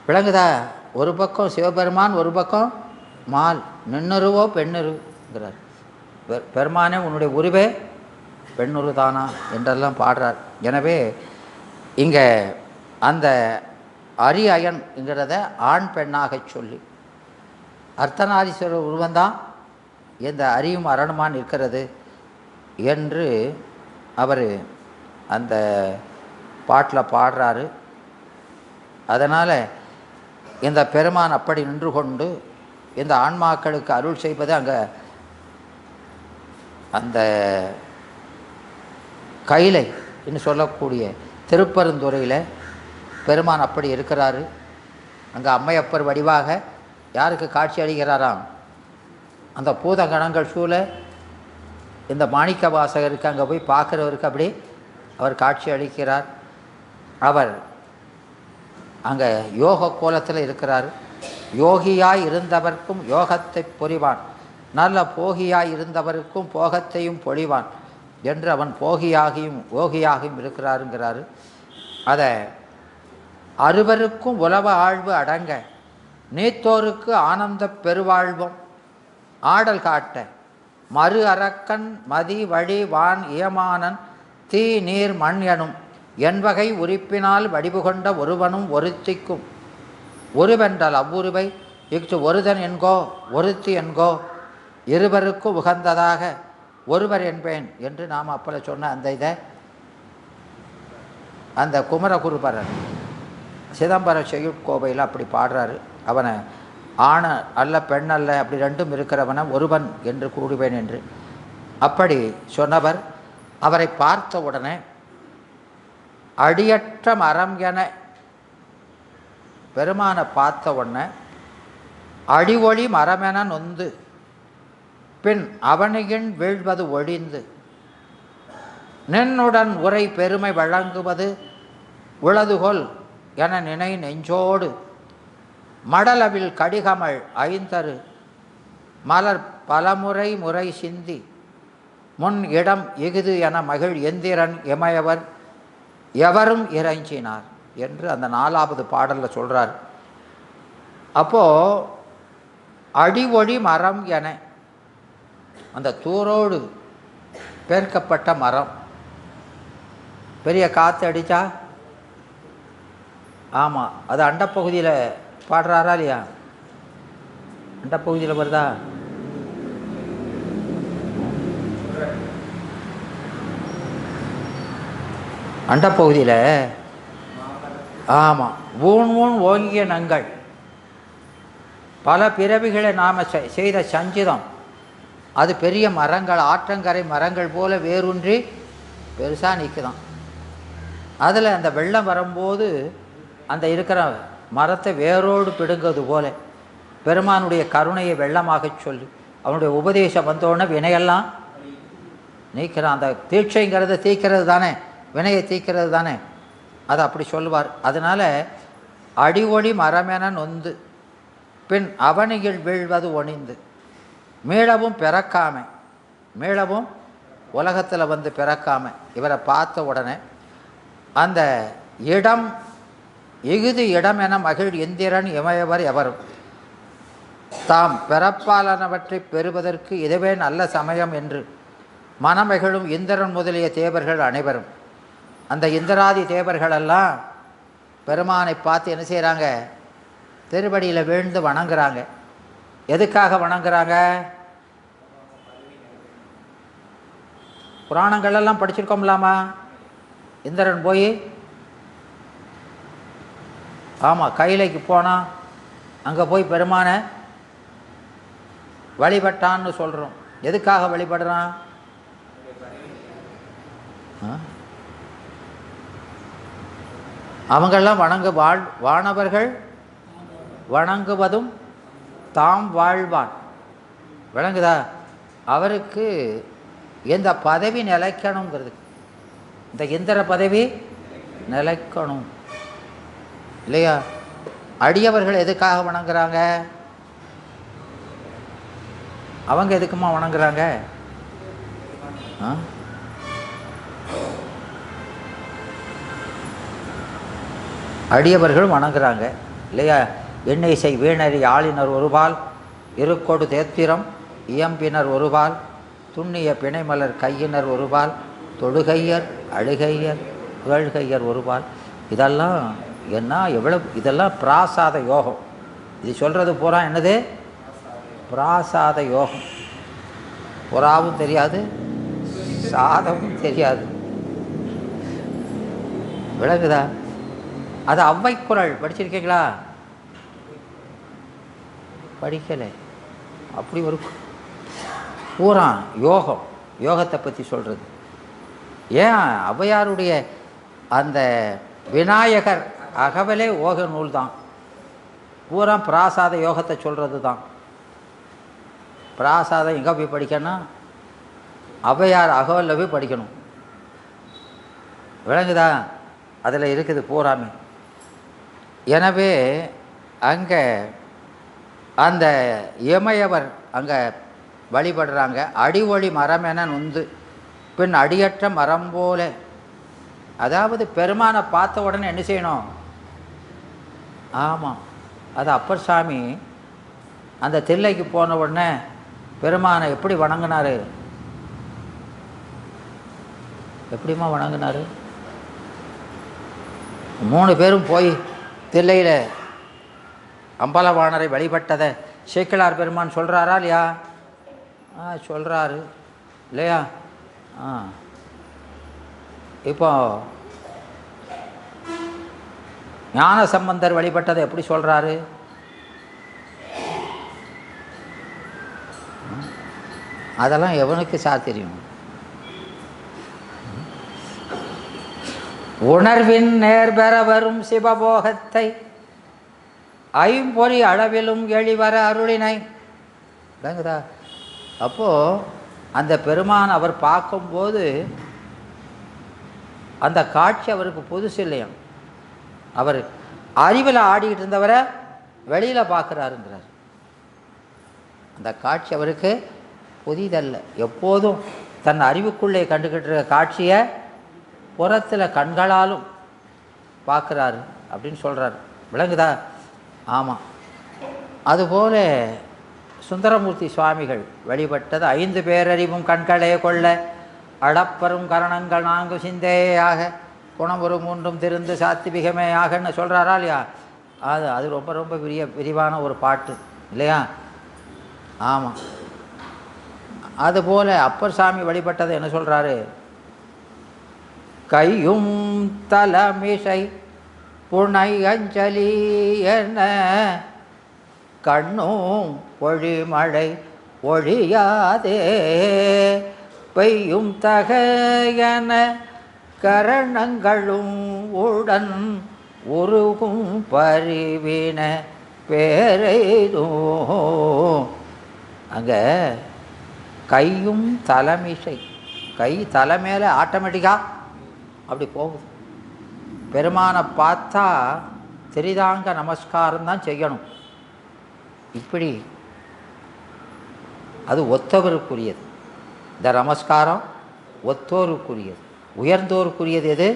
விளங்குதா? ஒரு பக்கம் சிவபெருமான், ஒரு பக்கம் மால், நின்னுருவோ பெண்ணுருங்கிறார். பெருமானே உன்னுடைய உருவே பெண்ணுரு தானா என்றெல்லாம் பாடுறார். எனவே இங்கே அந்த அரி அயன்ங்கிறத ஆண் பெண்ணாக சொல்லி அர்த்தநாரீஸ்வரர் உருவந்தான் இந்த அரியும் அரணுமான் இருக்கிறது என்று அவர் அந்த பாட்டில் பாடுறாரு. அதனால் இந்த பெருமான் அப்படி நின்று கொண்டு இந்த ஆன்மாக்களுக்கு அருள் செய்வது அங்கே அந்த கைலை என்று சொல்லக்கூடிய திருப்பெருந்துறையில் பெருமான் அப்படி இருக்கிறாரு. அங்கே அம்மையப்பர் வடிவாக யாருக்கு காட்சி அளிக்கிறாராம்? அந்த பூதகணங்கள் சூழ இந்த மாணிக்க வாசகருக்கு அங்கே போய் பார்க்குறவருக்கு அப்படி அவர் காட்சி அளிக்கிறார். அவர் அங்கே யோக கோலத்தில் இருக்கிறார். யோகியாய் இருந்தவர்க்கும் யோகத்தை பொறிவான், நல்ல போகியாய் இருந்தவருக்கும் போகத்தையும் பொழிவான் என்று அவன் போகியாகியும் யோகியாகியும் இருக்கிறாருங்கிறாரு. அதை அறுவருக்கும் உலவ ஆழ்வு அடங்க நீத்தோருக்கு ஆனந்த பெருவாழ்வும் ஆடல் காட்ட மறு அரக்கன் மதி வழி வான் இயமானன் தீ நீர் மண் எனும் என்வகை உறுப்பினால் வடிவு கொண்ட ஒருவனும் ஒருத்திக்கும் ஒருவென்றால் அவ்வுருவை இஃது ஒருதன் என்கோ ஒருத்தி என்கோ இருவருக்கும் உகந்ததாக ஒருவர் என்பேன் என்று நாம் அப்பல சொன்ன அந்த இதை அந்த குமரகுருபரன் சிதம்பரம் செய்யுட்கோவையில் அப்படி பாடுறாரு. அவனை ஆண அல்ல பெண் அல்ல அப்படி ரெண்டும் இருக்கிறவனை ஒருவன் என்று கூடுவேன் என்று. அப்படி சொன்னவர் அவரை பார்த்த உடனே அடியற்ற மரம் என பெருமானை பார்த்த உடனே அடிஒளி மரமென நொந்து பின் அவனியின் வீழ்வது ஒழிந்து நின்னுடன் உரை பெருமை வழங்குவது உளதுகொல் என நினை நெஞ்சோடு மடலவில் கடிகமள் ஐந்தரு மலர் பலமுறை முறை சிந்தி முன் இடம் இகுது என மகிழ் எந்திரன் இமையவர் எவரும் இறைஞ்சினார் என்று அந்த 4வது பாடலில் சொல்கிறார். அப்போது அடிஒளி மரம் என அந்த தூரோடு பேர்க்கப்பட்ட மரம் பெரிய காற்று அடித்தா, ஆமாம், அது அண்டப்பகுதியில் பாடுறாரா இல்லையா? அண்டப்பகுதியில் வருதா? அண்டப்பகுதியில் ஆமாம், ஊன் ஊன் ஓங்கிய நங்கள் பல பிறவிகளை நாம் செய்த சஞ்சிதம் அது பெரிய மரங்கள், ஆற்றங்கரை மரங்கள் போல வேரூன்றி பெருசாக நிற்குதான். அதில் அந்த வெள்ளம் வரும்போது அந்த இருக்கிற மரத்தை வேரோடு பிடுங்கிறது போல பெருமானுடைய கருணையை வெள்ளமாக சொல்லி அவனுடைய உபதேசம் வந்தோடனே வினையெல்லாம் நீக்கிறான். அந்த தீட்சைங்கிறத தீக்கிறது தானே, வினையை தீக்கிறது தானே, அதை அப்படி சொல்லுவார். அதனால் அடிஒளி மரமென நொந்து பின் அவனியில் வீழ்வது ஒணிந்து மீளவும் பிறக்காமை, மீளவும் உலகத்தில் வந்து பிறக்காமல் இவரை பார்த்த உடனே அந்த இடம் இகுது இடம் என மகிழ் எந்திரன் இமையவர் எவரும் தாம் பிறப்பாலானவற்றை பெறுவதற்கு இதுவே நல்ல சமயம் என்று மனமகிழும் இந்திரன் முதலிய தேவர்கள் அனைவரும், அந்த இந்திராதி தேவர்களெல்லாம் பெருமானை பார்த்து என்ன செய்கிறாங்க? திருவடியில் வீழ்ந்து வணங்குறாங்க. எதுக்காக வணங்குறாங்க? புராணங்களெல்லாம் படிச்சிருக்கோம்லாமா? இந்திரன் போய் ஆமாம் கைலைக்கு போனான், அங்கே போய் பெருமானை வழிபட்டான்னு சொல்கிறோம். எதுக்காக வழிபடுறான்? அவங்கெல்லாம் வானவர்கள் வணங்குவதும் தாம் வாழ்வான். விளங்குதா? அவருக்கு எந்த பதவி நிலைக்கணுங்கிறது, இந்த இந்திர பதவி நிலைக்கணும் இல்லையா? அடியவர்கள் எதுக்காக வணங்குறாங்க? அவங்க எதுக்குமா வணங்குறாங்க? அடியவர்கள் வணங்குறாங்க இல்லையா? எண்ணெய் செய் வீணறி ஆளினர் ஒருபால் இருக்கொடு தேத்திரம் இயம்பினர் ஒருபால் துண்ணிய பிணைமலர் கையினர் ஒருபால் தொழுகையர் அழுகையர் புகழ்கையர் ஒருபால். இதெல்லாம் என்ன எவ்வளவு, இதெல்லாம் பிராசாத யோகம். இது சொல்கிறது பூரா என்னது? பிராசாத யோகம். புறாவும் தெரியாது, சாதமும் தெரியாது. விளங்குதா? அது அவ்வை குறள் படிச்சிருக்கீங்களா? படிக்கலை. அப்படி ஒரு பூரா யோகம், யோகத்தை பற்றி சொல்கிறது. ஏன் ஔவையாருடைய அந்த விநாயகர் அகவலே ஓக நூல் தான், பூரா பிராசாத யோகத்தை சொல்கிறது தான். பிராசாதம் எங்கே போய் படிக்கணும்? ஔவையார் அகவலில் போய் படிக்கணும். விளங்குதா? அதில் இருக்குது பூராமே. எனவே அங்கே அந்த இமையவர் அங்கே வழிபடுறாங்க. அடிஒளி மரம் என நொந்து பின் அடியற்ற மரம் போல. அதாவது பெருமானை பார்த்த உடனே என்ன செய்யணும்? ஆமாம், அது அப்பர் சாமி அந்த தில்லைக்கு போன உடனே பெருமானை எப்படி வணங்கினார்? எப்படிமா வணங்கினார்? 3 பேரும் போய் தில்லையில் அம்பலவாணரை வழிபட்டதை சேக்கிழார் பெருமான் சொல்கிறாரா இல்லையா? சொல்கிறாரு இல்லையா? இப்போ ஞான சம்பந்தர் வழிபட்டதை எப்படி சொல்கிறாரு? அதெல்லாம் எவனுக்கு சாத்திரியம்? உணர்வின் நேர்பெற வரும் சிவபோகத்தை ஐம்பொறி அளவிலும் எழிவர அருளினை. விளங்குதா? அப்போது அந்த பெருமான் அவர் பார்க்கும்போது அந்த காட்சி அவருக்கு புதுசு இல்லையாம். அவர் அறிவில் ஆடிக்கிட்டு இருந்தவரை வெளியில் பார்க்குறாருங்கிறார். அந்த காட்சி அவருக்கு புதிதல்ல. எப்போதும் தன் அறிவுக்குள்ளே கண்டுக்கிட்டு இருக்க காட்சியை புறத்தில் கண்களாலும் பார்க்குறாரு அப்படின்னு சொல்கிறார். விளங்குதா? ஆமாம். அதுபோல சுந்தரமூர்த்தி சுவாமிகள் வழிபட்டது 5 பேரறிவும் கண்களே கொள்ள அளப்பரும் கரணங்கள் 4 சிந்தையாக குணமுறு 3 திருந்து சாத்திபிகமேயாகன்னு சொல்கிறாரா இல்லையா? அது ரொம்ப ரொம்ப விரிவான ஒரு பாட்டு இல்லையா? ஆமாம். அதுபோல் அப்பர் சாமி வழிபட்டதை என்ன சொல்கிறாரு? கையும் தலமிசை புனை அஞ்சலி என கண்ணும் பொழிமழை ஒழியாதே பெய்யும் தகையன கரணங்களும் உடன் உருகும் பரிவின பேரைதோ. அங்கே கையும் தலைமிசை, கை தலை மேலே ஆட்டோமேட்டிக்காக அப்படி போகுது. பெருமானை பார்த்தா திரிதாங்க நமஸ்காரம் தான் செய்யணும். இப்படி அது ஒத்தவருக்குரியது. இந்த நமஸ்காரம் ஒத்தோருக்குரியது. உயர்ந்தோருக்குரியது எது?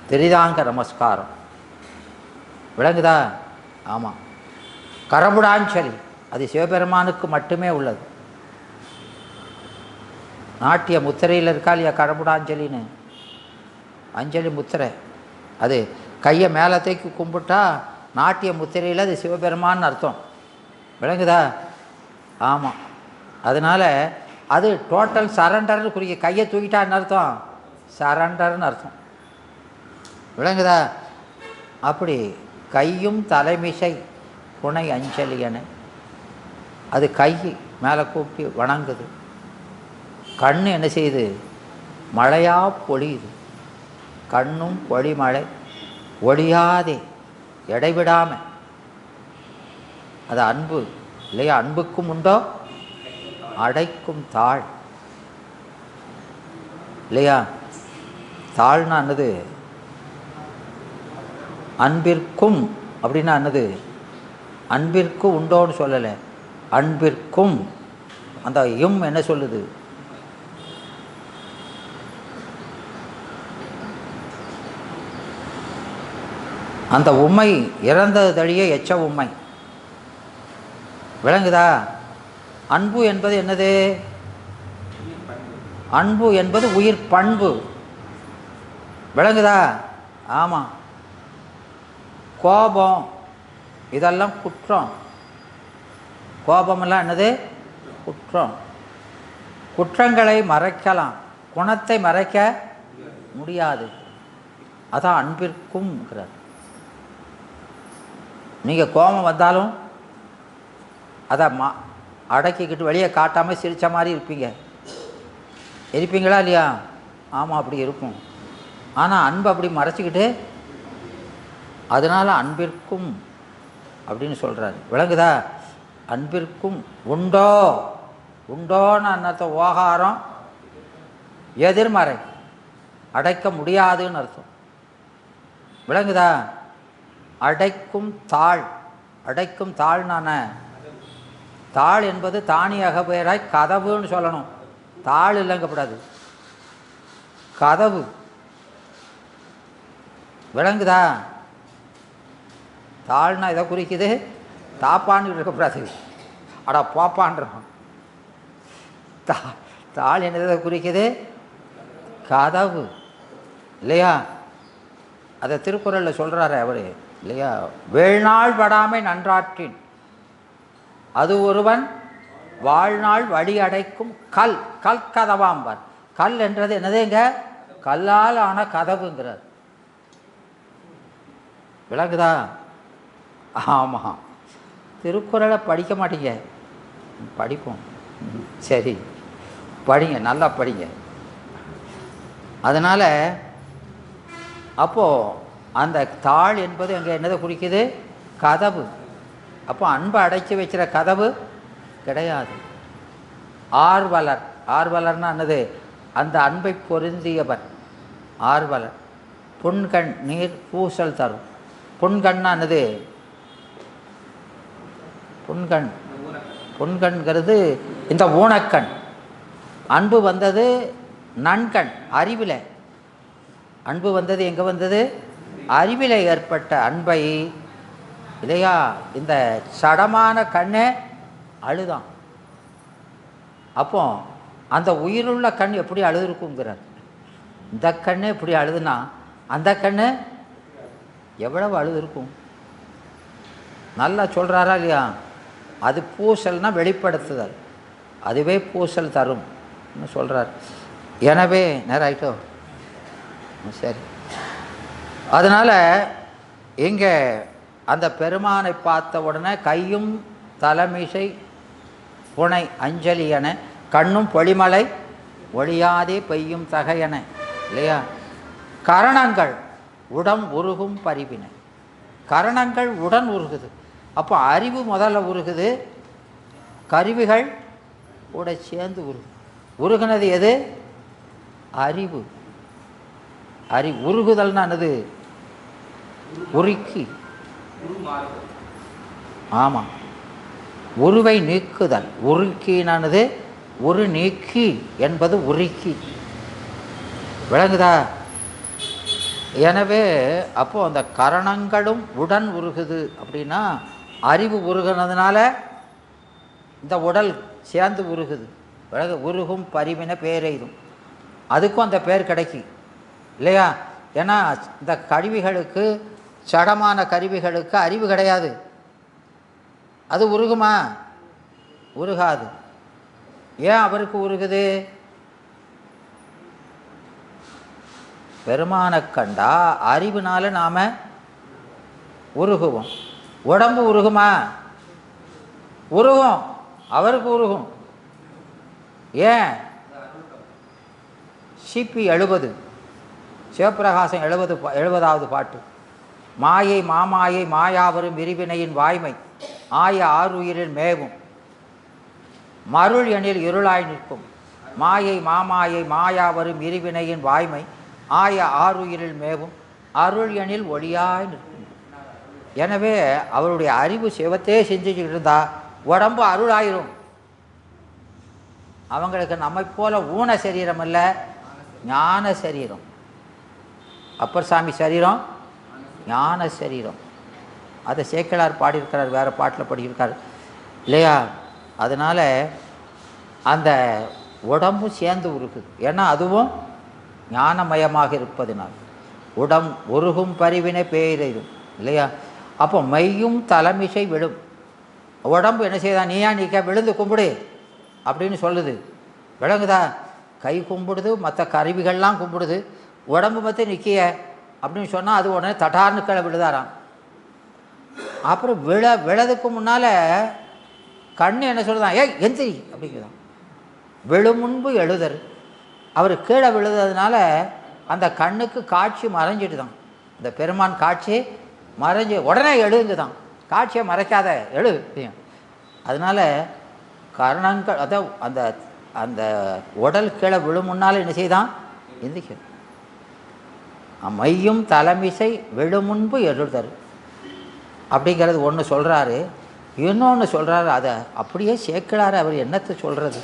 திரிதாங்க நமஸ்காரம். விளங்குதா? ஆமாம். கரபுடாஞ்சலி அது சிவபெருமானுக்கு மட்டுமே உள்ளது. நாட்டிய முத்திரையில் இருக்கா இல்லையா கரபுடாஞ்சலின்னு? அஞ்சலி முத்திரை. அது கையை மேலே தூக்கி கும்பிட்டா நாட்டிய முத்திரையில் அது சிவபெருமான்னு அர்த்தம். விளங்குதா? ஆமாம். அதனால் அது டோட்டல் சரண்டர்னு குறிக்க. கையை தூக்கிட்டான்னு அர்த்தம் சரண்டர்னு அர்த்தம். விளங்குதா? அப்படி கையும் தலைமிசை புனை அஞ்சலியன அது கை மேலே கூப்பி வணங்குது. கண் என்ன செய்யுது? மழையாக பொழியுது. கண்ணும் பொழிமழை ஒழியாதே இடைவிடாமல். அது அன்பு இல்லையா? அன்புக்கும் உண்டோ அடைக்கும் தாழ் இல்லையா? தாழ்னா என்னது? அன்பிற்கும் அப்படின்னா என்னது? அன்பிற்கு உண்டோன்னு சொல்லலை, அன்பிற்கும். அந்த என்ன சொல்லுது? அந்த உண்மை இறந்தது தழிய எச்ச உண்மை. விளங்குதா? அன்பு என்பது என்னது? அன்பு என்பது உயிர் பண்பு. விளங்குதா? ஆமாம். கோபம் இதெல்லாம் குற்றம். கோபமெல்லாம் என்னது? குற்றம். குற்றங்களை மறைக்கலாம், குணத்தை மறைக்க முடியாது. அதான் அன்பிற்கும்ங்கிறார். நீங்கள் கோபம் வந்தாலும் அதை அடக்கிக்கிட்டு வெளியே காட்டாமல் சிரித்த மாதிரி இருப்பீங்களா இல்லையா? ஆமாம், அப்படி இருக்கும். ஆனால் அன்பு அப்படி மறைச்சிக்கிட்டு, அதனால் அன்பிற்கும் அப்படின்னு சொல்கிறாரு. விளங்குதா? அன்பிற்கும் உண்டோ. உண்டோன்னு அன்னத்த ஓகாரம் எதிர்மறை, அடைக்க முடியாதுன்னு அர்த்தம். விளங்குதா? அடைக்கும் தாழ். அடைக்கும் தாழ்னான தாழ் என்பது தானியாக பெயராய் கதவுன்னு சொல்லணும். தாழ் இல்லைங்கப்படாது, கதவு. விளங்குதா? தாழ்னா இதை குறிக்குது, தாப்பான்னு இருக்கக்கூடாது. அடா போப்பான்றோம். தாழ் என்னதை குறிக்குது? கதவு இல்லையா? அதை திருக்குறளில் சொல்கிறாரு அவர் இல்லையா? வேள்நாள் படாமை நன்றாற்றின் அது ஒருவன் வாழ்நாள் வழி அடைக்கும் கல். கல் கதவாம்பார். கல் என்றது என்னதுங்க? கல்லால் ஆன கதவுங்கிறார். விளங்குதா? ஆமாம். திருக்குறளை படிக்க மாட்டீங்க, படிப்போம். சரி, படிங்க, நல்லா படிங்க. அதனால் அப்போது அந்த தாள் என்பது அங்கே என்னதை குறிக்குது? கதவு. அப்போ அன்பை அடைச்சி வைக்கிற கதவு கிடையாது. ஆர்வலர், ஆர்வலர்னா என்னது? அந்த அன்பை பொருந்தியவர் ஆர்வலர். புன்கண் நீர் பூசல் தரும். புன்கண்ணா என்னது? புன்கண், புன்கண்கிறது இந்த ஊனக்கண். அன்பு வந்தது நன்கண், அறிவில். அன்பு வந்தது எங்கே வந்தது? அறிவில் ஏற்பட்ட அன்பை இல்லையா இந்த சடமான கண்ணே அழுதான். அப்போ அந்த உயிருள்ள கண் எப்படி அழுதுருக்குங்கிறார். இந்த கண்ணு எப்படி அழுதுனா அந்த கண்ணு எவ்வளவு அழுதுருக்கும்? நல்லா சொல்கிறாரா இல்லையா? அது பூசல்னா வெளிப்படுத்துதல், அதுவே பூசல் தரும் சொல்கிறார். எனவே நேரம் ஆயிட்டோ? சரி. அதனால் இங்கே அந்த பெருமானை பார்த்த உடனே கையும் தலைமிசை புனை அஞ்சலி என கண்ணும் பொழிமலை ஒழியாதே பெய்யும் தகையன இல்லையா? கரணங்கள் உடம் உருகும் பரிவினை. கரணங்கள் உடன் உருகுது. அப்போ அறிவு முதல்ல உருகுது, கருவிகள் கூட சேர்ந்து உருகுனது எது? அறிவு. உருகுதல்னா என்னது? உருக்கி. ஆமாம், உருவை நீக்குதல். உருக்கினானது உரு நீக்கி என்பது உருக்கி. விளங்குதா? எனவே அப்போது அந்த கரணங்களும் உடன் உருகுது அப்படின்னா அறிவு உருகுனதுனால இந்த உடல் சேர்ந்து உருகுது. உருகும் பரிவினை பேரெய்தும், அதுக்கும் அந்த பேர் கிடைக்கும் இல்லையா? ஏன்னா இந்த கருவிகளுக்கு, சடமான கருவிகளுக்கு அறிவு கிடையாது. அது உருகுமா? உருகாது. ஏன் அவருக்கு உருகுது? பெருமானை கண்டா அறிவுனால நாம் உருகுவோம். உடம்பு உருகுமா? உருகும், அவருக்கு உருகும். ஏன்? சிபி 70 சிவப்பிரகாசம் 70வது பாட்டு. மாயை மாமாயை மாயாவரும் விரிவினையின் வாய்மை ஆய ஆறுயிரில் மேவும் மருள் எனில் இருளாய் நிற்கும். மாயை மாமாயை மாயாவரும் விரிவினையின் வாய்மை ஆய ஆறுயிரில் மேவும் அருள் எனில் ஒளியாய் நிற்கும். எனவே அவருடைய அறிவு சிவத்தையே செஞ்சுக்கிட்டு இருந்தா உடம்பு அருளாயிரும். அவங்களுக்கு நம்மை போல ஊன சரீரம் அல்ல, ஞான சரீரம். அப்பர் சாமி சரீரம் ஞான சரீரம். அதை சேக்கிழார் பாடியிருக்கிறார், வேறு பாட்டில் பாடியிருக்கார் இல்லையா? அதனால் அந்த உடம்பும் சேர்ந்து உருகுது. ஏன்னா அதுவும் ஞானமயமாக இருப்பதினால். உருகும் பரிவினை பேரெய்தும் இல்லையா? அப்போ மையும் தலைமிசை விழும். உடம்பு என்ன செய்தா? நீயா நீக்க விழுந்து கும்பிடு அப்படின்னு சொல்லுது. விளங்குதா? கை கும்பிடுது, மற்ற கருவிகள்லாம் கும்பிடுது, உடம்பு மற்ற நிற்கிய அப்படின்னு சொன்னால் அது உடனே தட்டார்னு கீழே விழுதாராம். அப்புறம் விழதுக்கு முன்னால் கண்ணு என்ன சொல்லுதான்? ஏய் எந்திரி அப்படிங்கிறதான். விழு முன்பு எழுதரு. அவர் கீழே விழுதுனால அந்த கண்ணுக்கு காட்சி மறைஞ்சிட்டு தான். இந்த பெருமான் காட்சி மறைஞ்சு உடனே எழுதுங்க தான். காட்சியை மறைக்காத எழு. அதனால் கரணங்கள் அதான் அந்த அந்த உடல் கீழே விழும் முன்னால் என்ன செய்தான்? எந்திரிக்க. மையும் தலைமிசை விழுமுன்பு எழுதரு அப்படிங்கிறது ஒன்று சொல்கிறாரு. இன்னொன்று சொல்கிறாரு, அதை அப்படியே சேர்க்கிறாரு. அவர் என்னத்தை சொல்கிறது?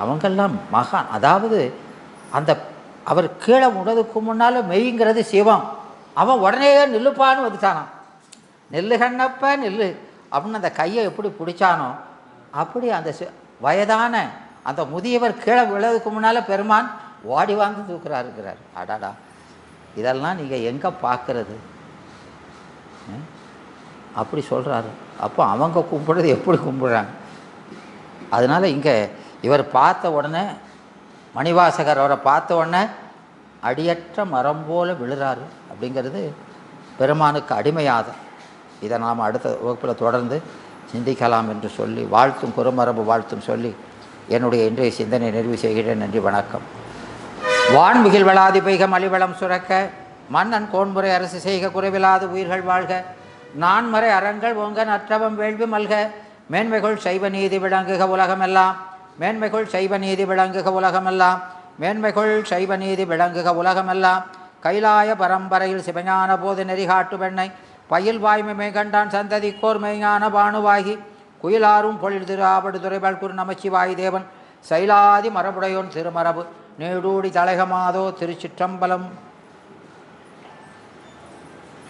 அவங்கெல்லாம் மகான். அதாவது அந்த அவர் கீழே முடதுக்கு முன்னால் மெய்ங்கிறது சிவம். அவன் உடனே நில்லுப்பான்னு வந்துட்டானான். நெல்லு கண்ணப்ப நெல்லு அப்படின்னு அந்த கையை எப்படி பிடிச்சானோ அப்படி அந்த வயதான அந்த முதியவர் கீழே விழதுக்கு முன்னால் பெருமான் ஓடி வாங்கி தூக்குறாருக்கிறார். அடாடா, இதெல்லாம் நீங்கள் எங்கே பார்க்குறது? அப்படி சொல்கிறாரு. அப்போ அவங்க கும்பிடுறது எப்படி கும்பிடுறாங்க? அதனால் இங்கே இவர் பார்த்த உடனே, மணிவாசகர் அவரை பார்த்த உடனே அடியற்ற மரம் போல விழுறாரு அப்படிங்கிறது பெருமானுக்கு அடிமையாத. இதை நாம் அடுத்த வகுப்பில் தொடர்ந்து சிந்திக்கலாம் என்று சொல்லி வாழ்த்தும் குறுமரபு வாழ்த்தும் சொல்லி என்னுடைய இன்றைய சிந்தனை நிறைவு செய்கிறேன். நன்றி, வணக்கம். வான்மிகில் வளாதி பெய்க மலிவளம் சுரக்க, மன்னன் கோன்முறை அரசு செய்க குறைவிலாது உயிர்கள் வாழ்க, நான்மறை அறங்கள் ஓங்க நற்றவம் வேள்வி மல்க, மேன்மைகள் சைவ நீதி விளங்குக உலகமெல்லாம், மேன்மைகள் சைவ நீதி விளங்குக உலகமெல்லாம், மேன்மைகள் சைவ நீதி விளங்குக உலகமெல்லாம், கைலாய பரம்பரையில் சிவஞான போது நெறிகாட்டு வெண்ணை பயில் வாய்மை மேகண்டான் சந்ததிக்கோர் மெய்ஞான பானுவாகி, குயிலாரும் பொழில் திரு ஆவடு துறைபல் குரு நமச்சிவாய் தேவன் சைலாதி மரபுடையோன் திருமரபு நீடூடி தலைகமாதோ. திருச்சிற்றம்பலம்.